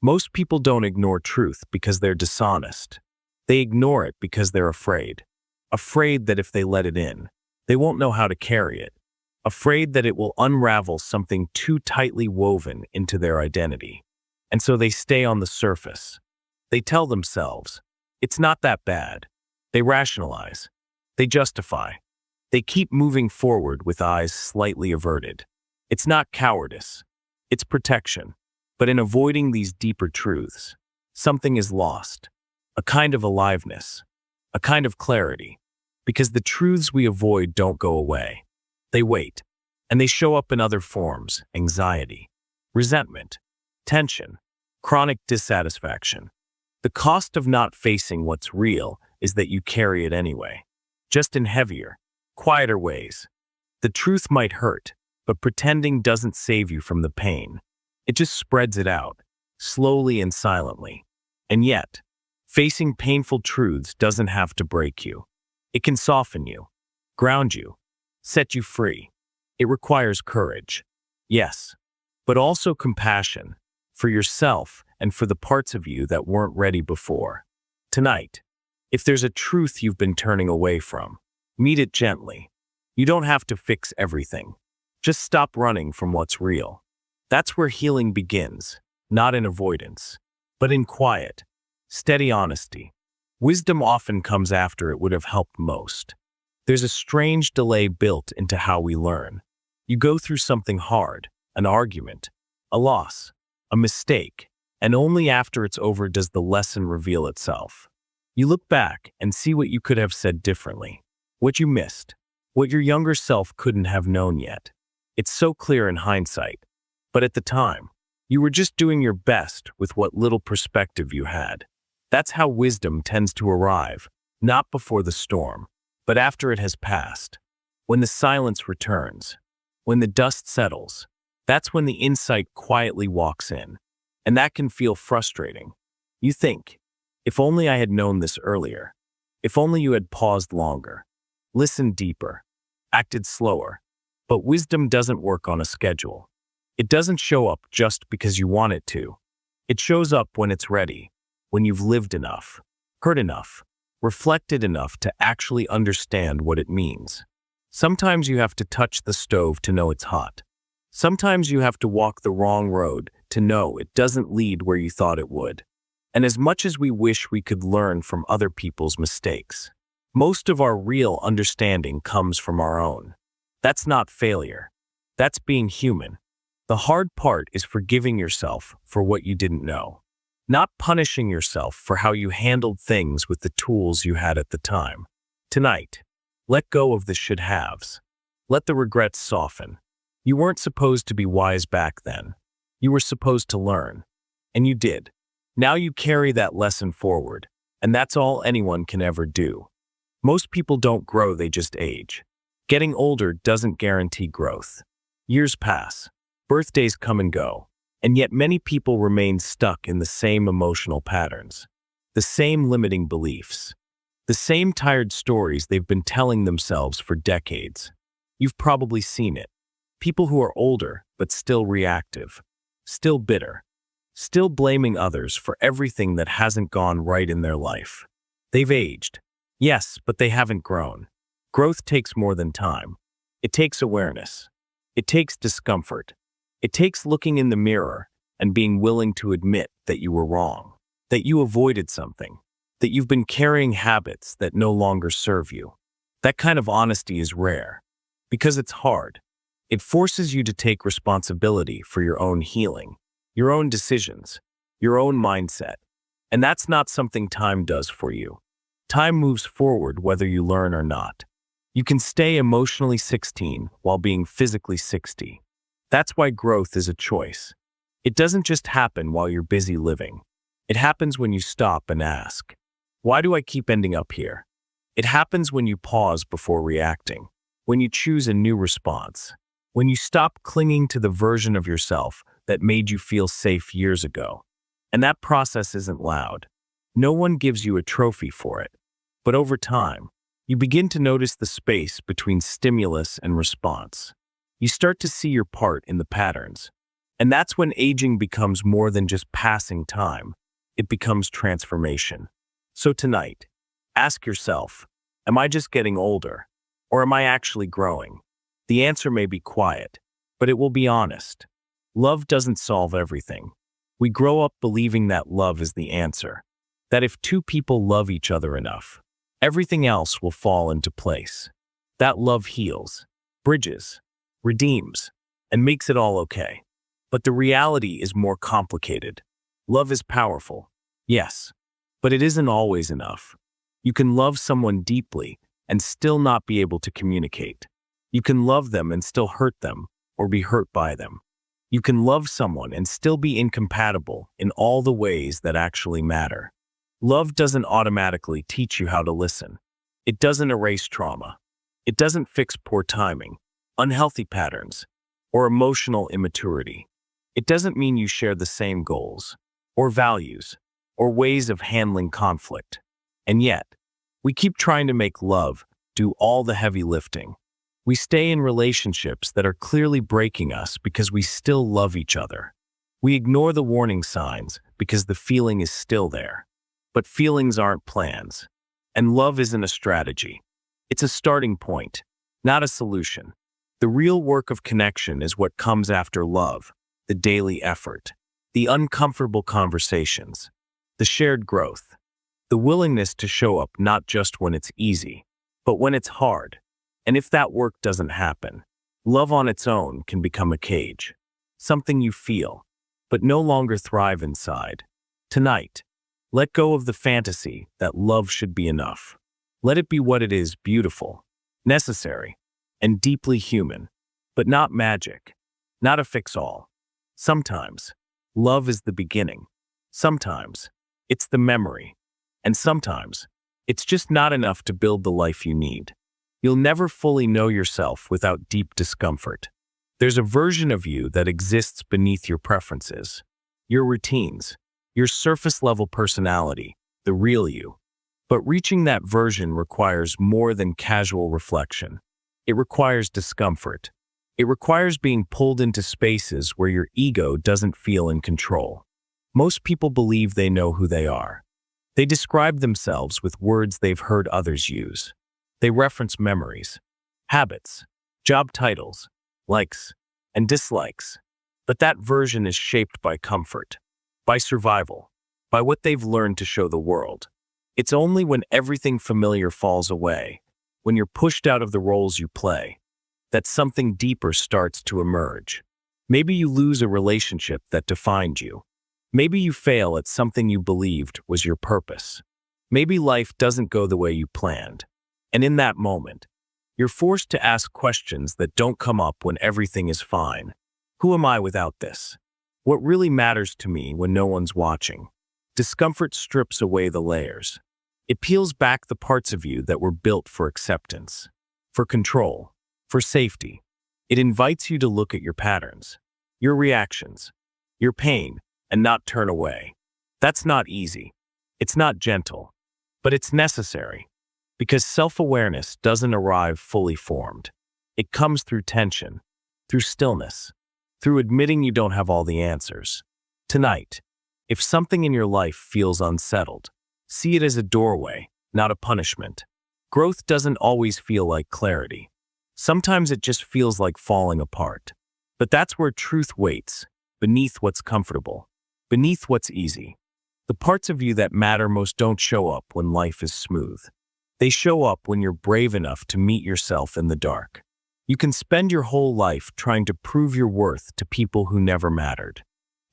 Most people don't ignore truth because they're dishonest. They ignore it because they're afraid. Afraid that if they let it in, they won't know how to carry it. Afraid that it will unravel something too tightly woven into their identity. And so they stay on the surface. They tell themselves, "It's not that bad." They rationalize. They justify. They keep moving forward with eyes slightly averted. It's not cowardice. It's protection. But in avoiding these deeper truths, something is lost. A kind of aliveness. A kind of clarity. Because the truths we avoid don't go away. They wait. And they show up in other forms: anxiety, resentment, tension, chronic dissatisfaction. The cost of not facing what's real is that you carry it anyway, just in heavier, quieter ways. The truth might hurt, but pretending doesn't save you from the pain. It just spreads it out, slowly and silently. And yet, facing painful truths doesn't have to break you. It can soften you, ground you, set you free. It requires courage, yes, but also compassion for yourself and for the parts of you that weren't ready before. Tonight, if there's a truth you've been turning away from, meet it gently. You don't have to fix everything. Just stop running from what's real. That's where healing begins, not in avoidance, but in quiet, steady honesty. Wisdom often comes after it would have helped most. There's a strange delay built into how we learn. You go through something hard, an argument, a loss, a mistake, and only after it's over does the lesson reveal itself. You look back and see what you could have said differently, what you missed, what your younger self couldn't have known yet. It's so clear in hindsight, but at the time, you were just doing your best with what little perspective you had. That's how wisdom tends to arrive, not before the storm, but after it has passed. When the silence returns, when the dust settles, that's when the insight quietly walks in, and that can feel frustrating. You think, if only I had known this earlier, if only you had paused longer, listened deeper, acted slower. But wisdom doesn't work on a schedule. It doesn't show up just because you want it to. It shows up when it's ready, when you've lived enough, heard enough, reflected enough to actually understand what it means. Sometimes you have to touch the stove to know it's hot. Sometimes you have to walk the wrong road to know it doesn't lead where you thought it would. And as much as we wish we could learn from other people's mistakes, most of our real understanding comes from our own. That's not failure. That's being human. The hard part is forgiving yourself for what you didn't know, not punishing yourself for how you handled things with the tools you had at the time. Tonight, let go of the should-haves. Let the regrets soften. You weren't supposed to be wise back then. You were supposed to learn. And you did. Now you carry that lesson forward, and that's all anyone can ever do. Most people don't grow, they just age. Getting older doesn't guarantee growth. Years pass, birthdays come and go, and yet many people remain stuck in the same emotional patterns, the same limiting beliefs, the same tired stories they've been telling themselves for decades. You've probably seen it. People who are older but still reactive, still bitter, still blaming others for everything that hasn't gone right in their life. They've aged, yes, but they haven't grown. Growth takes more than time. It takes awareness. It takes discomfort. It takes looking in the mirror and being willing to admit that you were wrong, that you avoided something, that you've been carrying habits that no longer serve you. That kind of honesty is rare because it's hard. It forces you to take responsibility for your own healing, your own decisions, your own mindset. And that's not something time does for you. Time moves forward whether you learn or not. You can stay emotionally 16 while being physically 60. That's why growth is a choice. It doesn't just happen while you're busy living. It happens when you stop and ask, why do I keep ending up here? It happens when you pause before reacting, when you choose a new response, when you stop clinging to the version of yourself that made you feel safe years ago. And that process isn't loud. No one gives you a trophy for it. But over time, you begin to notice the space between stimulus and response. You start to see your part in the patterns. And that's when aging becomes more than just passing time. It becomes transformation. So tonight, ask yourself, am I just getting older? Or am I actually growing? The answer may be quiet, but it will be honest. Love doesn't solve everything. We grow up believing that love is the answer. That if two people love each other enough, everything else will fall into place. That love heals, bridges, redeems, and makes it all okay. But the reality is more complicated. Love is powerful, yes, but it isn't always enough. You can love someone deeply and still not be able to communicate. You can love them and still hurt them or be hurt by them. You can love someone and still be incompatible in all the ways that actually matter. Love doesn't automatically teach you how to listen. It doesn't erase trauma. It doesn't fix poor timing, unhealthy patterns, or emotional immaturity. It doesn't mean you share the same goals, or values, or ways of handling conflict. And yet, we keep trying to make love do all the heavy lifting. We stay in relationships that are clearly breaking us because we still love each other. We ignore the warning signs because the feeling is still there. But feelings aren't plans. And love isn't a strategy. It's a starting point, not a solution. The real work of connection is what comes after love, the daily effort, the uncomfortable conversations, the shared growth, the willingness to show up not just when it's easy, but when it's hard. And if that work doesn't happen, love on its own can become a cage, something you feel, but no longer thrive inside. Tonight, let go of the fantasy that love should be enough. Let it be what it is: beautiful, necessary, and deeply human, but not magic, not a fix-all. Sometimes, love is the beginning. Sometimes, it's the memory. And sometimes, it's just not enough to build the life you need. You'll never fully know yourself without deep discomfort. There's a version of you that exists beneath your preferences, your routines, your surface-level personality, the real you. But reaching that version requires more than casual reflection. It requires discomfort. It requires being pulled into spaces where your ego doesn't feel in control. Most people believe they know who they are. They describe themselves with words they've heard others use. They reference memories, habits, job titles, likes, and dislikes. But that version is shaped by comfort, by survival, by what they've learned to show the world. It's only when everything familiar falls away, when you're pushed out of the roles you play, that something deeper starts to emerge. Maybe you lose a relationship that defined you. Maybe you fail at something you believed was your purpose. Maybe life doesn't go the way you planned. And in that moment, you're forced to ask questions that don't come up when everything is fine. Who am I without this? What really matters to me when no one's watching? Discomfort strips away the layers. It peels back the parts of you that were built for acceptance, for control, for safety. It invites you to look at your patterns, your reactions, your pain, and not turn away. That's not easy. It's not gentle, but it's necessary. Because self-awareness doesn't arrive fully formed. It comes through tension, through stillness, through admitting you don't have all the answers. Tonight, if something in your life feels unsettled, see it as a doorway, not a punishment. Growth doesn't always feel like clarity. Sometimes it just feels like falling apart. But that's where truth waits, beneath what's comfortable, beneath what's easy. The parts of you that matter most don't show up when life is smooth. They show up when you're brave enough to meet yourself in the dark. You can spend your whole life trying to prove your worth to people who never mattered.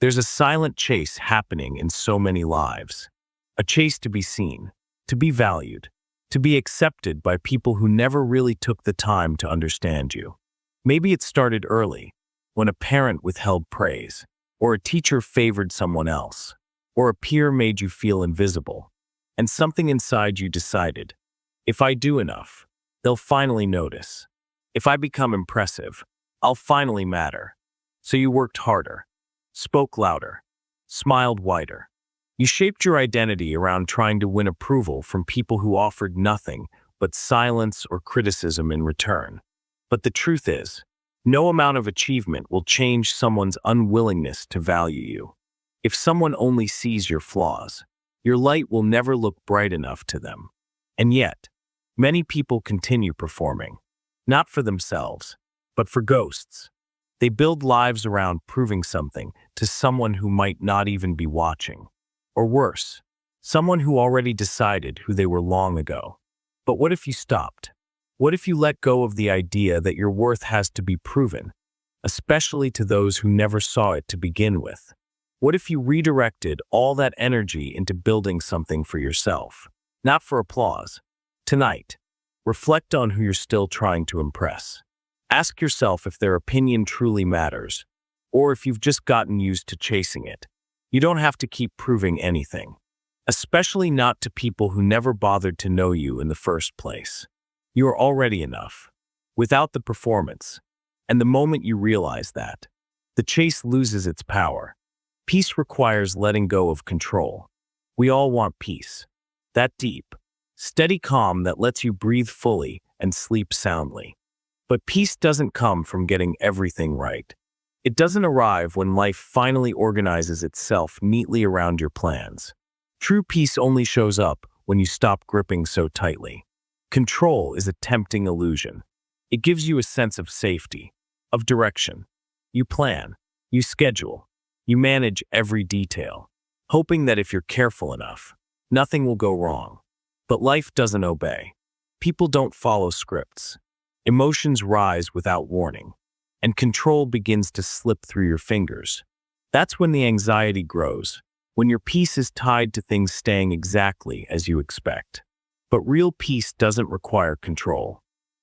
There's a silent chase happening in so many lives. A chase to be seen, to be valued, to be accepted by people who never really took the time to understand you. Maybe it started early, when a parent withheld praise, or a teacher favored someone else, or a peer made you feel invisible, and something inside you decided, if I do enough, they'll finally notice. If I become impressive, I'll finally matter. So you worked harder, spoke louder, smiled wider. You shaped your identity around trying to win approval from people who offered nothing but silence or criticism in return. But the truth is, no amount of achievement will change someone's unwillingness to value you. If someone only sees your flaws, your light will never look bright enough to them. And yet, many people continue performing, not for themselves, but for ghosts. They build lives around proving something to someone who might not even be watching. Or worse, someone who already decided who they were long ago. But what if you stopped? What if you let go of the idea that your worth has to be proven, especially to those who never saw it to begin with? What if you redirected all that energy into building something for yourself, not for applause? Tonight, reflect on who you're still trying to impress. Ask yourself if their opinion truly matters, or if you've just gotten used to chasing it. You don't have to keep proving anything, especially not to people who never bothered to know you in the first place. You are already enough, without the performance, and the moment you realize that, the chase loses its power. Peace requires letting go of control. We all want peace. That deep, steady calm that lets you breathe fully and sleep soundly. But peace doesn't come from getting everything right. It doesn't arrive when life finally organizes itself neatly around your plans. True peace only shows up when you stop gripping so tightly. Control is a tempting illusion. It gives you a sense of safety, of direction. You plan, you schedule, you manage every detail, hoping that if you're careful enough, nothing will go wrong. But life doesn't obey. People don't follow scripts. Emotions rise without warning, and control begins to slip through your fingers. That's when the anxiety grows, when your peace is tied to things staying exactly as you expect. But real peace doesn't require control.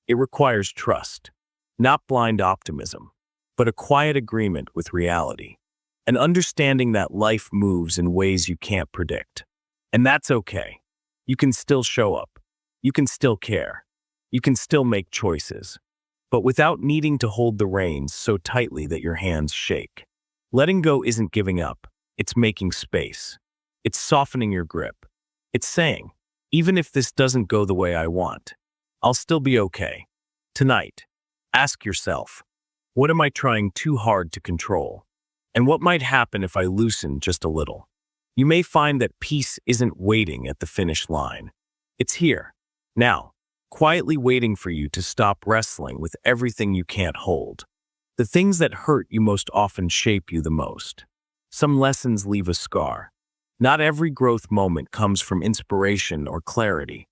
It requires trust, not blind optimism, but a quiet agreement with reality, an understanding that life moves in ways you can't predict. And that's okay. You can still show up. You can still care. You can still make choices, but without needing to hold the reins so tightly that your hands shake. Letting go isn't giving up. It's making space. It's softening your grip. It's saying, even if this doesn't go the way I want, I'll still be okay. Tonight, ask yourself, what am I trying too hard to control? And what might happen if I loosen just a little? You may find that peace isn't waiting at the finish line. It's here, now, quietly waiting for you to stop wrestling with everything you can't hold. The things that hurt you most often shape you the most. Some lessons leave a scar. Not every growth moment comes from inspiration or clarity.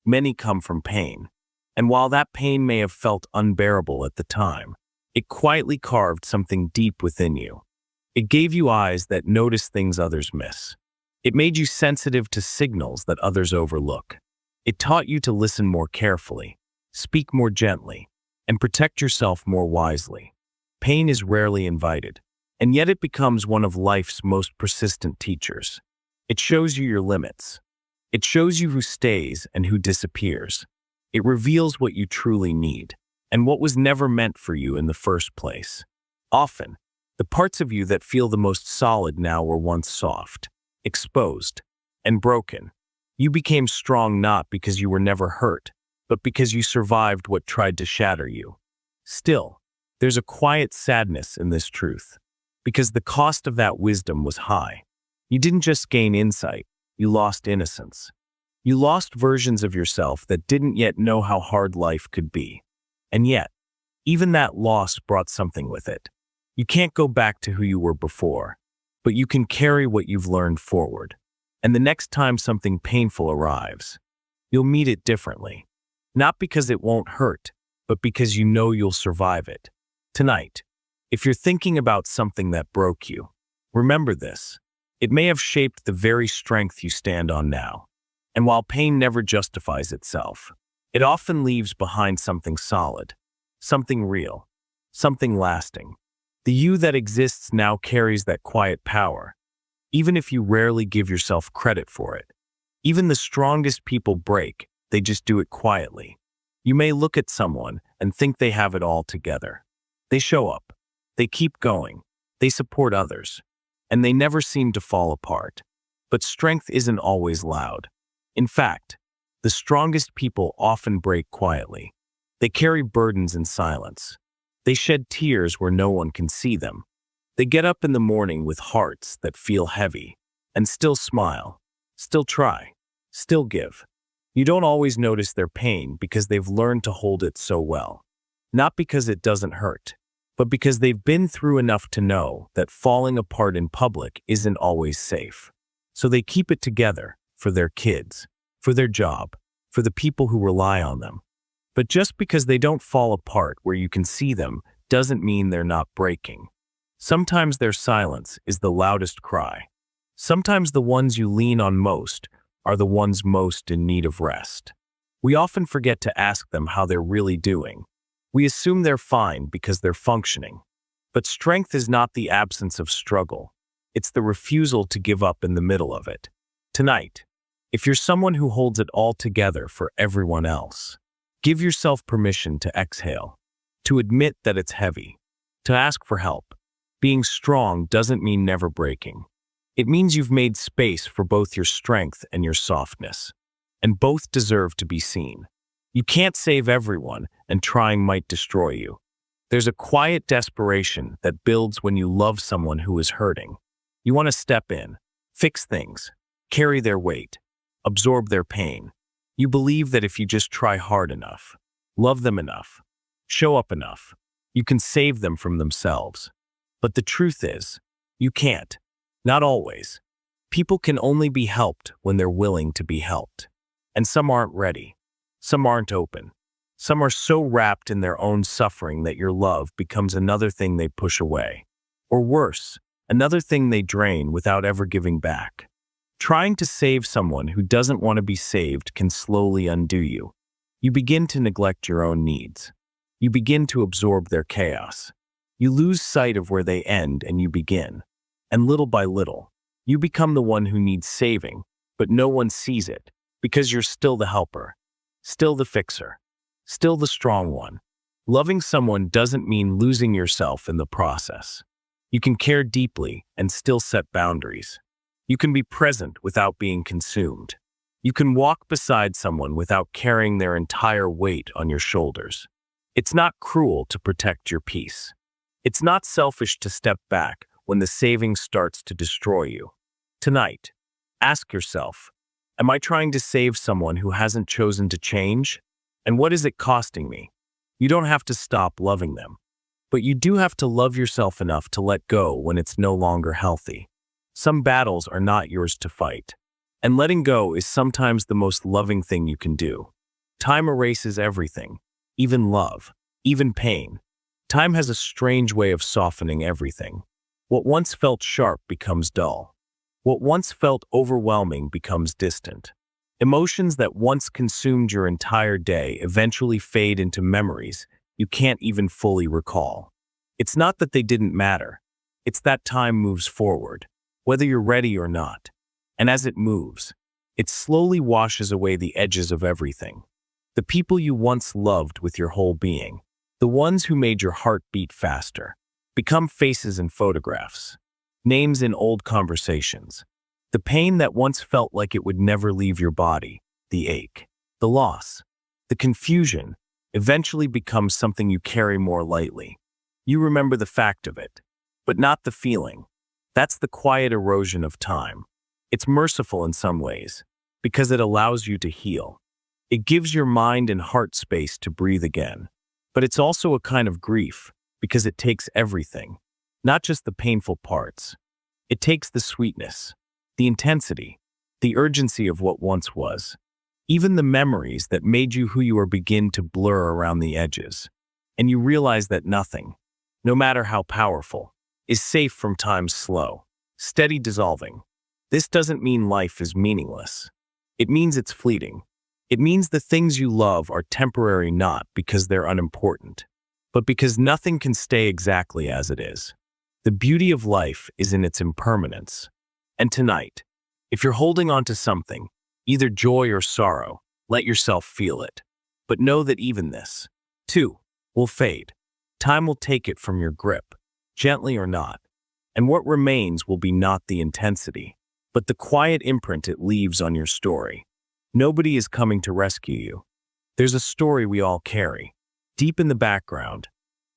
Many come from pain. And while that pain may have felt unbearable at the time, it quietly carved something deep within you. It gave you eyes that notice things others miss. It made you sensitive to signals that others overlook. It taught you to listen more carefully, speak more gently, and protect yourself more wisely. Pain is rarely invited, and yet it becomes one of life's most persistent teachers. It shows you your limits. It shows you who stays and who disappears. It reveals what you truly need, and what was never meant for you in the first place. Often, the parts of you that feel the most solid now were once soft, exposed, and broken. You became strong not because you were never hurt, but because you survived what tried to shatter you. Still, there's a quiet sadness in this truth, because the cost of that wisdom was high. You didn't just gain insight, you lost innocence. You lost versions of yourself that didn't yet know how hard life could be. And yet, even that loss brought something with it. You can't go back to who you were before, but you can carry what you've learned forward. And the next time something painful arrives, you'll meet it differently. Not because it won't hurt, but because you know you'll survive it. Tonight, if you're thinking about something that broke you, remember this. It may have shaped the very strength you stand on now. And while pain never justifies itself, it often leaves behind something solid, something real, something lasting. The you that exists now carries that quiet power, even if you rarely give yourself credit for it. Even the strongest people break, they just do it quietly. You may look at someone and think they have it all together. They show up, they keep going, they support others, and they never seem to fall apart. But strength isn't always loud. In fact, the strongest people often break quietly. They carry burdens in silence. They shed tears where no one can see them. They get up in the morning with hearts that feel heavy, and still smile, still try, still give. You don't always notice their pain because they've learned to hold it so well. Not because it doesn't hurt, but because they've been through enough to know that falling apart in public isn't always safe. So they keep it together for their kids, for their job, for the people who rely on them. But just because they don't fall apart where you can see them doesn't mean they're not breaking. Sometimes their silence is the loudest cry. Sometimes the ones you lean on most are the ones most in need of rest. We often forget to ask them how they're really doing. We assume they're fine because they're functioning. But strength is not the absence of struggle. It's the refusal to give up in the middle of it. Tonight, if you're someone who holds it all together for everyone else, give yourself permission to exhale, to admit that it's heavy, to ask for help. Being strong doesn't mean never breaking. It means you've made space for both your strength and your softness, and both deserve to be seen. You can't save everyone, and trying might destroy you. There's a quiet desperation that builds when you love someone who is hurting. You want to step in, fix things, carry their weight, absorb their pain. You believe that if you just try hard enough, love them enough, show up enough, you can save them from themselves. But the truth is, you can't. Not always. People can only be helped when they're willing to be helped. And some aren't ready. Some aren't open. Some are so wrapped in their own suffering that your love becomes another thing they push away. Or worse, another thing they drain without ever giving back. Trying to save someone who doesn't want to be saved can slowly undo you. You begin to neglect your own needs. You begin to absorb their chaos. You lose sight of where they end and you begin. And little by little, you become the one who needs saving, but no one sees it because you're still the helper, still the fixer, still the strong one. Loving someone doesn't mean losing yourself in the process. You can care deeply and still set boundaries. You can be present without being consumed. You can walk beside someone without carrying their entire weight on your shoulders. It's not cruel to protect your peace. It's not selfish to step back when the saving starts to destroy you. Tonight, ask yourself, am I trying to save someone who hasn't chosen to change? And what is it costing me? You don't have to stop loving them, but you do have to love yourself enough to let go when it's no longer healthy. Some battles are not yours to fight, and letting go is sometimes the most loving thing you can do. Time erases everything, even love, even pain. Time has a strange way of softening everything. What once felt sharp becomes dull. What once felt overwhelming becomes distant. Emotions that once consumed your entire day eventually fade into memories you can't even fully recall. It's not that they didn't matter. It's that time moves forward, whether you're ready or not. And as it moves, it slowly washes away the edges of everything. The people you once loved with your whole being, the ones who made your heart beat faster, become faces in photographs, names in old conversations. The pain that once felt like it would never leave your body, the ache, the loss, the confusion, eventually becomes something you carry more lightly. You remember the fact of it, but not the feeling. That's the quiet erosion of time. It's merciful in some ways, because it allows you to heal. It gives your mind and heart space to breathe again. But it's also a kind of grief, because it takes everything, not just the painful parts. It takes the sweetness, the intensity, the urgency of what once was. Even the memories that made you who you are begin to blur around the edges. And you realize that nothing, no matter how powerful, is safe from time's slow, steady dissolving. This doesn't mean life is meaningless. It means it's fleeting. It means the things you love are temporary not because they're unimportant, but because nothing can stay exactly as it is. The beauty of life is in its impermanence. And tonight, if you're holding on to something, either joy or sorrow, let yourself feel it. But know that even this, too, will fade. Time will take it from your grip, gently or not. And what remains will be not the intensity, but the quiet imprint it leaves on your story. Nobody is coming to rescue you. There's a story we all carry, deep in the background,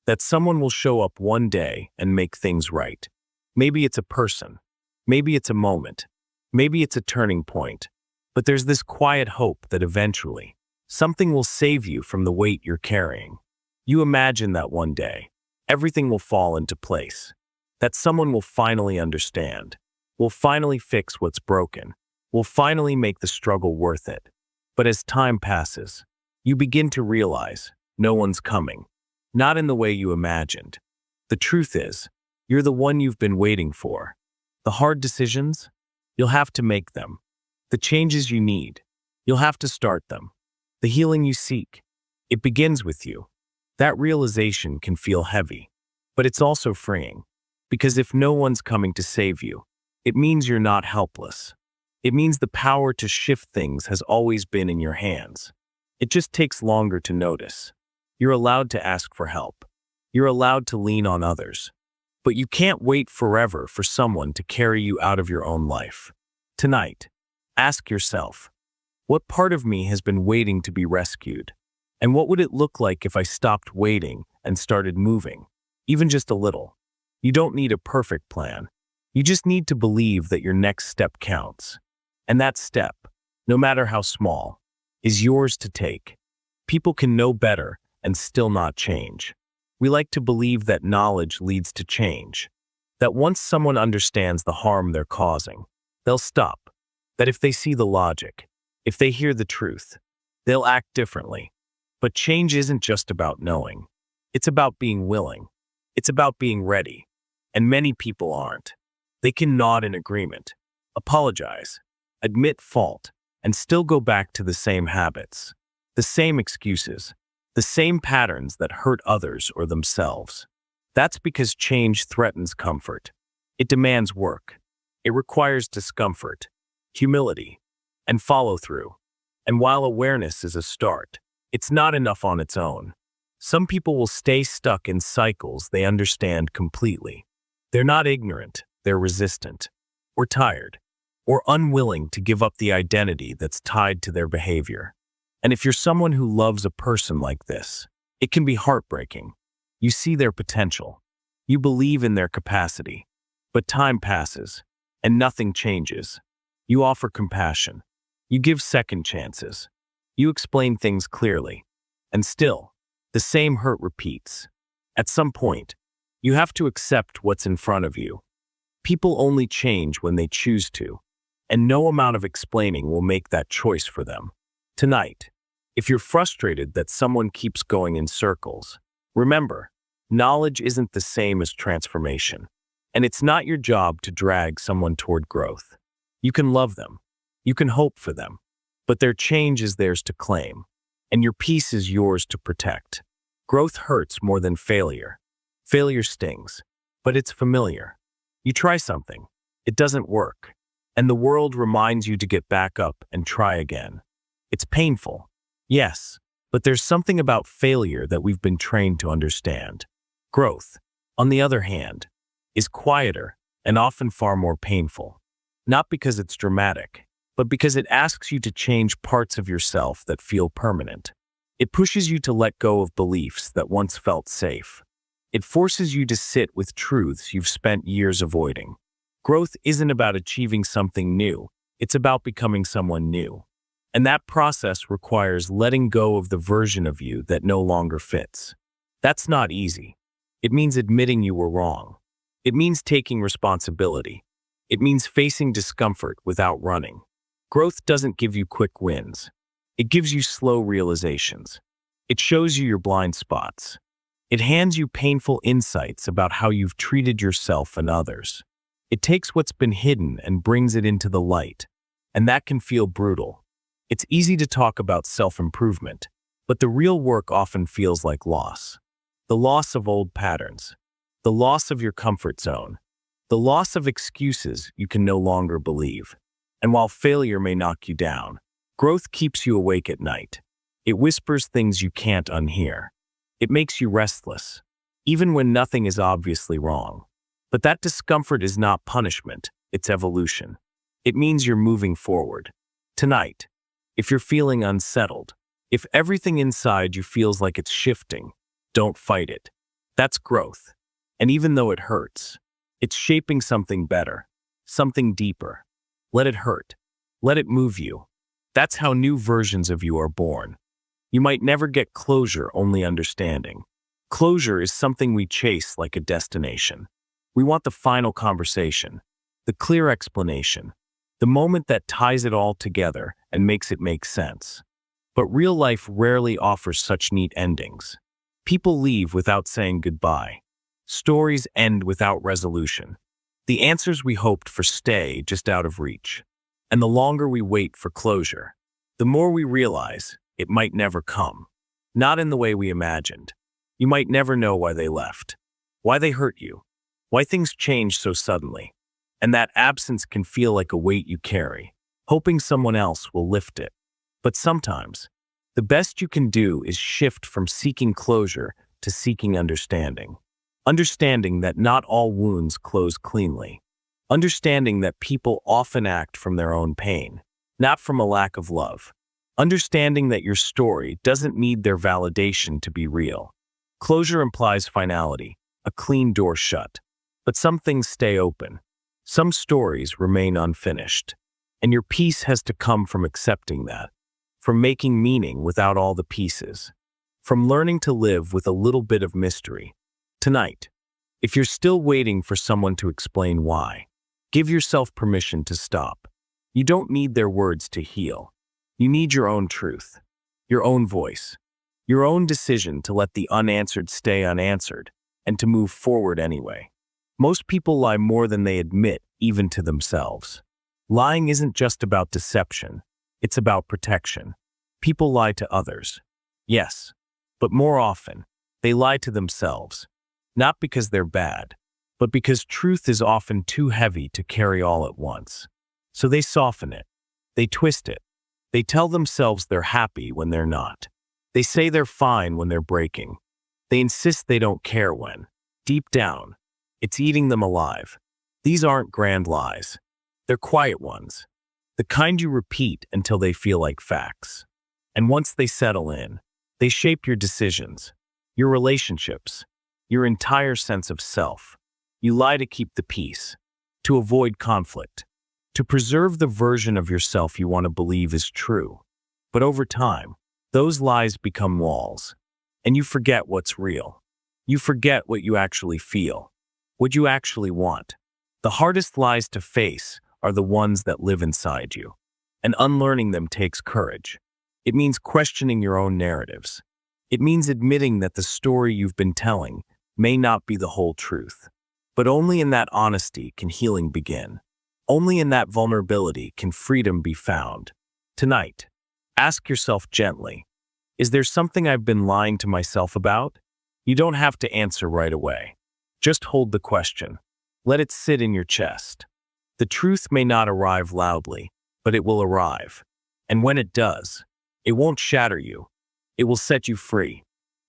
that someone will show up one day and make things right. Maybe it's a person. Maybe it's a moment. Maybe it's a turning point. But there's this quiet hope that eventually, something will save you from the weight you're carrying. You imagine that one day, everything will fall into place. That someone will finally understand. Will finally fix what's broken. Will finally make the struggle worth it. But as time passes, you begin to realize no one's coming. Not in the way you imagined. The truth is, you're the one you've been waiting for. The hard decisions, you'll have to make them. The changes you need, you'll have to start them. The healing you seek, it begins with you. That realization can feel heavy, but it's also freeing. Because if no one's coming to save you, it means you're not helpless. It means the power to shift things has always been in your hands. It just takes longer to notice. You're allowed to ask for help. You're allowed to lean on others. But you can't wait forever for someone to carry you out of your own life. Tonight, ask yourself, what part of me has been waiting to be rescued? And what would it look like if I stopped waiting and started moving? Even just a little. You don't need a perfect plan. You just need to believe that your next step counts. And that step, no matter how small, is yours to take. People can know better and still not change. We like to believe that knowledge leads to change. That once someone understands the harm they're causing, they'll stop. That if they see the logic, if they hear the truth, they'll act differently. But change isn't just about knowing. It's about being willing. It's about being ready. And many people aren't. They can nod in agreement, apologize, admit fault, and still go back to the same habits, the same excuses, the same patterns that hurt others or themselves. That's because change threatens comfort. It demands work. It requires discomfort, humility, and follow-through. And while awareness is a start, it's not enough on its own. Some people will stay stuck in cycles they understand completely. They're not ignorant, they're resistant, or tired, or unwilling to give up the identity that's tied to their behavior. And if you're someone who loves a person like this, it can be heartbreaking. You see their potential. You believe in their capacity. But time passes, and nothing changes. You offer compassion. You give second chances. You explain things clearly. And still, the same hurt repeats. At some point, you have to accept what's in front of you. People only change when they choose to, and no amount of explaining will make that choice for them. Tonight, if you're frustrated that someone keeps going in circles, remember, knowledge isn't the same as transformation, and it's not your job to drag someone toward growth. You can love them, you can hope for them, but their change is theirs to claim, and your peace is yours to protect. Growth hurts more than failure. Failure stings, but it's familiar. You try something, it doesn't work, and the world reminds you to get back up and try again. It's painful, yes, but there's something about failure that we've been trained to understand. Growth, on the other hand, is quieter and often far more painful. Not because it's dramatic, but because it asks you to change parts of yourself that feel permanent. It pushes you to let go of beliefs that once felt safe. It forces you to sit with truths you've spent years avoiding. Growth isn't about achieving something new, it's about becoming someone new. And that process requires letting go of the version of you that no longer fits. That's not easy. It means admitting you were wrong. It means taking responsibility. It means facing discomfort without running. Growth doesn't give you quick wins. It gives you slow realizations. It shows you your blind spots. It hands you painful insights about how you've treated yourself and others. It takes what's been hidden and brings it into the light, and that can feel brutal. It's easy to talk about self-improvement, but the real work often feels like loss. The loss of old patterns, the loss of your comfort zone, the loss of excuses you can no longer believe. And while failure may knock you down, growth keeps you awake at night. It whispers things you can't unhear. It makes you restless, even when nothing is obviously wrong. But that discomfort is not punishment, it's evolution. It means you're moving forward. Tonight, if you're feeling unsettled, if everything inside you feels like it's shifting, don't fight it. That's growth. And even though it hurts, it's shaping something better, something deeper. Let it hurt. Let it move you. That's how new versions of you are born. You might never get closure, only understanding. Closure is something we chase like a destination. We want the final conversation, the clear explanation, the moment that ties it all together and makes it make sense. But real life rarely offers such neat endings. People leave without saying goodbye. Stories end without resolution. The answers we hoped for stay just out of reach. And the longer we wait for closure, the more we realize it might never come. Not in the way we imagined. You might never know why they left, why they hurt you, why things changed so suddenly. And that absence can feel like a weight you carry, hoping someone else will lift it. But sometimes, the best you can do is shift from seeking closure to seeking understanding. Understanding that not all wounds close cleanly. Understanding that people often act from their own pain, not from a lack of love. Understanding that your story doesn't need their validation to be real. Closure implies finality, a clean door shut. But some things stay open. Some stories remain unfinished. And your peace has to come from accepting that, from making meaning without all the pieces, from learning to live with a little bit of mystery. Tonight, if you're still waiting for someone to explain why, give yourself permission to stop. You don't need their words to heal. You need your own truth, your own voice, your own decision to let the unanswered stay unanswered and to move forward anyway. Most people lie more than they admit, even to themselves. Lying isn't just about deception, it's about protection. People lie to others. Yes, but more often, they lie to themselves. Not because they're bad, but because truth is often too heavy to carry all at once. So they soften it. They twist it. They tell themselves they're happy when they're not. They say they're fine when they're breaking. They insist they don't care when, deep down, it's eating them alive. These aren't grand lies. They're quiet ones. The kind you repeat until they feel like facts. And once they settle in, they shape your decisions, your relationships, your entire sense of self. You lie to keep the peace, to avoid conflict, to preserve the version of yourself you want to believe is true. But over time, those lies become walls, and you forget what's real. You forget what you actually feel, what you actually want. The hardest lies to face are the ones that live inside you, and unlearning them takes courage. It means questioning your own narratives. It means admitting that the story you've been telling may not be the whole truth. But only in that honesty can healing begin. Only in that vulnerability can freedom be found. Tonight, ask yourself gently, is there something I've been lying to myself about? You don't have to answer right away. Just hold the question. Let it sit in your chest. The truth may not arrive loudly, but it will arrive. And when it does, it won't shatter you. It will set you free.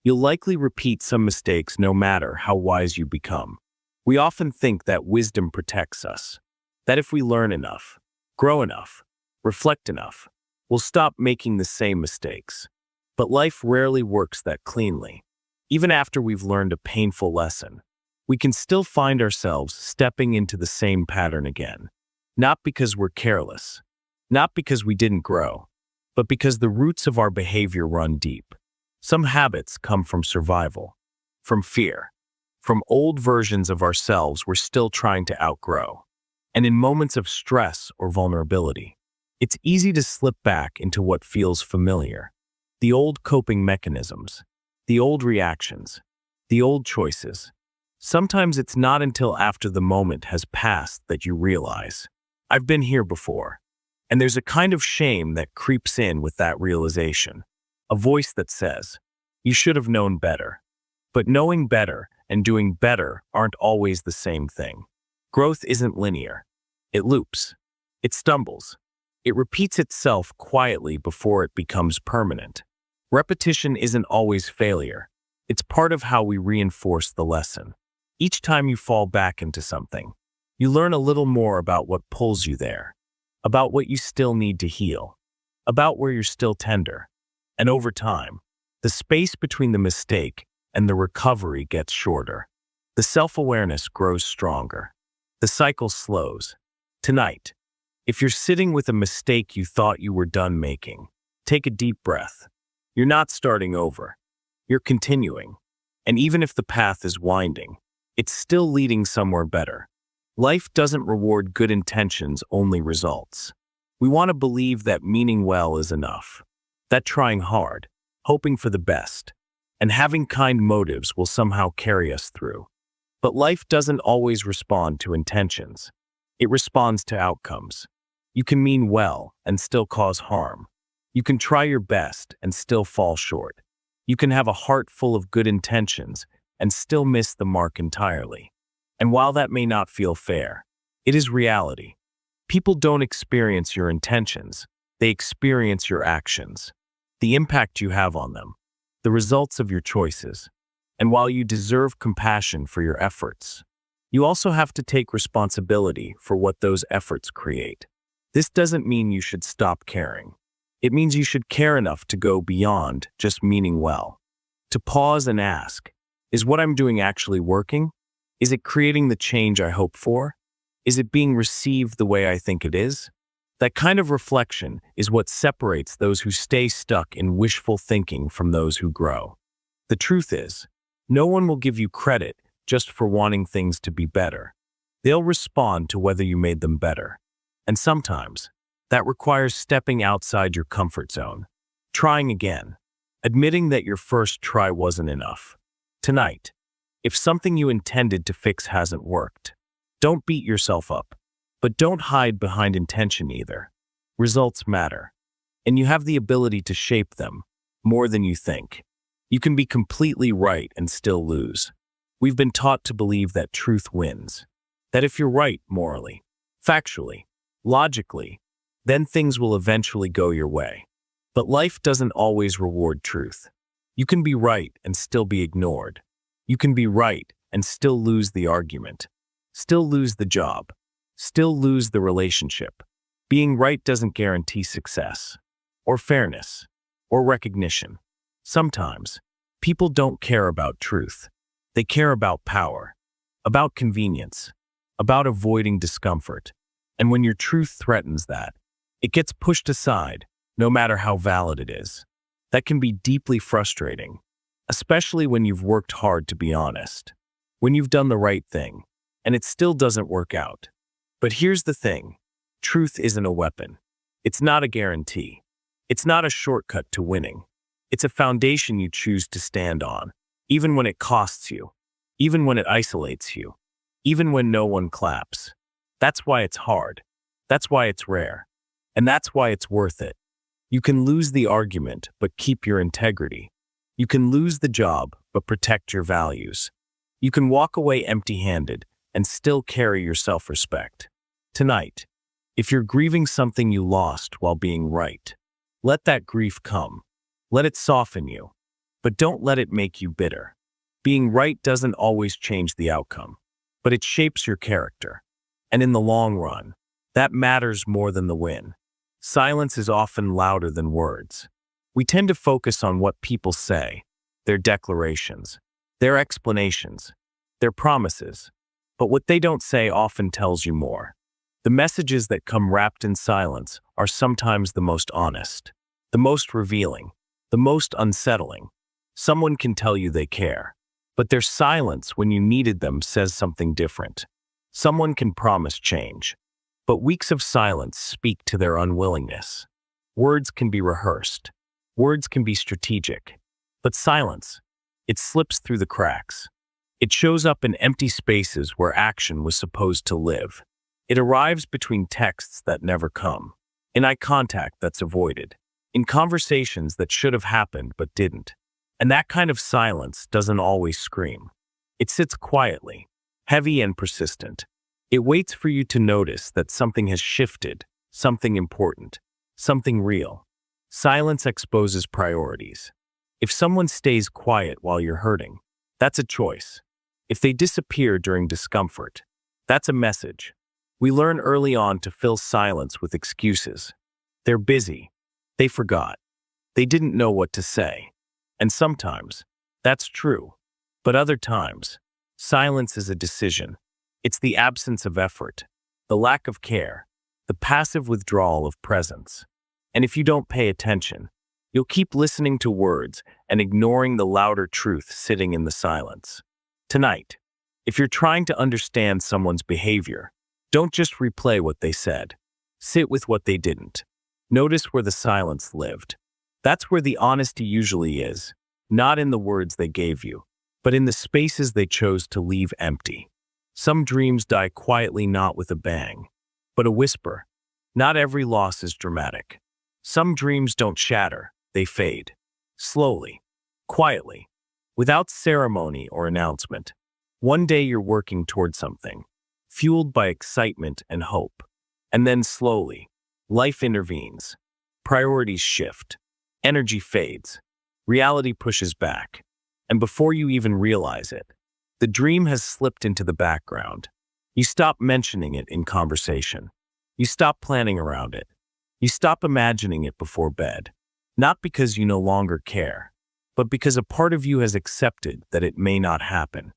You'll likely repeat some mistakes no matter how wise you become. We often think that wisdom protects us, that if we learn enough, grow enough, reflect enough, we'll stop making the same mistakes. But life rarely works that cleanly. Even after we've learned a painful lesson, we can still find ourselves stepping into the same pattern again. Not because we're careless, not because we didn't grow, but because the roots of our behavior run deep. Some habits come from survival, from fear, from old versions of ourselves we're still trying to outgrow. And in moments of stress or vulnerability, it's easy to slip back into what feels familiar. The old coping mechanisms, the old reactions, the old choices. Sometimes it's not until after the moment has passed that you realize, I've been here before. And there's a kind of shame that creeps in with that realization. A voice that says, you should have known better. But knowing better and doing better aren't always the same thing. Growth isn't linear. It loops. It stumbles. It repeats itself quietly before it becomes permanent. Repetition isn't always failure. It's part of how we reinforce the lesson. Each time you fall back into something, you learn a little more about what pulls you there, about what you still need to heal, about where you're still tender. And over time, the space between the mistake and the recovery gets shorter. The self-awareness grows stronger. The cycle slows. Tonight, if you're sitting with a mistake you thought you were done making, take a deep breath. You're not starting over. You're continuing. And even if the path is winding, it's still leading somewhere better. Life doesn't reward good intentions, only results. We want to believe that meaning well is enough, that trying hard, hoping for the best, and having kind motives will somehow carry us through. But life doesn't always respond to intentions. It responds to outcomes. You can mean well and still cause harm. You can try your best and still fall short. You can have a heart full of good intentions and still miss the mark entirely. And while that may not feel fair, it is reality. People don't experience your intentions, they experience your actions, the impact you have on them, the results of your choices. And while you deserve compassion for your efforts, you also have to take responsibility for what those efforts create. This doesn't mean you should stop caring. It means you should care enough to go beyond just meaning well. To pause and ask, is what I'm doing actually working? Is it creating the change I hope for? Is it being received the way I think it is? That kind of reflection is what separates those who stay stuck in wishful thinking from those who grow. The truth is, no one will give you credit just for wanting things to be better. They'll respond to whether you made them better. And sometimes, that requires stepping outside your comfort zone, trying again, admitting that your first try wasn't enough. Tonight, if something you intended to fix hasn't worked, don't beat yourself up, but don't hide behind intention either. Results matter, and you have the ability to shape them more than you think. You can be completely right and still lose. We've been taught to believe that truth wins, that if you're right morally, factually, logically, then things will eventually go your way. But life doesn't always reward truth. You can be right and still be ignored. You can be right and still lose the argument, still lose the job, still lose the relationship. Being right doesn't guarantee success, or fairness, or recognition. Sometimes, people don't care about truth. They care about power, about convenience, about avoiding discomfort. And when your truth threatens that, it gets pushed aside, no matter how valid it is. That can be deeply frustrating, especially when you've worked hard to be honest, when you've done the right thing, and it still doesn't work out. But here's the thing, truth isn't a weapon. It's not a guarantee. It's not a shortcut to winning. It's a foundation you choose to stand on, even when it costs you, even when it isolates you, even when no one claps. That's why it's hard. That's why it's rare. And that's why it's worth it. You can lose the argument, but keep your integrity. You can lose the job, but protect your values. You can walk away empty-handed and still carry your self-respect. Tonight, if you're grieving something you lost while being right, let that grief come. Let it soften you, but don't let it make you bitter. Being right doesn't always change the outcome, but it shapes your character. And in the long run, that matters more than the win. Silence is often louder than words. We tend to focus on what people say, their declarations, their explanations, their promises. But what they don't say often tells you more. The messages that come wrapped in silence are sometimes the most honest, the most revealing, the most unsettling. Someone can tell you they care, but their silence when you needed them says something different. Someone can promise change, but weeks of silence speak to their unwillingness. Words can be rehearsed. Words can be strategic. But silence, it slips through the cracks. It shows up in empty spaces where action was supposed to live. It arrives between texts that never come, in eye contact that's avoided, in conversations that should have happened but didn't. And that kind of silence doesn't always scream. It sits quietly, heavy and persistent. It waits for you to notice that something has shifted, something important, something real. Silence exposes priorities. If someone stays quiet while you're hurting, that's a choice. If they disappear during discomfort, that's a message. We learn early on to fill silence with excuses. They're busy. They forgot. They didn't know what to say. And sometimes, that's true. But other times, silence is a decision. It's the absence of effort, the lack of care, the passive withdrawal of presence. And if you don't pay attention, you'll keep listening to words and ignoring the louder truth sitting in the silence. Tonight, if you're trying to understand someone's behavior, don't just replay what they said. Sit with what they didn't. Notice where the silence lived. That's where the honesty usually is, not in the words they gave you, but in the spaces they chose to leave empty. Some dreams die quietly, not with a bang, but a whisper. Not every loss is dramatic. Some dreams don't shatter, they fade. Slowly, quietly, without ceremony or announcement. One day you're working toward something, fueled by excitement and hope. And then slowly, life intervenes. Priorities shift. Energy fades. Reality pushes back. And before you even realize it, the dream has slipped into the background. You stop mentioning it in conversation. You stop planning around it. You stop imagining it before bed, not because you no longer care, but because a part of you has accepted that it may not happen.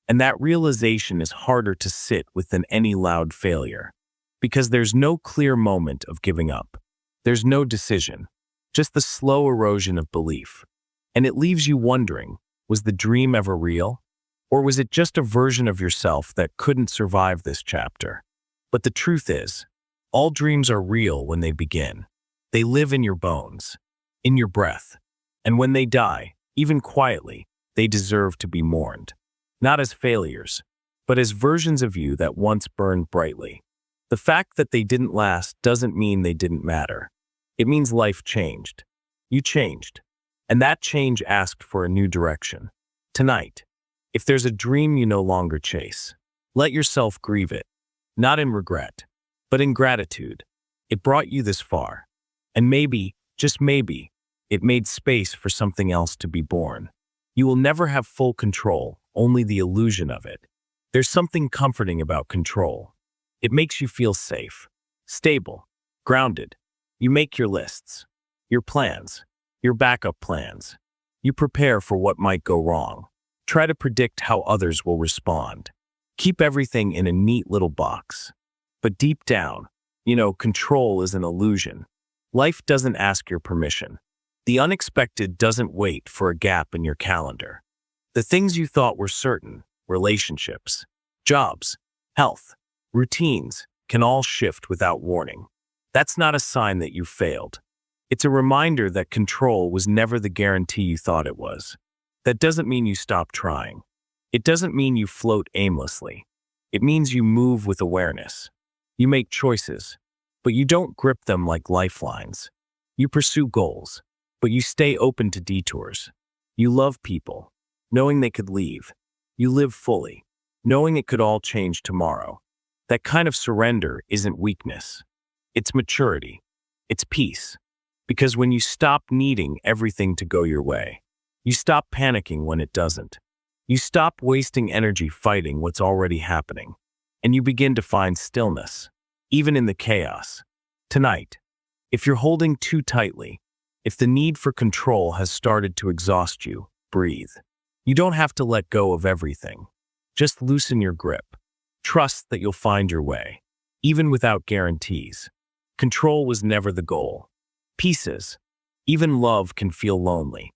And that realization is harder to sit with than any loud failure, because there's no clear moment of giving up. There's no decision, just the slow erosion of belief. And it leaves you wondering, was the dream ever real? Or was it just a version of yourself that couldn't survive this chapter? But the truth is, all dreams are real when they begin. They live in your bones, in your breath. And when they die, even quietly, they deserve to be mourned. Not as failures, but as versions of you that once burned brightly. The fact that they didn't last doesn't mean they didn't matter. It means life changed. You changed. And that change asked for a new direction. Tonight, if there's a dream you no longer chase, let yourself grieve it, not in regret, but in gratitude. It brought you this far. And maybe, just maybe, it made space for something else to be born. You will never have full control, only the illusion of it. There's something comforting about control. It makes you feel safe, stable, grounded. You make your lists, your plans, your backup plans. You prepare for what might go wrong. Try to predict how others will respond. Keep everything in a neat little box. But deep down, control is an illusion. Life doesn't ask your permission. The unexpected doesn't wait for a gap in your calendar. The things you thought were certain, relationships, jobs, health, routines, can all shift without warning. That's not a sign that you failed. It's a reminder that control was never the guarantee you thought it was. That doesn't mean you stop trying. It doesn't mean you float aimlessly. It means you move with awareness. You make choices, but you don't grip them like lifelines. You pursue goals, but you stay open to detours. You love people, knowing they could leave. You live fully, knowing it could all change tomorrow. That kind of surrender isn't weakness. It's maturity. It's peace. Because when you stop needing everything to go your way, you stop panicking when it doesn't. You stop wasting energy fighting what's already happening. And you begin to find stillness, even in the chaos. Tonight, if you're holding too tightly, if the need for control has started to exhaust you, breathe. You don't have to let go of everything. Just loosen your grip. Trust that you'll find your way, even without guarantees. Control was never the goal. Pieces, even love can feel lonely.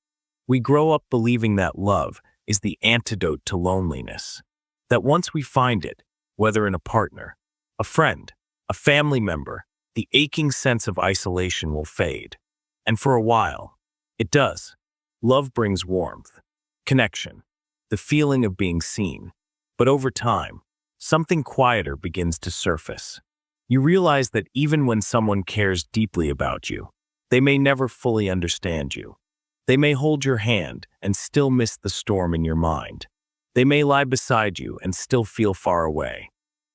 We grow up believing that love is the antidote to loneliness. That once we find it, whether in a partner, a friend, a family member, the aching sense of isolation will fade. And for a while, it does. Love brings warmth, connection, the feeling of being seen. But over time, something quieter begins to surface. You realize that even when someone cares deeply about you, they may never fully understand you. They may hold your hand and still miss the storm in your mind. They may lie beside you and still feel far away.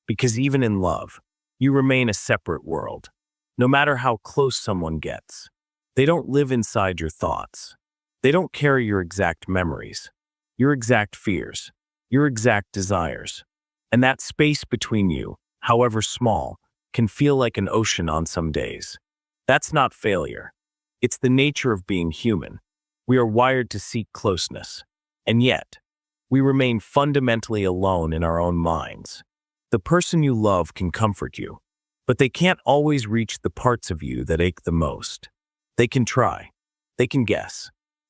Because even in love, you remain a separate world. No matter how close someone gets, they don't live inside your thoughts. They don't carry your exact memories, your exact fears, your exact desires. And that space between you, however small, can feel like an ocean on some days. That's not failure. It's the nature of being human. We are wired to seek closeness. And yet, we remain fundamentally alone in our own minds. The person you love can comfort you, but they can't always reach the parts of you that ache the most. They can try. They can guess.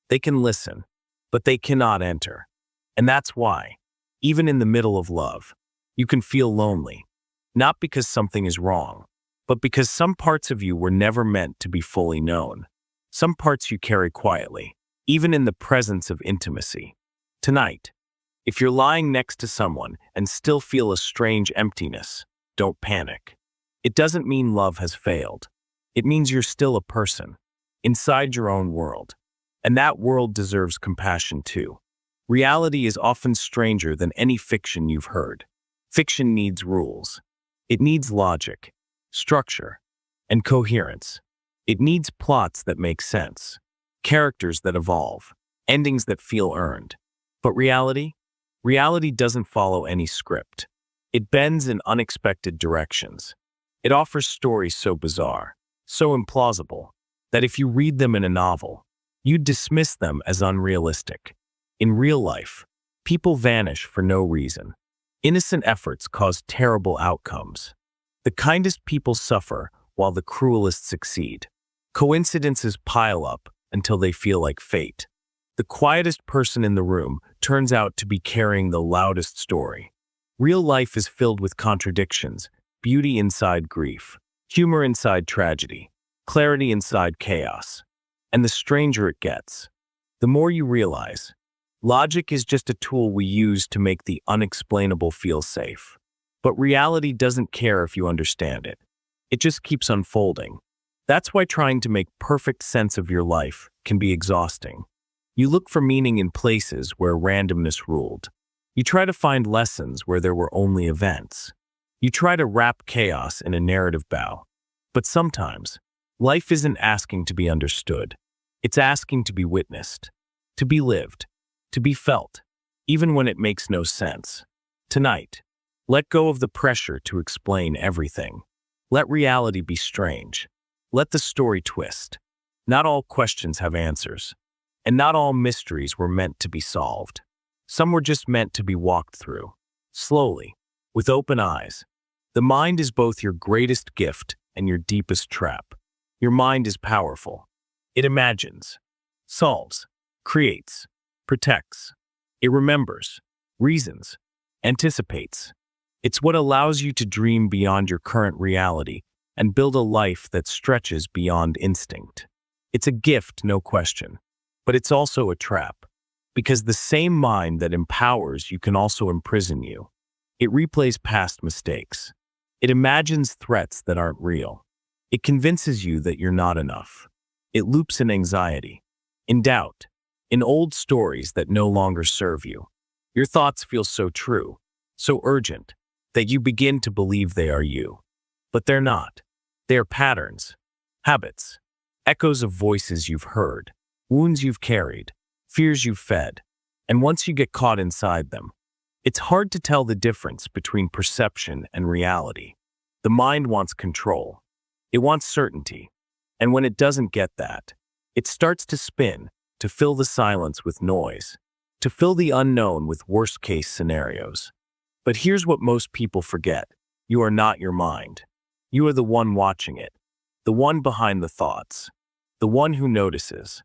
They can listen, but they cannot enter. And that's why, even in the middle of love, you can feel lonely. Not because something is wrong, but because some parts of you were never meant to be fully known. Some parts you carry quietly, even in the presence of intimacy. Tonight, if you're lying next to someone and still feel a strange emptiness, don't panic. It doesn't mean love has failed. It means you're still a person, inside your own world. And that world deserves compassion too. Reality is often stranger than any fiction you've heard. Fiction needs rules. It needs logic, structure, and coherence. It needs plots that make sense, characters that evolve, endings that feel earned. But reality? Reality doesn't follow any script. It bends in unexpected directions. It offers stories so bizarre, so implausible, that if you read them in a novel, you'd dismiss them as unrealistic. In real life, people vanish for no reason. Innocent efforts cause terrible outcomes. The kindest people suffer while the cruelest succeed. Coincidences pile up until they feel like fate. The quietest person in the room turns out to be carrying the loudest story. Real life is filled with contradictions, beauty inside grief, humor inside tragedy, clarity inside chaos. And the stranger it gets, the more you realize, logic is just a tool we use to make the unexplainable feel safe. But reality doesn't care if you understand it. It just keeps unfolding. That's why trying to make perfect sense of your life can be exhausting. You look for meaning in places where randomness ruled. You try to find lessons where there were only events. You try to wrap chaos in a narrative bow. But sometimes, life isn't asking to be understood. It's asking to be witnessed, to be lived, to be felt, even when it makes no sense. Tonight, let go of the pressure to explain everything. Let reality be strange. Let the story twist. Not all questions have answers, and not all mysteries were meant to be solved. Some were just meant to be walked through, slowly, with open eyes. The mind is both your greatest gift and your deepest trap. Your mind is powerful. It imagines, solves, creates, protects. It remembers, reasons, anticipates. It's what allows you to dream beyond your current reality and build a life that stretches beyond instinct. It's a gift, no question, but it's also a trap, because the same mind that empowers you can also imprison you. It replays past mistakes. It imagines threats that aren't real. It convinces you that you're not enough. It loops in anxiety, in doubt, in old stories that no longer serve you. Your thoughts feel so true, so urgent, that you begin to believe they are you. But they're not. They are patterns, habits, echoes of voices you've heard, wounds you've carried, fears you've fed. And once you get caught inside them, it's hard to tell the difference between perception and reality. The mind wants control. It wants certainty. And when it doesn't get that, it starts to spin, to fill the silence with noise, to fill the unknown with worst-case scenarios. But here's what most people forget. You are not your mind. You are the one watching it, the one behind the thoughts, the one who notices.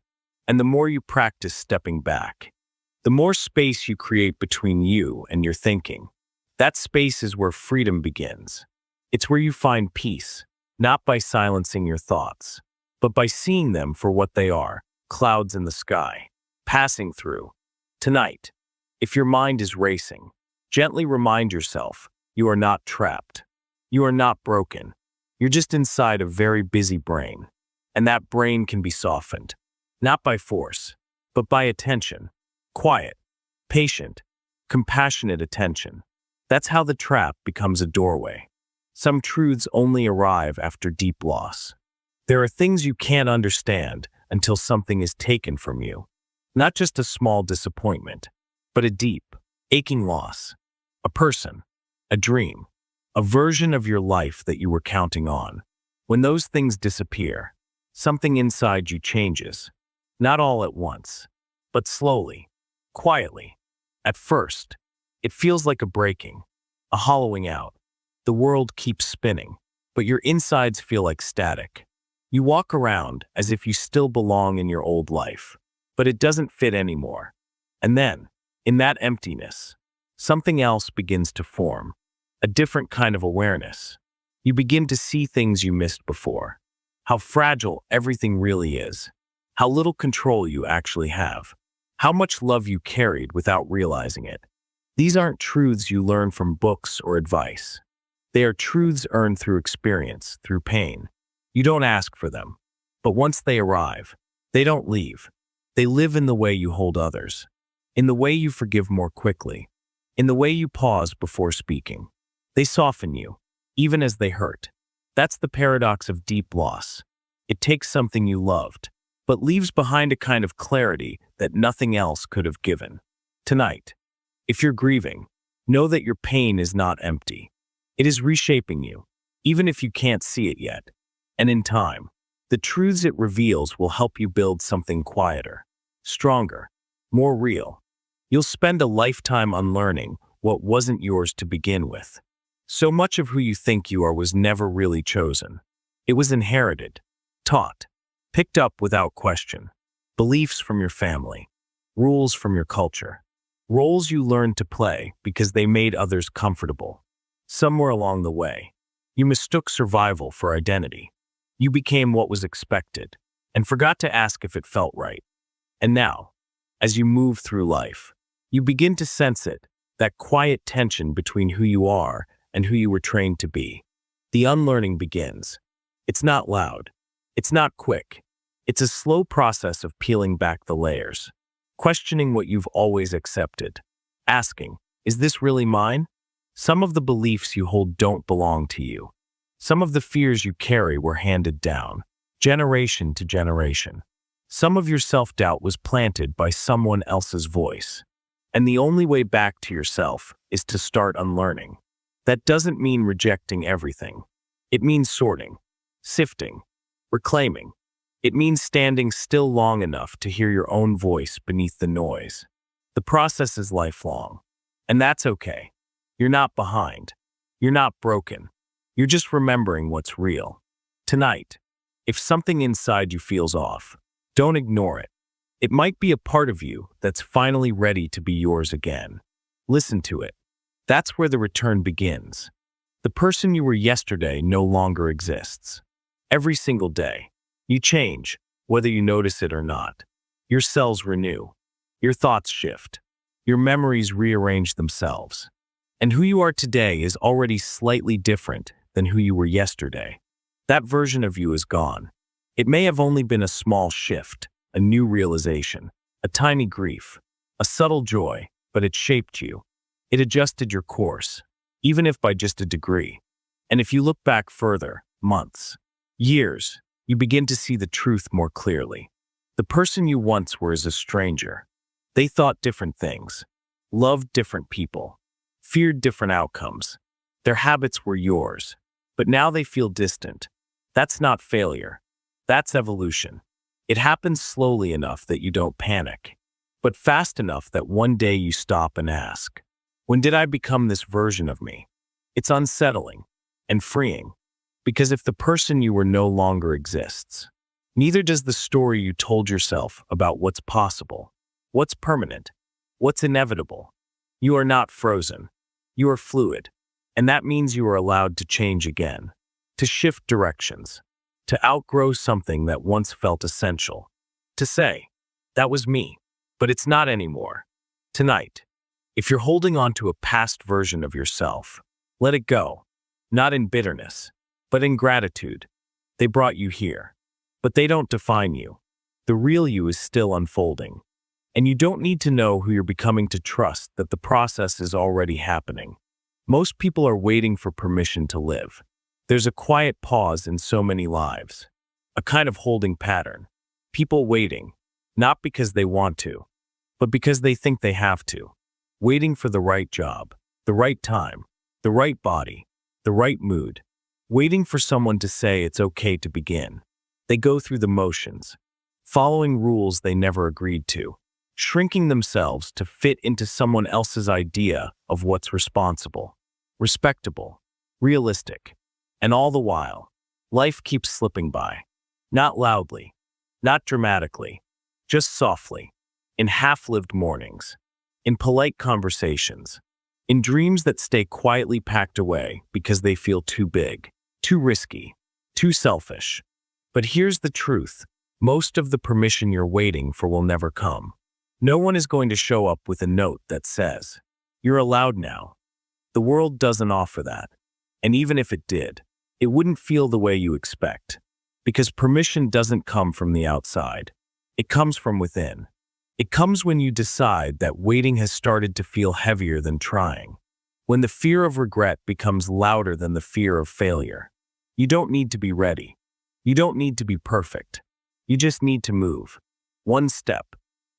And the more you practice stepping back, the more space you create between you and your thinking. That space is where freedom begins. It's where you find peace, not by silencing your thoughts, but by seeing them for what they are, clouds in the sky, passing through. Tonight, if your mind is racing, gently remind yourself you are not trapped. You are not broken. You're just inside a very busy brain. And that brain can be softened, not by force, but by attention. Quiet, patient, compassionate attention. That's how the trap becomes a doorway. Some truths only arrive after deep loss. There are things you can't understand until something is taken from you. Not just a small disappointment, but a deep, aching loss. A person, a dream, a version of your life that you were counting on. When those things disappear, something inside you changes. Not all at once, but slowly, quietly. At first, it feels like a breaking, a hollowing out. The world keeps spinning, but your insides feel like static. You walk around as if you still belong in your old life, but it doesn't fit anymore. And then, in that emptiness, something else begins to form, a different kind of awareness. You begin to see things you missed before, how fragile everything really is, how little control you actually have, how much love you carried without realizing it. These aren't truths you learn from books or advice. They are truths earned through experience, through pain. You don't ask for them, but once they arrive, they don't leave. They live in the way you hold others, in the way you forgive more quickly, in the way you pause before speaking. They soften you, even as they hurt. That's the paradox of deep loss. It takes something you loved, but leaves behind a kind of clarity that nothing else could have given. Tonight, if you're grieving, know that your pain is not empty. It is reshaping you, even if you can't see it yet. And in time, the truths it reveals will help you build something quieter, stronger, more real. You'll spend a lifetime unlearning what wasn't yours to begin with. So much of who you think you are was never really chosen. It was inherited, taught, picked up without question. Beliefs from your family, rules from your culture, roles you learned to play because they made others comfortable. Somewhere along the way, you mistook survival for identity. You became what was expected and forgot to ask if it felt right. And now, as you move through life, you begin to sense it, that quiet tension between who you are and who you were trained to be. The unlearning begins. It's not loud. It's not quick. It's a slow process of peeling back the layers, questioning what you've always accepted, asking, is this really mine? Some of the beliefs you hold don't belong to you. Some of the fears you carry were handed down, generation to generation. Some of your self-doubt was planted by someone else's voice. And the only way back to yourself is to start unlearning. That doesn't mean rejecting everything. It means sorting, sifting, reclaiming. It means standing still long enough to hear your own voice beneath the noise. The process is lifelong, and that's okay. You're not behind. You're not broken. You're just remembering what's real. Tonight, if something inside you feels off, don't ignore it. It might be a part of you that's finally ready to be yours again. Listen to it. That's where the return begins. The person you were yesterday no longer exists. Every single day, you change, whether you notice it or not. Your cells renew. Your thoughts shift. Your memories rearrange themselves. And who you are today is already slightly different than who you were yesterday. That version of you is gone. It may have only been a small shift, a new realization, a tiny grief, a subtle joy, but it shaped you. It adjusted your course, even if by just a degree. And if you look back further, months, years, you begin to see the truth more clearly. The person you once were is a stranger. They thought different things, loved different people, feared different outcomes. Their habits were yours, but now they feel distant. That's not failure. That's evolution. It happens slowly enough that you don't panic, but fast enough that one day you stop and ask, when did I become this version of me? It's unsettling and freeing, because if the person you were no longer exists, neither does the story you told yourself about what's possible, what's permanent, what's inevitable. You are not frozen. You are fluid, and that means you are allowed to change again, to shift directions, to outgrow something that once felt essential, to say, that was me, but it's not anymore. Tonight, if you're holding on to a past version of yourself, let it go, not in bitterness, but in gratitude. They brought you here, but they don't define you. The real you is still unfolding, and you don't need to know who you're becoming to trust that the process is already happening. Most people are waiting for permission to live. There's a quiet pause in so many lives, a kind of holding pattern. People waiting, not because they want to, but because they think they have to. Waiting for the right job, the right time, the right body, the right mood. Waiting for someone to say it's okay to begin. They go through the motions, following rules they never agreed to, shrinking themselves to fit into someone else's idea of what's responsible, respectable, realistic. And all the while, life keeps slipping by. Not loudly, not dramatically, just softly, in half-lived mornings, in polite conversations, in dreams that stay quietly packed away because they feel too big, too risky, too selfish. But here's the truth. Most of the permission you're waiting for will never come. No one is going to show up with a note that says, you're allowed now. The world doesn't offer that. And even if it did, it wouldn't feel the way you expect. Because permission doesn't come from the outside. It comes from within. It comes when you decide that waiting has started to feel heavier than trying. When the fear of regret becomes louder than the fear of failure. You don't need to be ready. You don't need to be perfect. You just need to move. One step,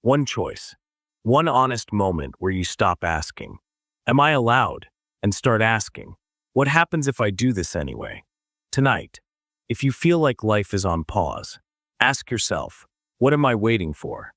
one choice, one honest moment where you stop asking, am I allowed? And start asking, what happens if I do this anyway? Tonight, If you feel like life is on pause, ask yourself, what am I waiting for?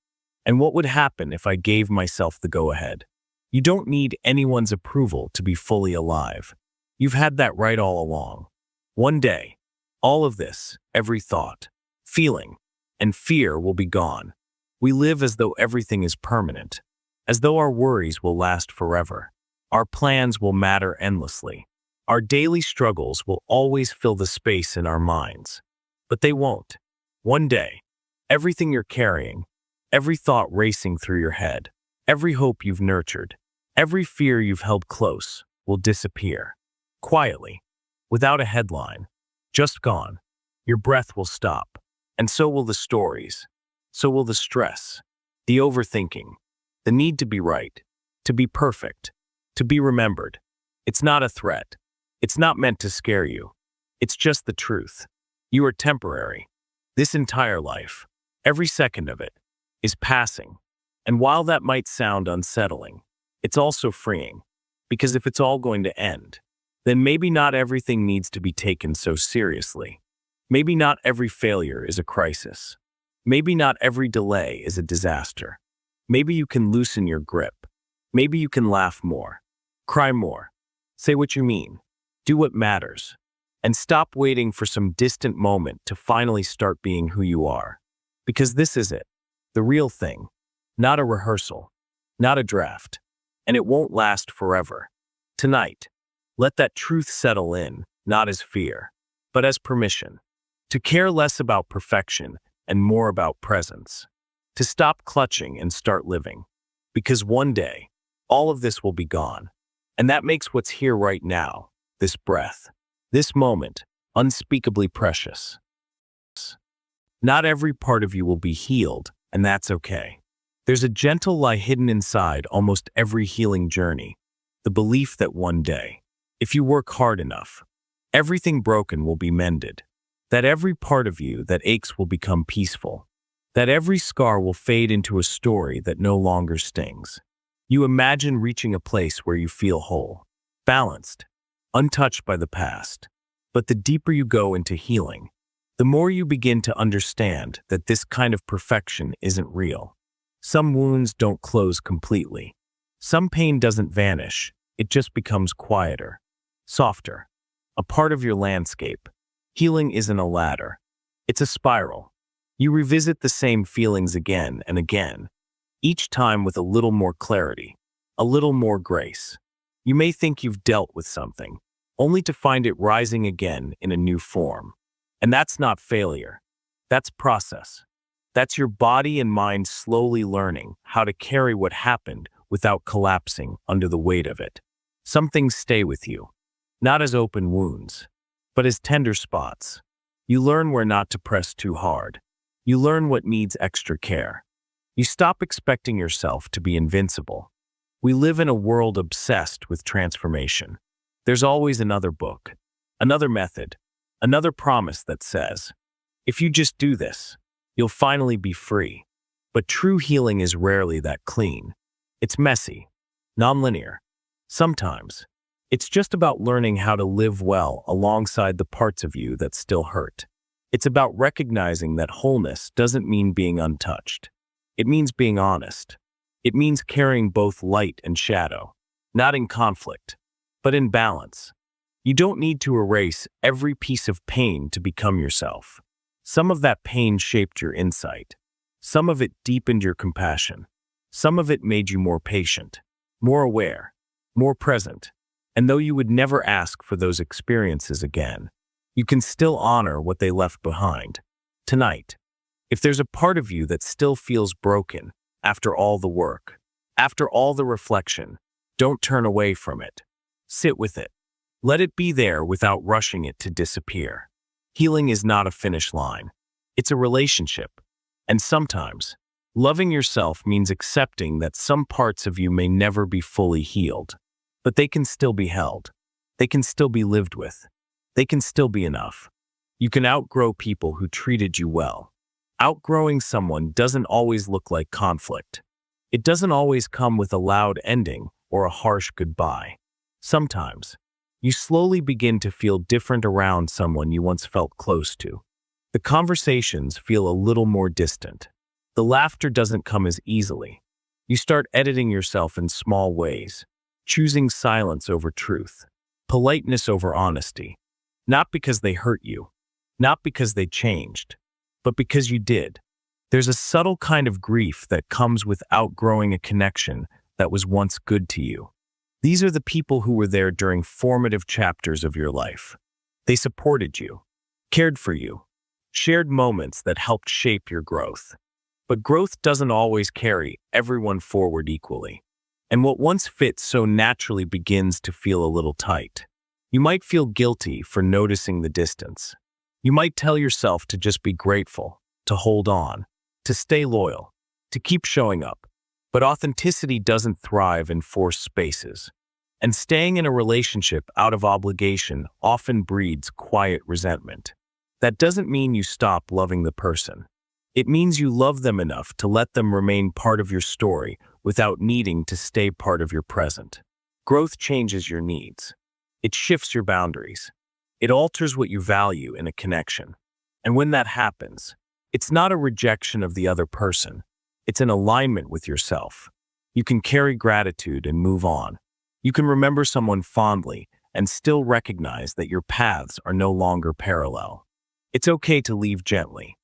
And what would happen if I gave myself the go-ahead? You don't need anyone's approval to be fully alive. You've had that right all along. One day, all of this, every thought, feeling, and fear will be gone. We live as though everything is permanent, as though our worries will last forever. Our plans will matter endlessly. Our daily struggles will always fill the space in our minds. But they won't. One day, everything you're carrying, every thought racing through your head, every hope you've nurtured, every fear you've held close will disappear. Quietly, without a headline, just gone. Your breath will stop, and so will the stories. So will the stress, the overthinking, the need to be right, to be perfect, to be remembered. It's not a threat. It's not meant to scare you. It's just the truth. You are temporary. This entire life, every second of it, is passing. And while that might sound unsettling, it's also freeing. Because if it's all going to end, then maybe not everything needs to be taken so seriously. Maybe not every failure is a crisis. Maybe not every delay is a disaster. Maybe you can loosen your grip. Maybe you can laugh more, cry more, say what you mean, do what matters, and stop waiting for some distant moment to finally start being who you are. Because this is it, the real thing, not a rehearsal, not a draft, and it won't last forever. Tonight, let that truth settle in, not as fear, but as permission, to care less about perfection and more about presence, to stop clutching and start living. Because one day, all of this will be gone, and that makes what's here right now, this breath, this moment, unspeakably precious. Not every part of you will be healed, and that's okay. There's a gentle lie hidden inside almost every healing journey, the belief that one day, if you work hard enough, everything broken will be mended, that every part of you that aches will become peaceful, that every scar will fade into a story that no longer stings. You imagine reaching a place where you feel whole, balanced, untouched by the past. But the deeper you go into healing, the more you begin to understand that this kind of perfection isn't real. Some wounds don't close completely. Some pain doesn't vanish. It just becomes quieter, softer, a part of your landscape. Healing isn't a ladder. It's a spiral. You revisit the same feelings again and again, each time with a little more clarity, a little more grace. You may think you've dealt with something, only to find it rising again in a new form. And that's not failure. That's process. That's your body and mind slowly learning how to carry what happened without collapsing under the weight of it. Some things stay with you, not as open wounds, but as tender spots. You learn where not to press too hard. You learn what needs extra care. You stop expecting yourself to be invincible. We live in a world obsessed with transformation. There's always another book, another method, another promise that says, if you just do this, you'll finally be free. But true healing is rarely that clean. It's messy, nonlinear. Sometimes, it's just about learning how to live well alongside the parts of you that still hurt. It's about recognizing that wholeness doesn't mean being untouched. It means being honest. It means carrying both light and shadow, not in conflict, but in balance. You don't need to erase every piece of pain to become yourself. Some of that pain shaped your insight. Some of it deepened your compassion. Some of it made you more patient, more aware, more present. And though you would never ask for those experiences again, you can still honor what they left behind. Tonight, if there's a part of you that still feels broken after all the work, after all the reflection, don't turn away from it. Sit with it. Let it be there without rushing it to disappear. Healing is not a finish line. It's a relationship. And sometimes, loving yourself means accepting that some parts of you may never be fully healed, but they can still be held. They can still be lived with. They can still be enough. You can outgrow people who treated you well. Outgrowing someone doesn't always look like conflict. It doesn't always come with a loud ending or a harsh goodbye. Sometimes, You slowly begin to feel different around someone you once felt close to. The conversations feel a little more distant. The laughter doesn't come as easily. You start editing yourself in small ways, choosing silence over truth, politeness over honesty. Not because they hurt you, not because they changed, but because you did. There's a subtle kind of grief that comes with outgrowing a connection that was once good to you. These are the people who were there during formative chapters of your life. They supported you, cared for you, shared moments that helped shape your growth. But growth doesn't always carry everyone forward equally. And what once fit so naturally begins to feel a little tight. You might feel guilty for noticing the distance. You might tell yourself to just be grateful, to hold on, to stay loyal, to keep showing up. But authenticity doesn't thrive in forced spaces. And staying in a relationship out of obligation often breeds quiet resentment. That doesn't mean you stop loving the person. It means you love them enough to let them remain part of your story without needing to stay part of your present. Growth changes your needs. It shifts your boundaries. It alters what you value in a connection. And when that happens, it's not a rejection of the other person. It's an alignment with yourself. You can carry gratitude and move on. You can remember someone fondly and still recognize that your paths are no longer parallel. It's okay to leave gently,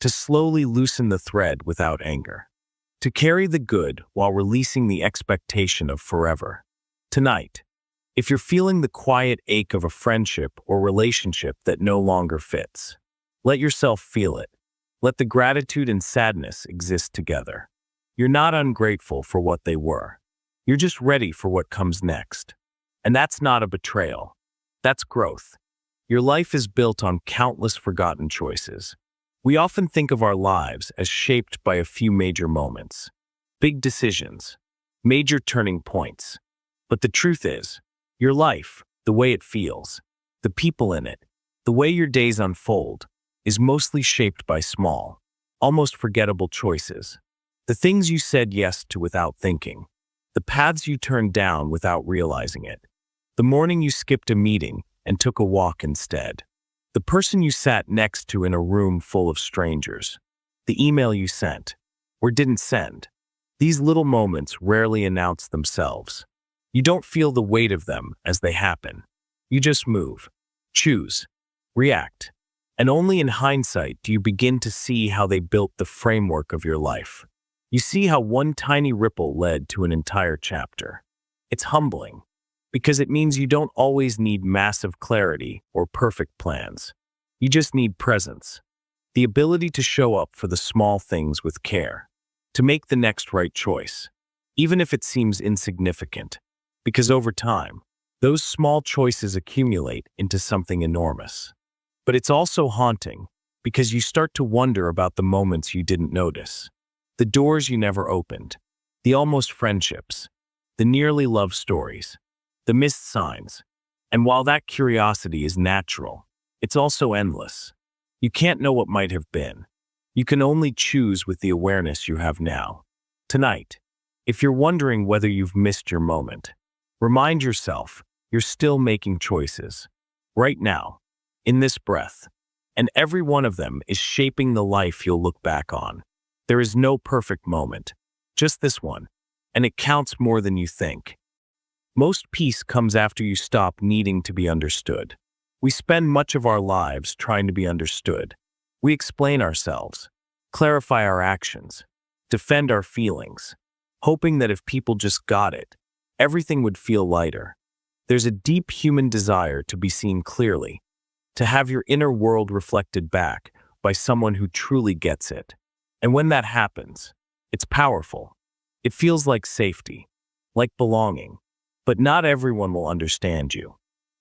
to slowly loosen the thread without anger, to carry the good while releasing the expectation of forever. Tonight, if you're feeling the quiet ache of a friendship or relationship that no longer fits, let yourself feel it. Let the gratitude and sadness exist together. You're not ungrateful for what they were. You're just ready for what comes next. And that's not a betrayal. That's growth. Your life is built on countless forgotten choices. We often think of our lives as shaped by a few major moments, big decisions, major turning points. But the truth is, your life, the way it feels, the people in it, the way your days unfold, is mostly shaped by small, almost forgettable choices. The things you said yes to without thinking, the paths you turned down without realizing it, the morning you skipped a meeting and took a walk instead, the person you sat next to in a room full of strangers, the email you sent or didn't send. These little moments rarely announce themselves. You don't feel the weight of them as they happen. You just move, choose, react. And only in hindsight do you begin to see how they built the framework of your life. You see how one tiny ripple led to an entire chapter. It's humbling, because it means you don't always need massive clarity or perfect plans. You just need presence, the ability to show up for the small things with care, to make the next right choice, even if it seems insignificant, because over time, those small choices accumulate into something enormous. But it's also haunting, because you start to wonder about the moments you didn't notice, the doors you never opened, the almost friendships, the nearly love stories, the missed signs. And while that curiosity is natural, it's also endless. You can't know what might have been. You can only choose with the awareness you have now. Tonight, if you're wondering whether you've missed your moment, remind yourself you're still making choices. Right now, in this breath, and every one of them is shaping the life you'll look back on. There is no perfect moment, just this one, and it counts more than you think. Most peace comes after you stop needing to be understood. We spend much of our lives trying to be understood. We explain ourselves, clarify our actions, defend our feelings, hoping that if people just got it, everything would feel lighter. There's a deep human desire to be seen clearly, to have your inner world reflected back by someone who truly gets it. And when that happens, it's powerful. It feels like safety, like belonging. But not everyone will understand you.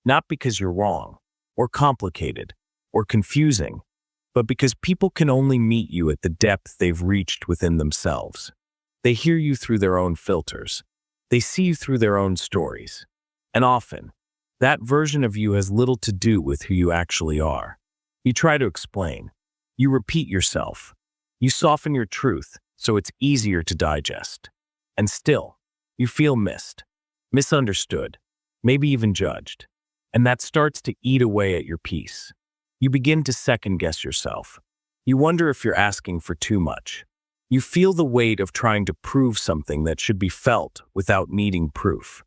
Not because you're wrong, or complicated, or confusing, but because people can only meet you at the depth they've reached within themselves. They hear you through their own filters. They see you through their own stories. And often, that version of you has little to do with who you actually are. You try to explain. You repeat yourself. You soften your truth so it's easier to digest. And still, you feel missed, misunderstood, maybe even judged. and that starts to eat away at your peace. You begin to second-guess yourself. You wonder if you're asking for too much. You feel the weight of trying to prove something that should be felt without needing proof.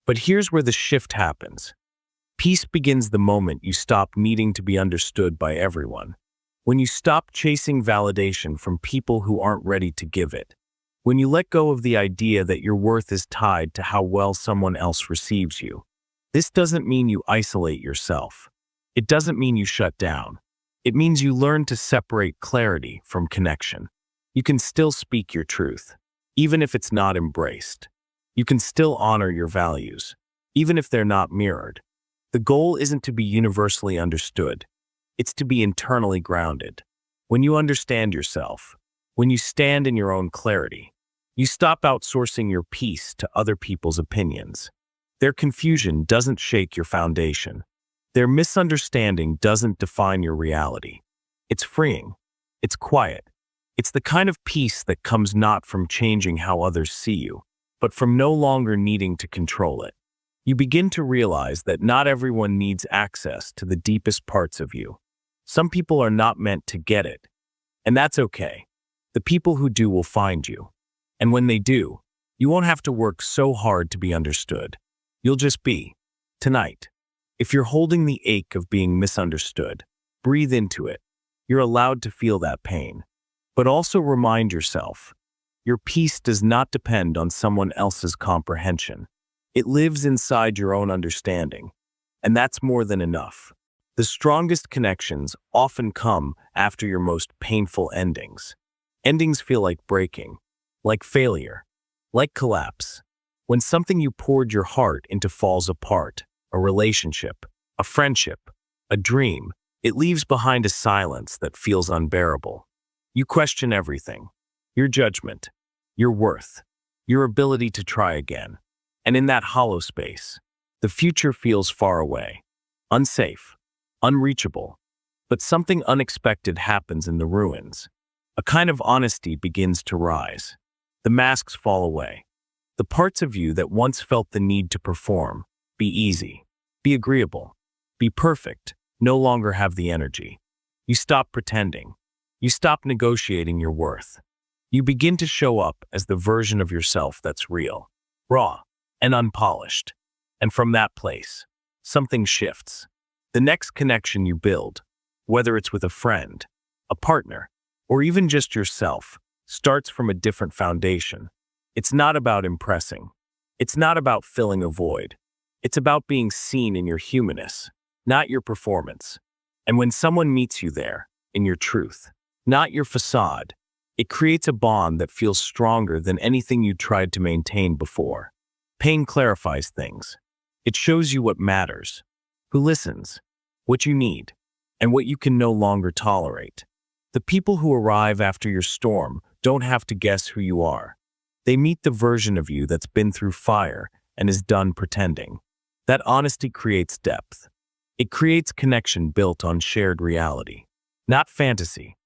But here's where the shift happens. Peace begins the moment you stop needing to be understood by everyone. When you stop chasing validation from people who aren't ready to give it. When you let go of the idea that your worth is tied to how well someone else receives you. This doesn't mean you isolate yourself. It doesn't mean you shut down. It means you learn to separate clarity from connection. You can still speak your truth, even if it's not embraced. You can still honor your values, even if they're not mirrored. The goal isn't to be universally understood. It's to be internally grounded. When you understand yourself, when you stand in your own clarity, you stop outsourcing your peace to other people's opinions. Their confusion doesn't shake your foundation. Their misunderstanding doesn't define your reality. It's freeing. It's quiet. It's the kind of peace that comes not from changing how others see you, but from no longer needing to control it. You begin to realize that not everyone needs access to the deepest parts of you. Some people are not meant to get it, and that's okay. The people who do will find you. And when they do, you won't have to work so hard to be understood. You'll just be. Tonight, if you're holding the ache of being misunderstood, breathe into it. You're allowed to feel that pain. But also remind yourself, your peace does not depend on someone else's comprehension. It lives inside your own understanding, and that's more than enough. The strongest connections often come after your most painful endings. Endings feel like breaking, like failure, like collapse. When something you poured your heart into falls apart, a relationship, a friendship, a dream, it leaves behind a silence that feels unbearable. You question everything, your judgment, your worth, your ability to try again. And in that hollow space, the future feels far away, unsafe, unreachable. But something unexpected happens in the ruins. A kind of honesty begins to rise. The masks fall away. The parts of you that once felt the need to perform, be easy, be agreeable, be perfect, no longer have the energy. You stop pretending. You stop negotiating your worth. You begin to show up as the version of yourself that's real, raw, and unpolished. And from that place, something shifts. The next connection you build, whether it's with a friend, a partner, or even just yourself, starts from a different foundation. It's not about impressing. It's not about filling a void. It's about being seen in your humanness, not your performance. And when someone meets you there, in your truth, not your facade, it creates a bond that feels stronger than anything you tried to maintain before. Pain clarifies things. It shows you what matters, who listens, what you need, and what you can no longer tolerate. The people who arrive after your storm don't have to guess who you are. They meet the version of you that's been through fire and is done pretending. That honesty creates depth. It creates connection built on shared reality, not fantasy.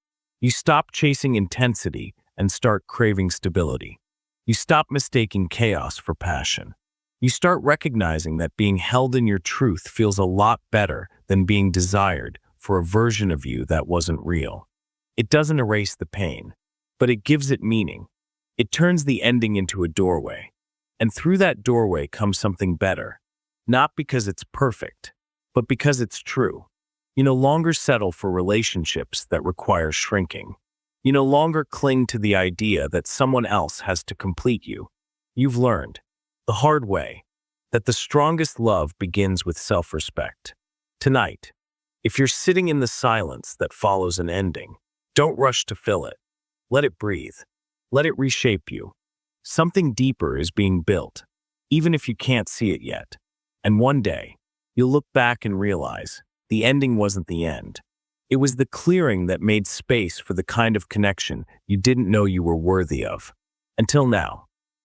You stop chasing intensity and start craving stability. You stop mistaking chaos for passion. You start recognizing that being held in your truth feels a lot better than being desired for a version of you that wasn't real. It doesn't erase the pain, but it gives it meaning. It turns the ending into a doorway. And through that doorway comes something better, not because it's perfect, but because it's true. You no longer settle for relationships that require shrinking. You no longer cling to the idea that someone else has to complete you. You've learned, the hard way, that the strongest love begins with self-respect. Tonight, if you're sitting in the silence that follows an ending, don't rush to fill it. Let it breathe. Let it reshape you. Something deeper is being built, even if you can't see it yet. And one day, you'll look back and realize the ending wasn't the end. It was the clearing that made space for the kind of connection you didn't know you were worthy of. Until now,